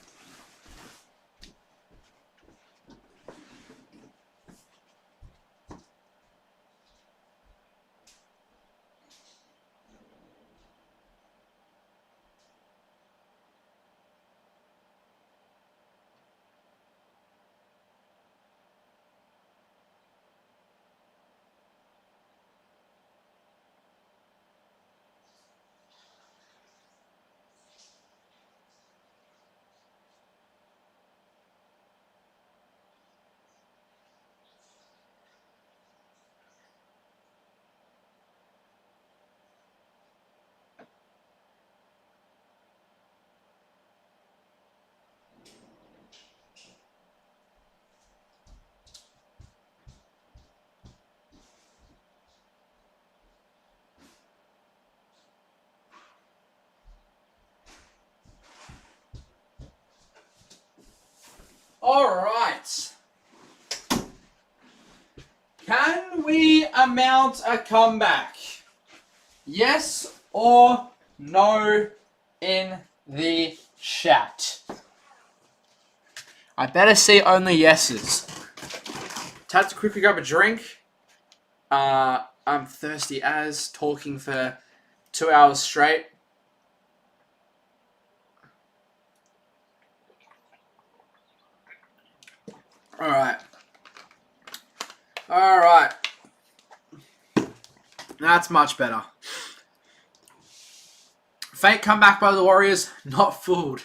Alright. Can we amount a comeback? Yes or no in the chat? I better see only yeses. Time to quickly grab a drink. I'm thirsty as, talking for 2 hours straight. Alright. Alright. That's much better. Fake comeback by the Warriors, not fooled.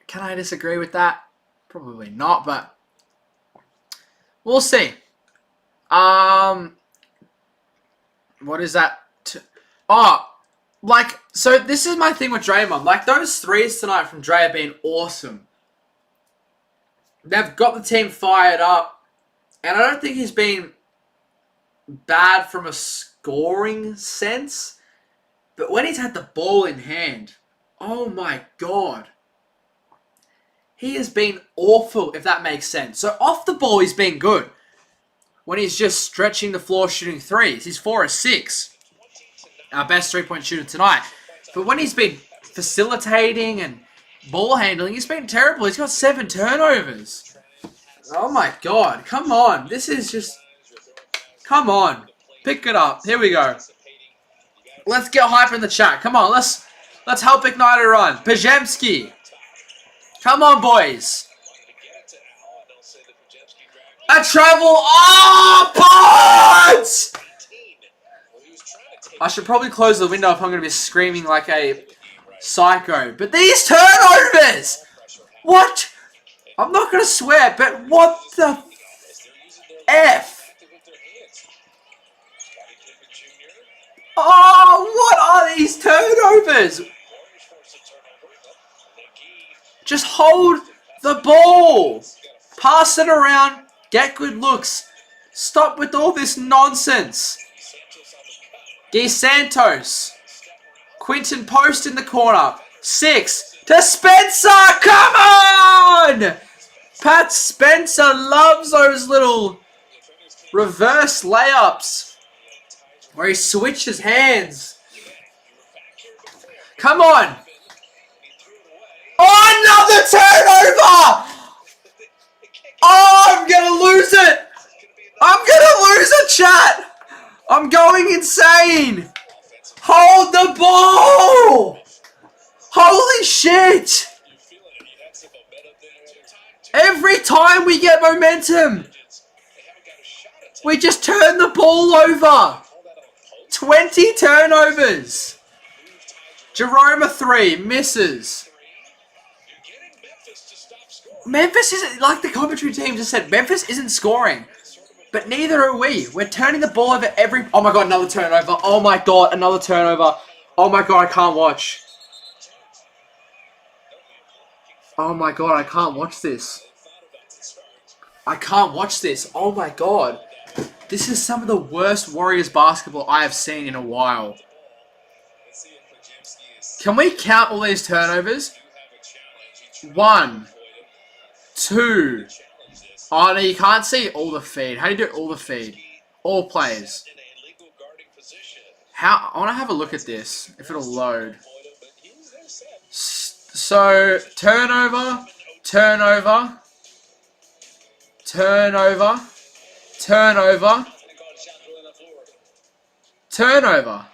Can I disagree with that? Probably not, but we'll see. What is that? So this is my thing with Draymond. Like, those threes tonight from Dre have been awesome. They've got the team fired up. And I don't think he's been bad from a scoring sense. But when he's had the ball in hand, oh my God. He has been awful, if that makes sense. So off the ball, he's been good. When he's just stretching the floor shooting threes, he's 4 of 6. Our best three-point shooter tonight. But when he's been facilitating and ball handling, he's been terrible. He's got 7 turnovers. Oh my God. Come on. This is just... Come on. Pick it up. Here we go. Let's get hype in the chat. Come on. Let's help ignite a run. Pajemski. Come on, boys. A travel. Oh, pods! I should probably close the window if I'm going to be screaming like a psycho. But these turnovers! What? I'm not going to swear, but what the F? Oh, what are these turnovers? Just hold the ball. Pass it around. Get good looks. Stop with all this nonsense. Guy Santos. Quinton Post in the corner. 6 to Spencer. Come on! Pat Spencer loves those little reverse layups where he switches hands. Come on. Oh, another turnover! Oh, I'm going to lose it. I'm going to lose it, chat. I'm going insane. Hold the ball. Holy shit. Every time we get momentum, we just turn the ball over. 20 turnovers. Jerome a 3, misses. Memphis isn't, like the commentary team just said, Memphis isn't scoring. But neither are we. We're turning the ball over every... Oh my God, another turnover. Oh my God, another turnover. Oh my God, I can't watch. Oh my God, I can't watch this. I can't watch this. Oh my God. This is some of the worst Warriors basketball I have seen in a while. Can we count all these turnovers? 1, 2. Oh, no, you can't see all the feed. How do you do all the feed? All players. How? I want to have a look at this, if it'll load. So, turnover, turnover, turnover, turnover, turnover.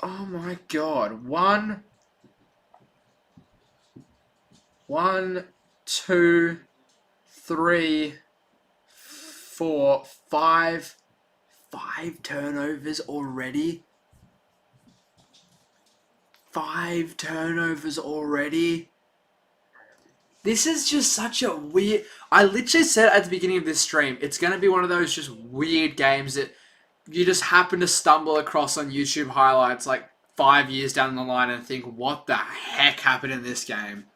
Oh my God. 1, 2, 3, 4, 5. 5 turnovers already. 5 turnovers already. This is just such a weird... I literally said at the beginning of this stream, it's going to be one of those just weird games that you just happen to stumble across on YouTube highlights like 5 years down the line and think, what the heck happened in this game?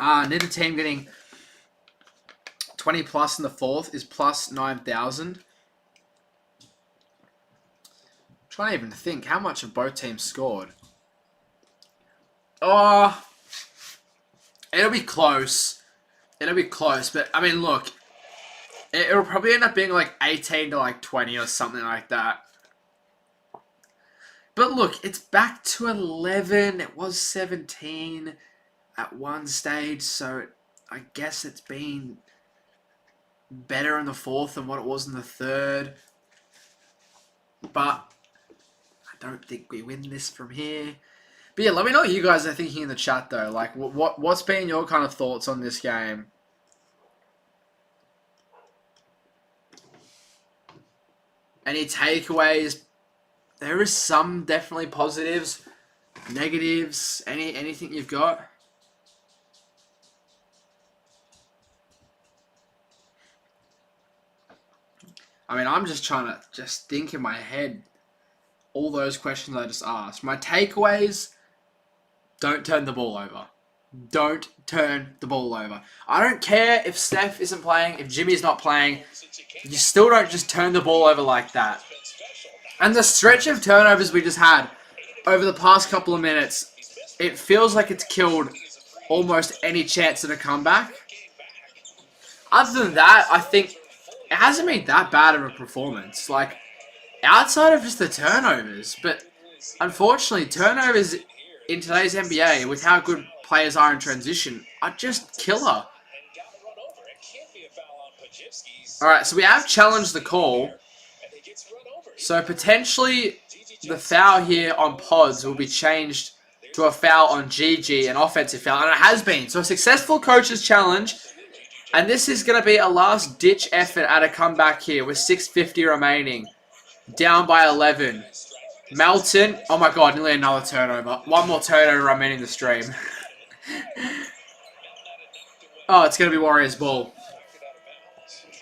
Neither team getting 20 plus in the fourth is plus 9,000. Trying to even think how much have both teams scored. Oh, it'll be close. It'll be close, but I mean, look, it'll probably end up being like 18 to like 20 or something like that. But look, it's back to 11. It was 17 at one stage, so I guess it's been better in the fourth than what it was in the third. But I don't think we win this from here. But yeah, let me know what you guys are thinking in the chat though. Like, what's been your kind of thoughts on this game? Any takeaways? There is some definitely positives, negatives. Anything you've got? I mean, I'm just trying to think in my head all those questions I just asked. My takeaways, don't turn the ball over. Don't turn the ball over. I don't care if Steph isn't playing, if Jimmy's not playing. You still don't just turn the ball over like that. And the stretch of turnovers we just had over the past couple of minutes, it feels like it's killed almost any chance at a comeback. Other than that, I think it hasn't been that bad of a performance. Like, outside of just the turnovers. But unfortunately, turnovers in today's NBA, with how good players are in transition, are just killer. Alright, so we have challenged the call. So potentially the foul here on Pods will be changed to a foul on GG, an offensive foul. And it has been. So a successful coach's challenge. And this is going to be a last-ditch effort at a comeback here with 6:50 remaining. Down by 11. Melton. Oh my god, nearly another turnover. One more turnover remaining the stream. Oh, it's going to be Warriors ball.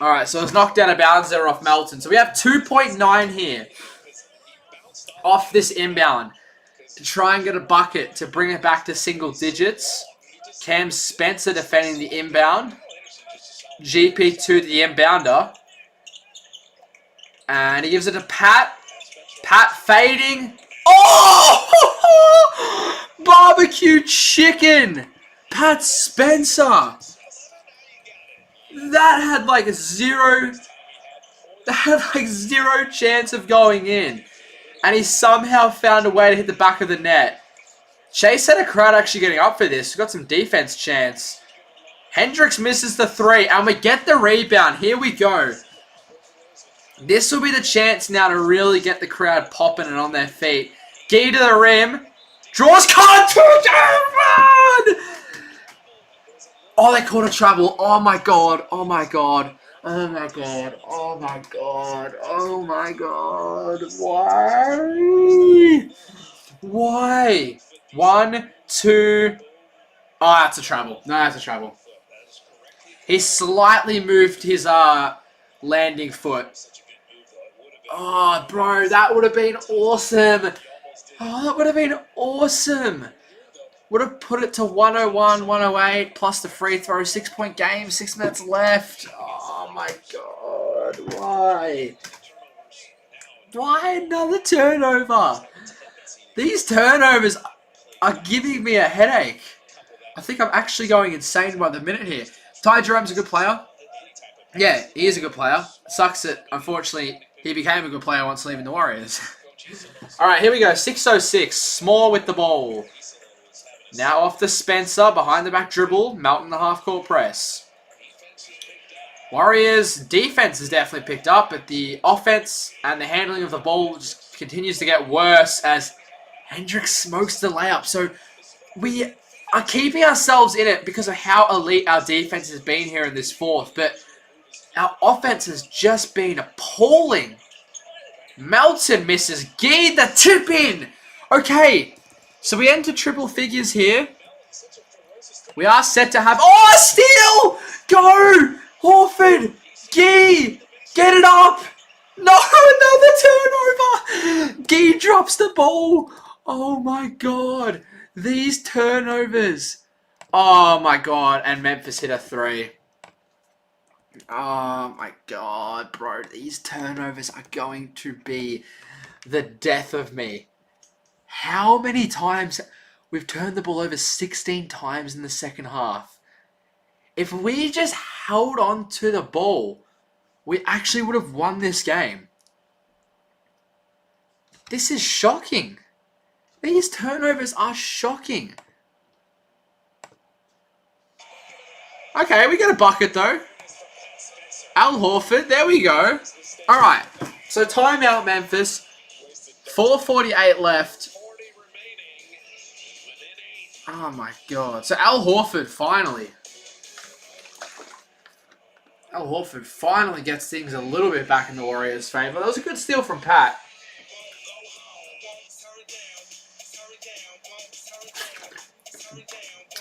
Alright, so it's knocked out of bounds there off Melton. So we have 2.9 here. Off this inbound. To try and get a bucket to bring it back to single digits. Cam Spencer defending the inbound. GP to the inbounder. And he gives it to Pat. Pat fading. Oh! Barbecue chicken. Pat Spencer. That had like zero chance of going in. And he somehow found a way to hit the back of the net. Chase had a crowd actually getting up for this. We've got some defense chance. Hendricks misses the 3, and we get the rebound. Here we go. This will be the chance now to really get the crowd popping and on their feet. Gee to the rim. Draws card to run! Oh, they caught a travel. Oh my god. Oh my god. Oh my god. Oh my god. Oh my god. Why? Why? 1, 2. Oh, that's a travel. No, that's a travel. He slightly moved his landing foot. Oh, bro, that would have been awesome. Oh, that would have been awesome. Would have put it to 101, 108, plus the free throw. 6-point game, 6 minutes left. Oh, my God. Why? Why another turnover? These turnovers are giving me a headache. I think I'm actually going insane by the minute here. Ty Jerome's a good player. Yeah, he is a good player. Sucks that, unfortunately, he became a good player once leaving the Warriors. Alright, here we go. 6:06. Small with the ball. Now off to Spencer. Behind the back dribble. Melton the half-court press. Warriors' defense has definitely picked up, but the offense and the handling of the ball just continues to get worse as Hendricks smokes the layup. So we are keeping ourselves in it because of how elite our defense has been here in this fourth. But our offense has just been appalling. Melton misses. Gee, the tip in. Okay, so we enter triple figures here. We are set to have... Oh, steal! Go! Horford! Gee! Get it up! No, another turnover! Gee drops the ball. Oh my god. These turnovers. Oh my god. And Memphis hit a 3. Oh my god, bro. These turnovers are going to be the death of me. How many times... We've turned the ball over 16 times in the second half. If we just held on to the ball, we actually would have won this game. This is shocking. These turnovers are shocking. Okay, we get a bucket though. Al Horford, there we go. Alright, so timeout Memphis. 4:48 left. Oh my god. So Al Horford finally gets things a little bit back in the Warriors' favour. That was a good steal from Pat.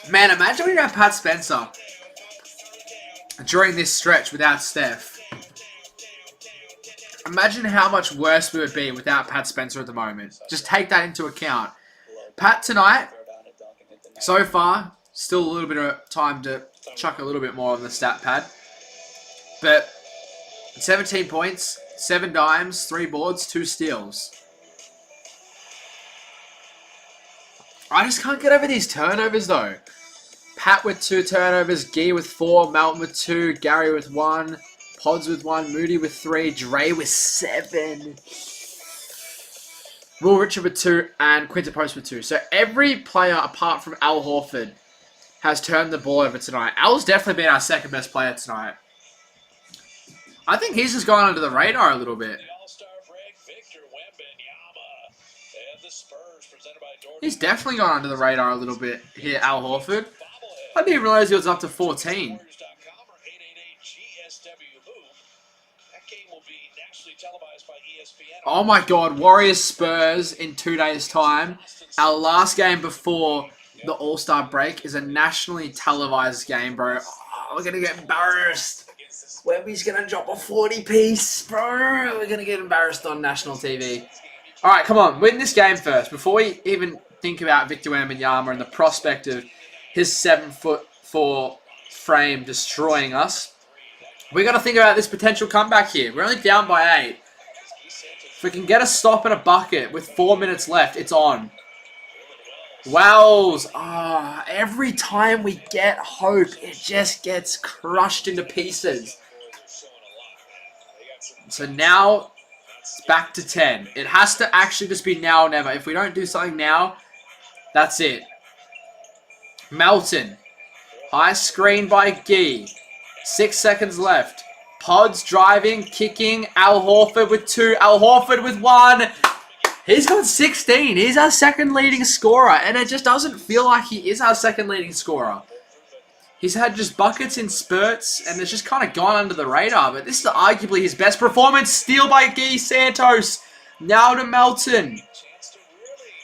Man, imagine when you have Pat Spencer during this stretch without Steph. Imagine how much worse we would be without Pat Spencer at the moment. Just take that into account. Pat tonight, so far, still a little bit of time to chuck a little bit more on the stat pad. But 17 points, 7 dimes, 3 boards, 2 steals. I just can't get over these turnovers though. Pat with 2 turnovers, Gee with 4, Melton with 2, Gary with 1, Pods with 1, Moody with 3, Dre with 7, Will Richard with 2, and Quinton Post with 2. So every player apart from Al Horford has turned the ball over tonight. Al's definitely been our second best player tonight. I think he's just gone under the radar a little bit. He's definitely gone under the radar a little bit here, Al Horford. I didn't even realize he was up to 14. Oh my god, Warriors Spurs in 2 days' time. Our last game before the All-Star break is a nationally televised game, bro. Oh, we're going to get embarrassed. Webby's going to drop a 40-piece, bro. We're going to get embarrassed on national TV. All right, come on. Win this game first. Before we even think about Victor Wembanyama and the prospect of his 7'4" frame destroying us, we got to think about this potential comeback here. We're only down by 8. If we can get a stop and a bucket with 4 minutes left, it's on. Wells. Every time we get hope, it just gets crushed into pieces. So now it's back to 10. It has to actually just be now or never. If we don't do something now, that's it. Melton. High screen by Gee. 6 seconds left. Pods driving, kicking. Al Horford with 2. Al Horford with 1. He's got 16. He's our second leading scorer. And it just doesn't feel like he is our second leading scorer. He's had just buckets in spurts. And it's just kind of gone under the radar. But this is arguably his best performance. Steal by Gee Santos. Now to Melton.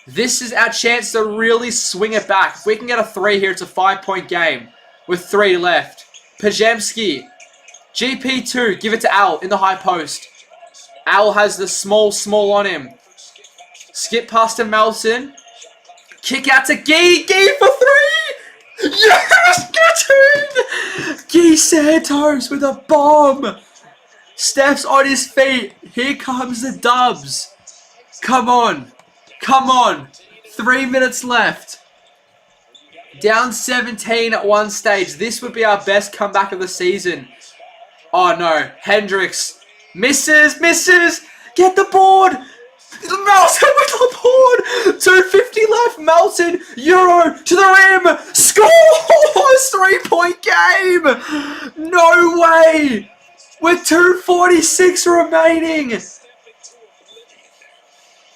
This is our chance to really swing it back. If we can get a 3 here, it's a 5-point game. With 3 left. Pajemski. GP2, give it to Al in the high post. Al has the small on him. Skip past to Melton. Kick out to Gee. Gee for 3. Yes, get in. Gee Santos with a bomb. Steph's on his feet. Here comes the dubs. Come on. Come on. 3 minutes left. Down 17 at one stage. This would be our best comeback of the season. Oh no, Hendricks. Misses. Get the board. Melton with the board. 2:50 left. Melton. Euro to the rim. Score. 3-point game. No way. With 2:46 remaining.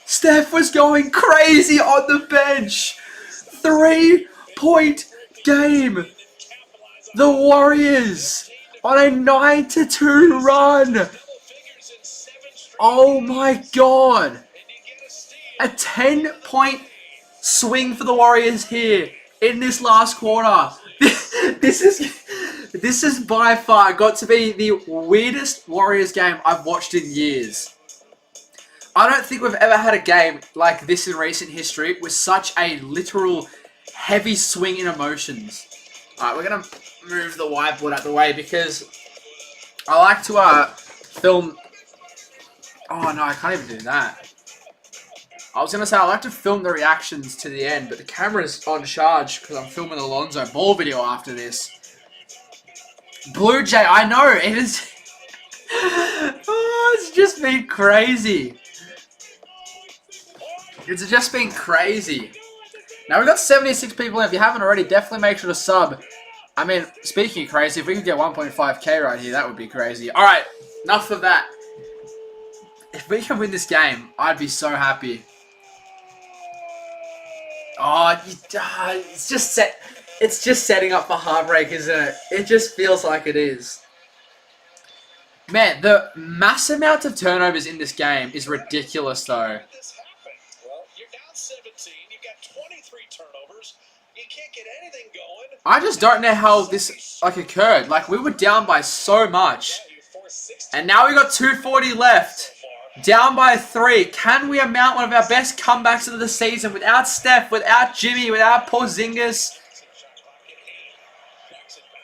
Steph was going crazy on the bench. 3-point game. The Warriors on a 9-2 run. Oh my god. A 10-point swing for the Warriors here in this last quarter. This is by far got to be the weirdest Warriors game I've watched in years. I don't think we've ever had a game like this in recent history with such a literal heavy swing in emotions. Alright, we're going to move the whiteboard out of the way because I like to film... Oh no, I can't even do that. I was going to say I like to film the reactions to the end, but the camera's on charge because I'm filming the Lonzo Ball video after this. Blue Jay, I know, it is... Oh, it's just been crazy. It's just been crazy. Now, we've got 76 people in. If you haven't already, definitely make sure to sub. I mean, speaking of crazy, if we could get 1.5k right here, that would be crazy. Alright, enough of that. If we can win this game, I'd be so happy. Oh, it's just setting up for heartbreak, isn't it? It just feels like it is. Man, the mass amount of turnovers in this game is ridiculous, though. Well, you're down 17. You've got 23 turnovers. You can't get anything going. I just don't know how this occurred. Like, we were down by so much. And now we got 2:40 left. Down by 3. Can we amount one of our best comebacks of the season without Steph, without Jimmy, without Porzingis?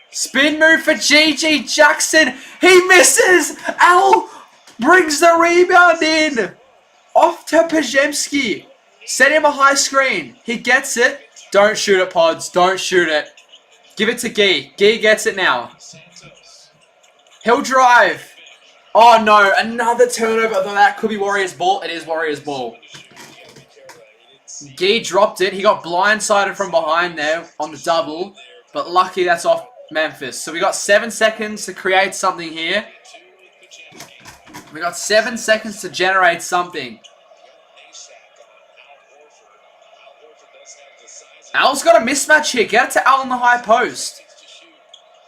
Spin move for Gigi Jackson. He misses. Al brings the rebound in. Off to Pajemski. Set him a high screen. He gets it. Don't shoot it, Pods. Don't shoot it. Give it to Gee. Gee gets it now. He'll drive. Oh no, another turnover. Although that could be Warriors ball. It is Warriors ball. Gee dropped it. He got blindsided from behind there on the double. But lucky that's off Memphis. So we got 7 seconds to create something here. We got 7 seconds to generate something. Al's got a mismatch here. Get it to Al on the high post.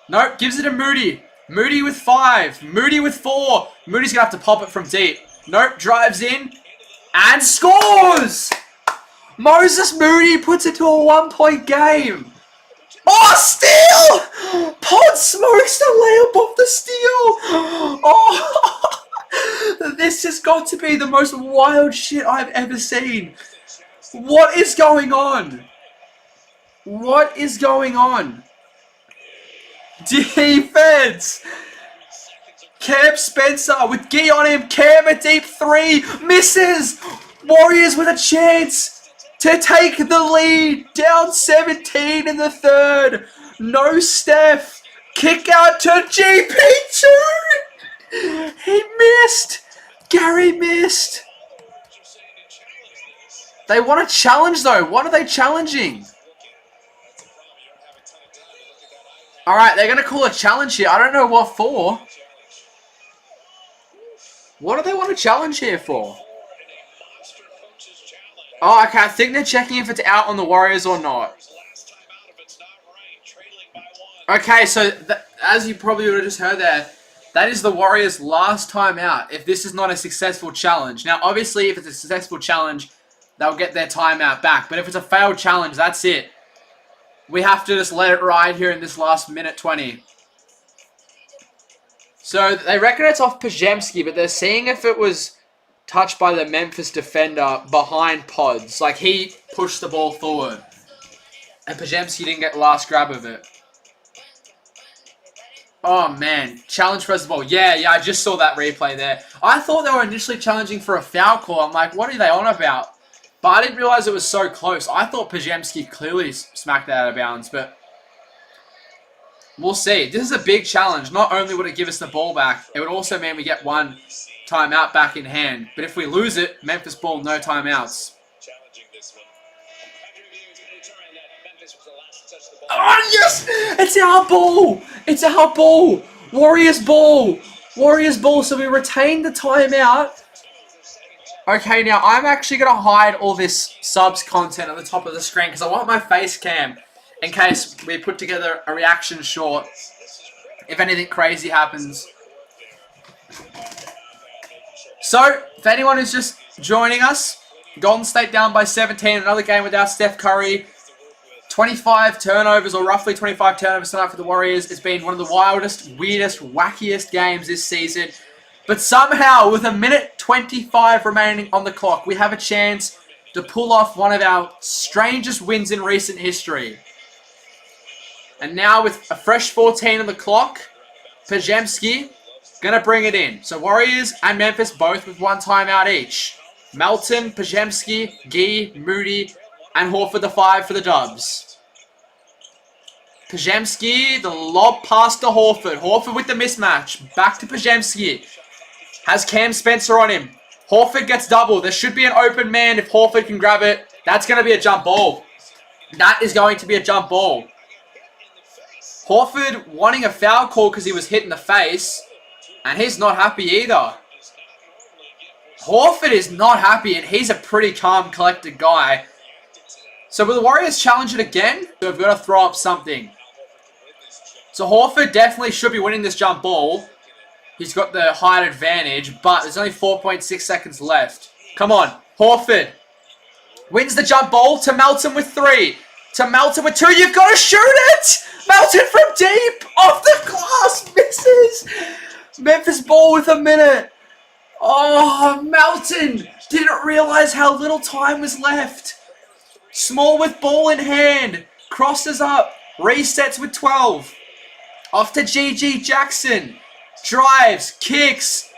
Nope, gives it to Moody. Moody with 5. Moody with 4. Moody's going to have to pop it from deep. Nope, drives in. And scores! Moses Moody puts it to a 1-point game. Oh, steal! Pod smokes the layup off the steal. Oh, this has got to be the most wild shit I've ever seen. What is going on? What is going on? Defense! Cam Spencer with Gee on him. Cam a deep 3. Misses! Warriors with a chance to take the lead. Down 17 in the third. No Steph. Kick out to GP2. He missed. Gary missed. They want a challenge though. What are they challenging? Alright, they're going to call a challenge here. I don't know what for. What do they want to challenge here for? Oh, okay. I think they're checking if it's out on the Warriors or not. Okay, so as you probably would have just heard there, that is the Warriors' last time out if this is not a successful challenge. Now, obviously, if it's a successful challenge, they'll get their timeout back. But if it's a failed challenge, that's it. We have to just let it ride here in this last minute 20. So they reckon it's off Pajemski, but they're seeing if it was touched by the Memphis defender behind Pods. Like he pushed the ball forward. And Pajemski didn't get the last grab of it. Oh man, challenge first of all. Yeah, I just saw that replay there. I thought they were initially challenging for a foul call. I'm like, what are they on about? But I didn't realize it was so close. I thought Pajemski clearly smacked that out of bounds, but we'll see. This is a big challenge. Not only would it give us the ball back, it would also mean we get one timeout back in hand. But if we lose it, Memphis ball, no timeouts. Oh, yes! It's our ball! It's our ball! Warriors ball! Warriors ball, so we retain the timeout. Okay, now I'm actually going to hide all this subs content at the top of the screen because I want my face cam in case we put together a reaction short if anything crazy happens. So, if anyone is just joining us, Golden State down by 17, another game without Steph Curry. 25 turnovers, or roughly 25 turnovers tonight for the Warriors. It's been one of the wildest, weirdest, wackiest games this season. But somehow, with a minute 25 remaining on the clock, we have a chance to pull off one of our strangest wins in recent history. And now with a fresh 14 on the clock, Pajemski gonna bring it in. So Warriors and Memphis both with one timeout each. Melton, Pajemski, Gee, Moody, and Horford the 5 for the Dubs. Pajemski, the lob pass to Horford. Horford with the mismatch. Back to Pajemski. Has Cam Spencer on him. Horford gets double. There should be an open man if Horford can grab it. That's going to be a jump ball. That is going to be a jump ball. Horford wanting a foul call because he was hit in the face. And he's not happy either. Horford is not happy, and he's a pretty calm, collected guy. So will the Warriors challenge it again? So we've got to throw up something. So Horford definitely should be winning this jump ball. He's got the height advantage, but there's only 4.6 seconds left. Come on, Horford. Wins the jump ball to Melton with 3. To Melton with 2. You've got to shoot it! Melton from deep! Off the glass! Misses! Memphis ball with a minute. Oh, Melton didn't realize how little time was left. Small with ball in hand. Crosses up. Resets with 12. Off to GG Jackson. Drives. Kicks.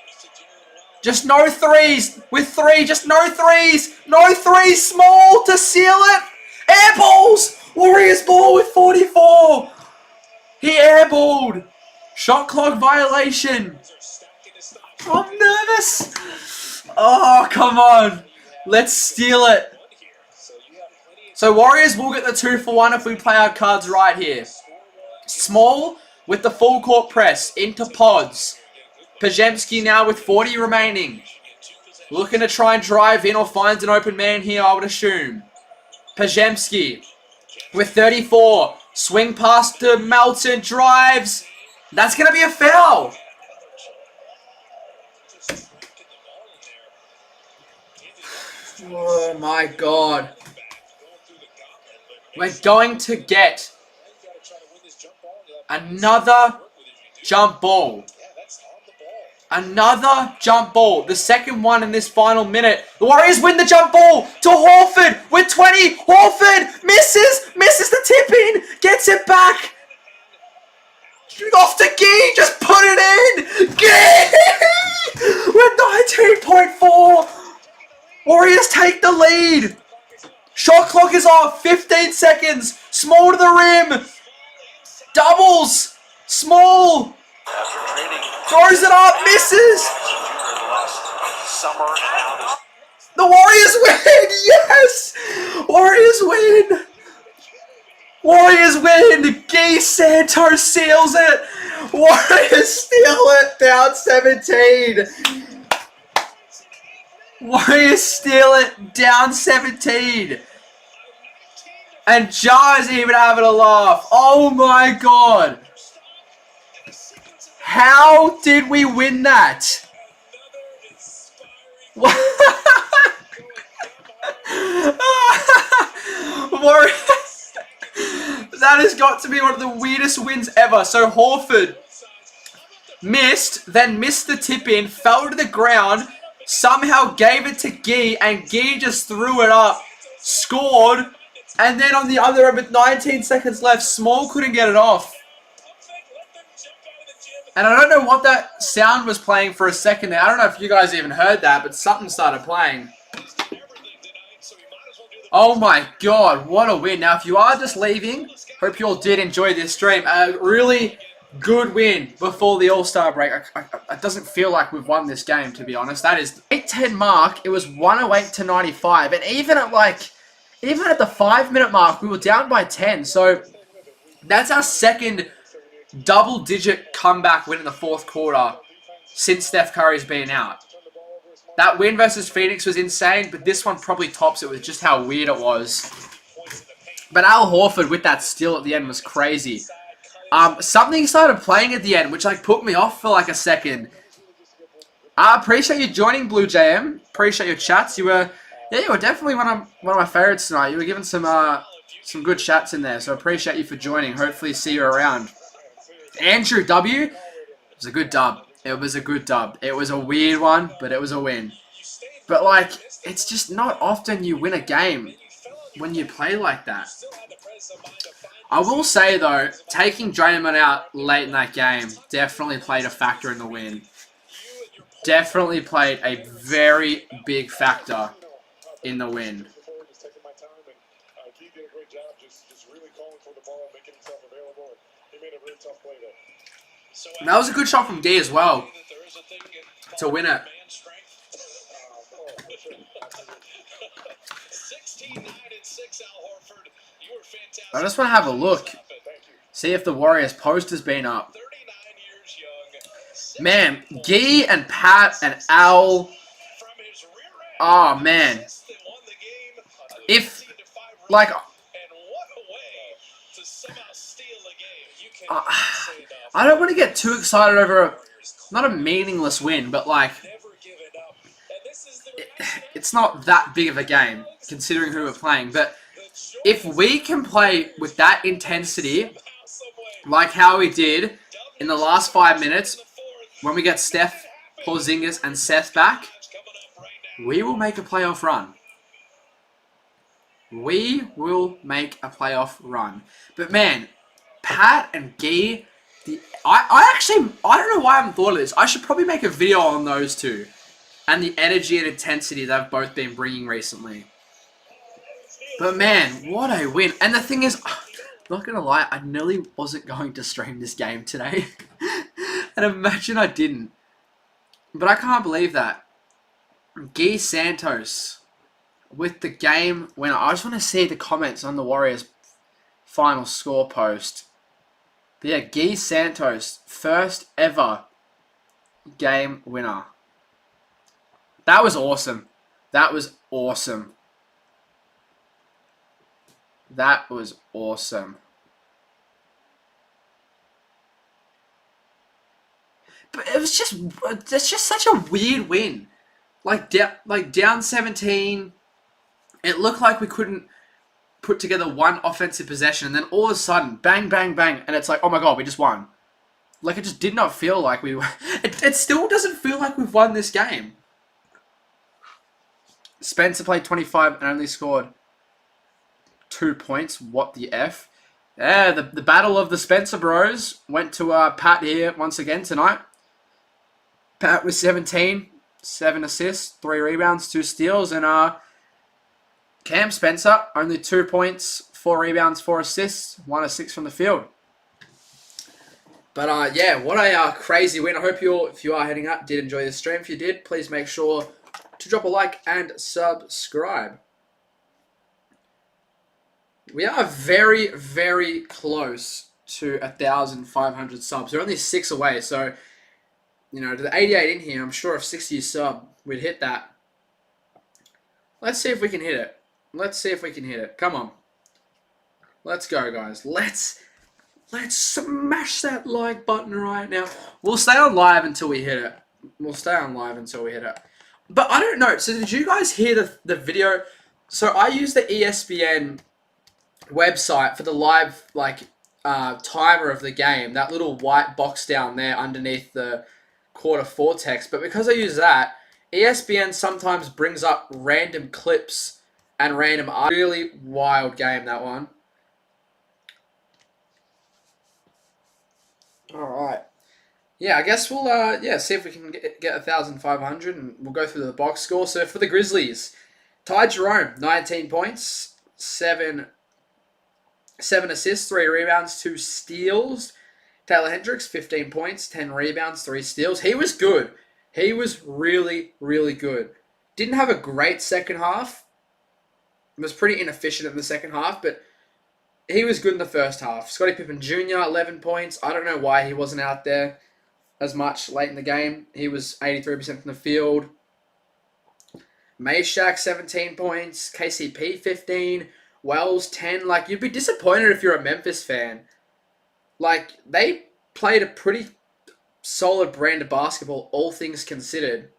Just no threes. With 3. Just no threes. No threes. Small to seal it. Air balls. Warriors ball with 44. He airballed. Shot clock violation. I'm nervous. Oh, come on. Let's steal it. So Warriors will get the 2-for-1 if we play our cards right here. Small with the full court press into pods. Pajemski now with 40 remaining. Looking to try and drive in or finds an open man here, I would assume. Pajemski with 34. Swing pass to Melton. Drives. That's going to be a foul. Oh my God. We're going to get another jump ball. Another jump ball. The second one in this final minute. The Warriors win the jump ball to Horford with 20. Horford misses. Misses the tip in. Gets it back. Off to Gee. Just put it in. Gee! With 19.4. Warriors take the lead. Shot clock is off. 15 seconds. Small to the rim. Doubles. Small. Throws it up. Misses. The Warriors win. Yes. Warriors win. Warriors win. Gee Santos seals it. Warriors steal it. Down 17. Warriors steal it, down 17. And Jar's even having a laugh. Oh my God. How did we win that? That has got to be one of the weirdest wins ever. So Horford missed, then missed the tip in, fell to the ground, somehow gave it to Gee, and Gee just threw it up, scored, and then on the other end with 19 seconds left, Small couldn't get it off. And I don't know what that sound was playing for a second there. I don't know if you guys even heard that, but something started playing. Oh my God, what a win. Now, if you are just leaving, hope you all did enjoy this stream. A really good win before the All-Star break. It doesn't feel like we've won this game, to be honest. That is 8-10 mark. It was 108 to 95. And even at the 5-minute mark, we were down by 10. So that's our second double-digit comeback win in the fourth quarter since Steph Curry's been out. That win versus Phoenix was insane, but this one probably tops it with just how weird it was. But Al Horford with that steal at the end was crazy. Something started playing at the end, which put me off for a second. I appreciate you joining, Blue JM. Appreciate your chats. You were definitely one of my favorites tonight. You were giving some good chats in there, so I appreciate you for joining. Hopefully see you around. Andrew W. It was a good dub. It was a good dub. It was a weird one, but it was a win. But it's just not often you win a game when you play like that. I will say, though, taking Draymond out late in that game definitely played a factor in the win. Definitely played a very big factor in the win. And that was a good shot from D as well to win it. I just want to have a look. See if the Warriors post has been up. Man, Gee and Pat and Al. Oh, man. If, I don't want to get too excited over not a meaningless win, but it's not that big of a game considering who we're playing. But if we can play with that intensity, like how we did in the last 5 minutes, when we get Steph Porzingis and Seth back, we will make a playoff run. We will make a playoff run. But man, Pat and Guy, I don't know why I haven't thought of this. I should probably make a video on those two and the energy and intensity they've both been bringing recently. But man, what a win. And the thing is, I'm not going to lie, I nearly wasn't going to stream this game today. And imagine I didn't. But I can't believe that. Guy Santos with the game winner. I just want to see the comments on the Warriors' final score post. But yeah, Guy Santos, first ever game winner. That was awesome. That was awesome. That was awesome. But it's just such a weird win. Like down 17, it looked like we couldn't put together one offensive possession, and then all of a sudden, bang, bang, bang, and it's like, oh my god, we just won. Like, it just did not feel like we were. It still doesn't feel like we've won this game. Spencer played 25 and only scored 2 points. What the F? Yeah, the battle of the Spencer bros went to Pat here once again tonight. Pat with 17, 7 assists, 3 rebounds, 2 steals, and Cam Spencer, only 2 points, 4 rebounds, 4 assists, 1 of 6 from the field. But yeah, what a crazy win. I hope you, if you are heading up, did enjoy this stream. If you did, please make sure to drop a like and subscribe. We are very, very close to 1,500 subs. We're only 6 away, so you know, to the 88 in here, I'm sure if 60 sub, we'd hit that. Let's see if we can hit it. Let's see if we can hit it. Come on. Let's go, guys. Let's smash that like button right now. We'll stay on live until we hit it. We'll stay on live until we hit it. But I don't know. So did you guys hear the video? So I use the ESPN website for the live timer of the game. That little white box down there underneath the quarter 4 text. But because I use that, ESPN sometimes brings up random clips and random. Really wild game, that one. Alright. Yeah, I guess we'll see if we can get 1,500 and we'll go through the box score. So for the Grizzlies, Ty Jerome, 19 points, 7 assists, 3 rebounds, 2 steals. Taylor Hendricks, 15 points, 10 rebounds, 3 steals. He was good. He was really, really good. Didn't have a great second half. Was pretty inefficient in the second half, but he was good in the first half. Scottie Pippen Jr., 11 points. I don't know why he wasn't out there as much late in the game. He was 83% from the field. Meshack, 17 points. KCP, 15. Wells, 10. Like, you'd be disappointed if you're a Memphis fan. Like, they played a pretty solid brand of basketball, all things considered.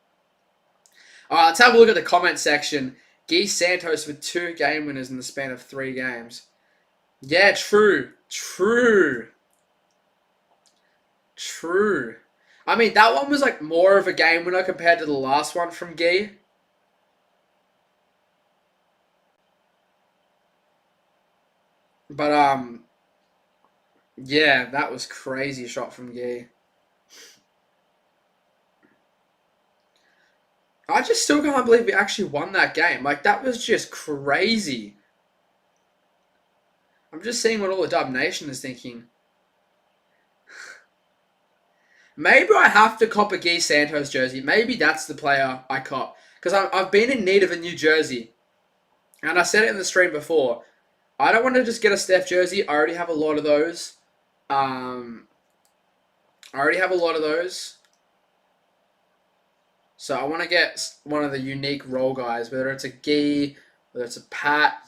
Alright, let's have a look at the comment section. Guy Santos with 2 game winners in the span of 3 games. Yeah, true. True. True. I mean, that one was like more of a game winner compared to the last one from Guy. But, yeah, that was crazy shot from Guy. I just still can't believe we actually won that game. Like, that was just crazy. I'm just seeing what all the Dub Nation is thinking. Maybe I have to cop a Guy Santos jersey. Maybe that's the player I cop. Because I've been in need of a new jersey. And I said it in the stream before. I don't want to just get a Steph jersey. I already have a lot of those. So I want to get one of the unique role guys, whether it's a Guy, whether it's a Pat,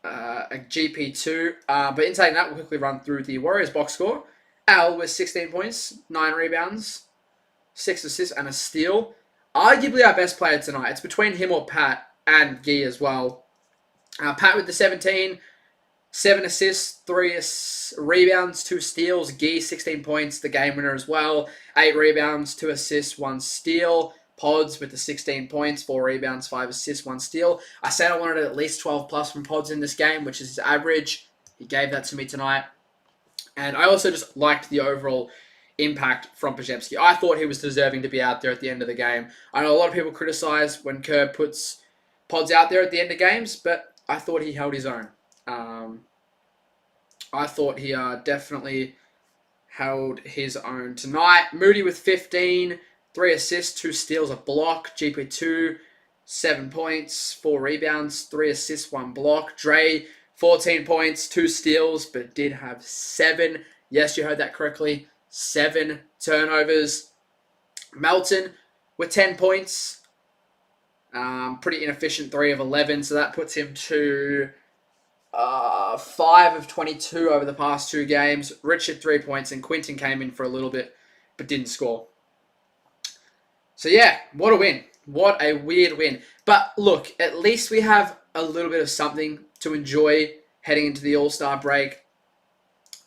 a GP2. But in saying that, we'll quickly run through the Warriors box score. Al with 16 points, 9 rebounds, 6 assists, and a steal. Arguably our best player tonight. It's between him or Pat and Guy as well. Pat with the 17, 7 assists, 3 rebounds, 2 steals. Gee, 16 points, the game winner as well. 8 rebounds, 2 assists, 1 steal. Pods with the 16 points, 4 rebounds, 5 assists, 1 steal. I said I wanted at least 12 plus from Pods in this game, which is his average. He gave that to me tonight. And I also just liked the overall impact from Podziemski. I thought he was deserving to be out there at the end of the game. I know a lot of people criticize when Kerr puts Pods out there at the end of games, but I thought he held his own. I thought he definitely held his own tonight. Moody with 15, 3 assists, 2 steals, a block. GP2, 7 points, 4 rebounds, 3 assists, 1 block. Dre, 14 points, 2 steals, but did have 7. Yes, you heard that correctly. 7 turnovers. Melton with 10 points. Pretty inefficient, 3 of 11. So that puts him to 5 of 22 over the past 2 games. Richard 3 points, and Quinton came in for a little bit, but didn't score. So yeah, what a win. What a weird win. But look, at least we have a little bit of something to enjoy heading into the All-Star break.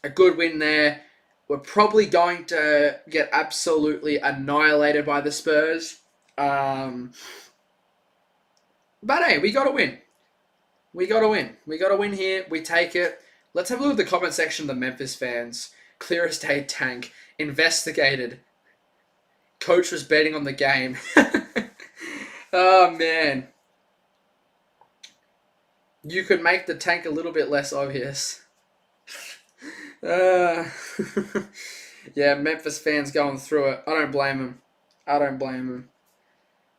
A good win there. We're probably going to get absolutely annihilated by the Spurs. But hey, we got to win. We got to win. We got to win here. We take it. Let's have a look at the comment section of the Memphis fans. Clearest day tank. Investigated. Coach was betting on the game. Oh, man. You could make the tank a little bit less obvious. Yeah, Memphis fans going through it. I don't blame them. I don't blame them.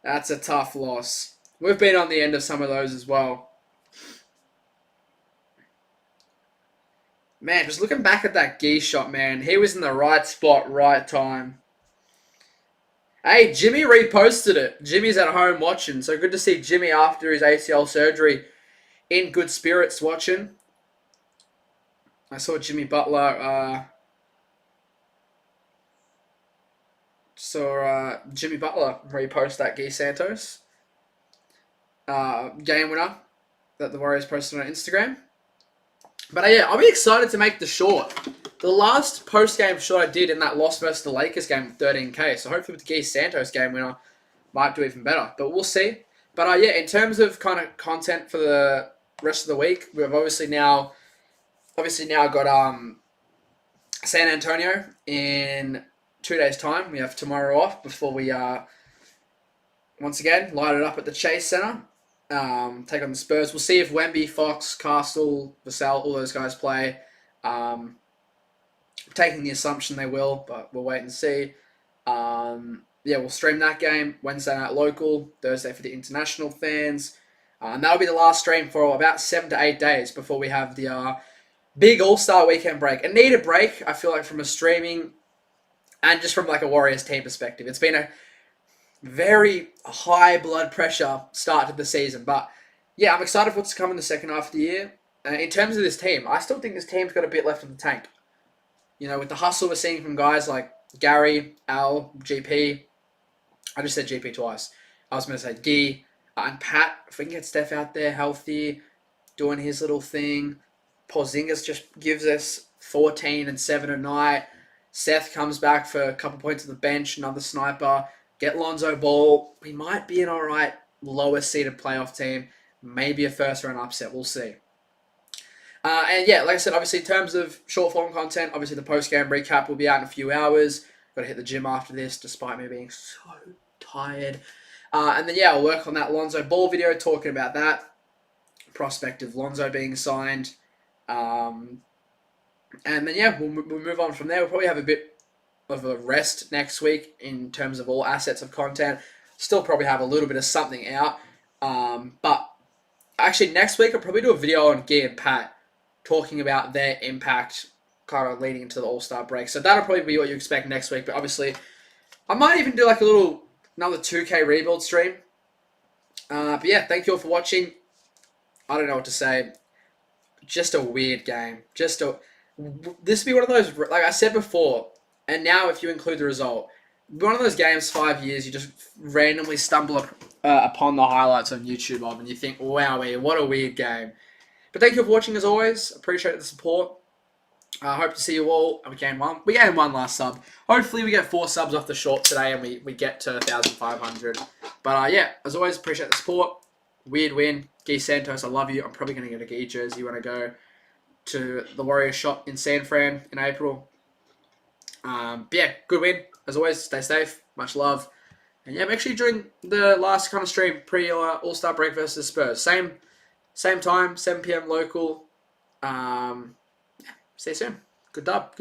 That's a tough loss. We've been on the end of some of those as well. Man, just looking back at that Gee shot, man. He was in the right spot, right time. Hey, Jimmy reposted it. Jimmy's at home watching. So good to see Jimmy after his ACL surgery in good spirits watching. I saw Jimmy Butler repost that Guy Santos game winner that the Warriors posted on Instagram. But yeah, I'll be excited to make the short. The last post-game short I did in that loss versus the Lakers game with 13K. So hopefully with the Guy Santos game winner, might do even better. But we'll see. But yeah, in terms of kind of content for the rest of the week, we've obviously now got San Antonio in 2 days' time. We have tomorrow off before we once again light it up at the Chase Center. Take on the Spurs. We'll see if Wemby, Fox, Castle, Vassell, all those guys play. Taking the assumption they will, but we'll wait and see. Yeah, we'll stream that game Wednesday night local, Thursday for the international fans. And that'll be the last stream for about 7 to 8 days before we have the big All-Star weekend break. A needed break, I feel like, from a streaming and just from like a Warriors team perspective. It's been a very high blood pressure start to the season. But yeah, I'm excited for what's to come in the second half of the year. In terms of this team, I still think this team's got a bit left in the tank. You know, with the hustle we're seeing from guys like Gary, Al, GP. I just said GP twice. I was going to say Guy and Pat. If we can get Steph out there healthy, doing his little thing. Porzingis just gives us 14 and 7 a night. Seth comes back for a couple points on the bench, another sniper. Get Lonzo Ball. We might be an alright lowest seeded playoff team. Maybe a first round upset. We'll see. And yeah, like I said, obviously in terms of short form content, obviously the post-game recap will be out in a few hours. Got to hit the gym after this, despite me being so tired. And then yeah, I'll work on that Lonzo Ball video, talking about that. Prospect of Lonzo being signed. And then yeah, we'll move on from there. We'll probably have a bit of a rest next week in terms of all assets of content. Still probably have a little bit of something out. But actually next week I'll probably do a video on Guy and Pat, talking about their impact kind of leading into the All-Star break. So that'll probably be what you expect next week. But obviously, I might even do like another 2K rebuild stream. But yeah, thank you all for watching. I don't know what to say. Just a weird game. This will be one of those, like I said before, and now if you include the result, one of those games, 5 years, you just randomly stumble upon the highlights on YouTube of, and you think, wow, what a weird game. But thank you for watching as always. Appreciate the support. I hope to see you all. We gained one. We gained one last sub. Hopefully we get 4 subs off the short today and we get to 1,500. But yeah, as always, appreciate the support. Weird win. Guy Santos, I love you. I'm probably going to get a Guy jersey when I go to the Warriors shop in San Fran in April. But yeah, good win. As always, stay safe. Much love. And yeah, make sure you join the last kind of stream pre All-Star break versus Spurs. Same time, 7 p.m. local. Yeah, see you soon. Good dub.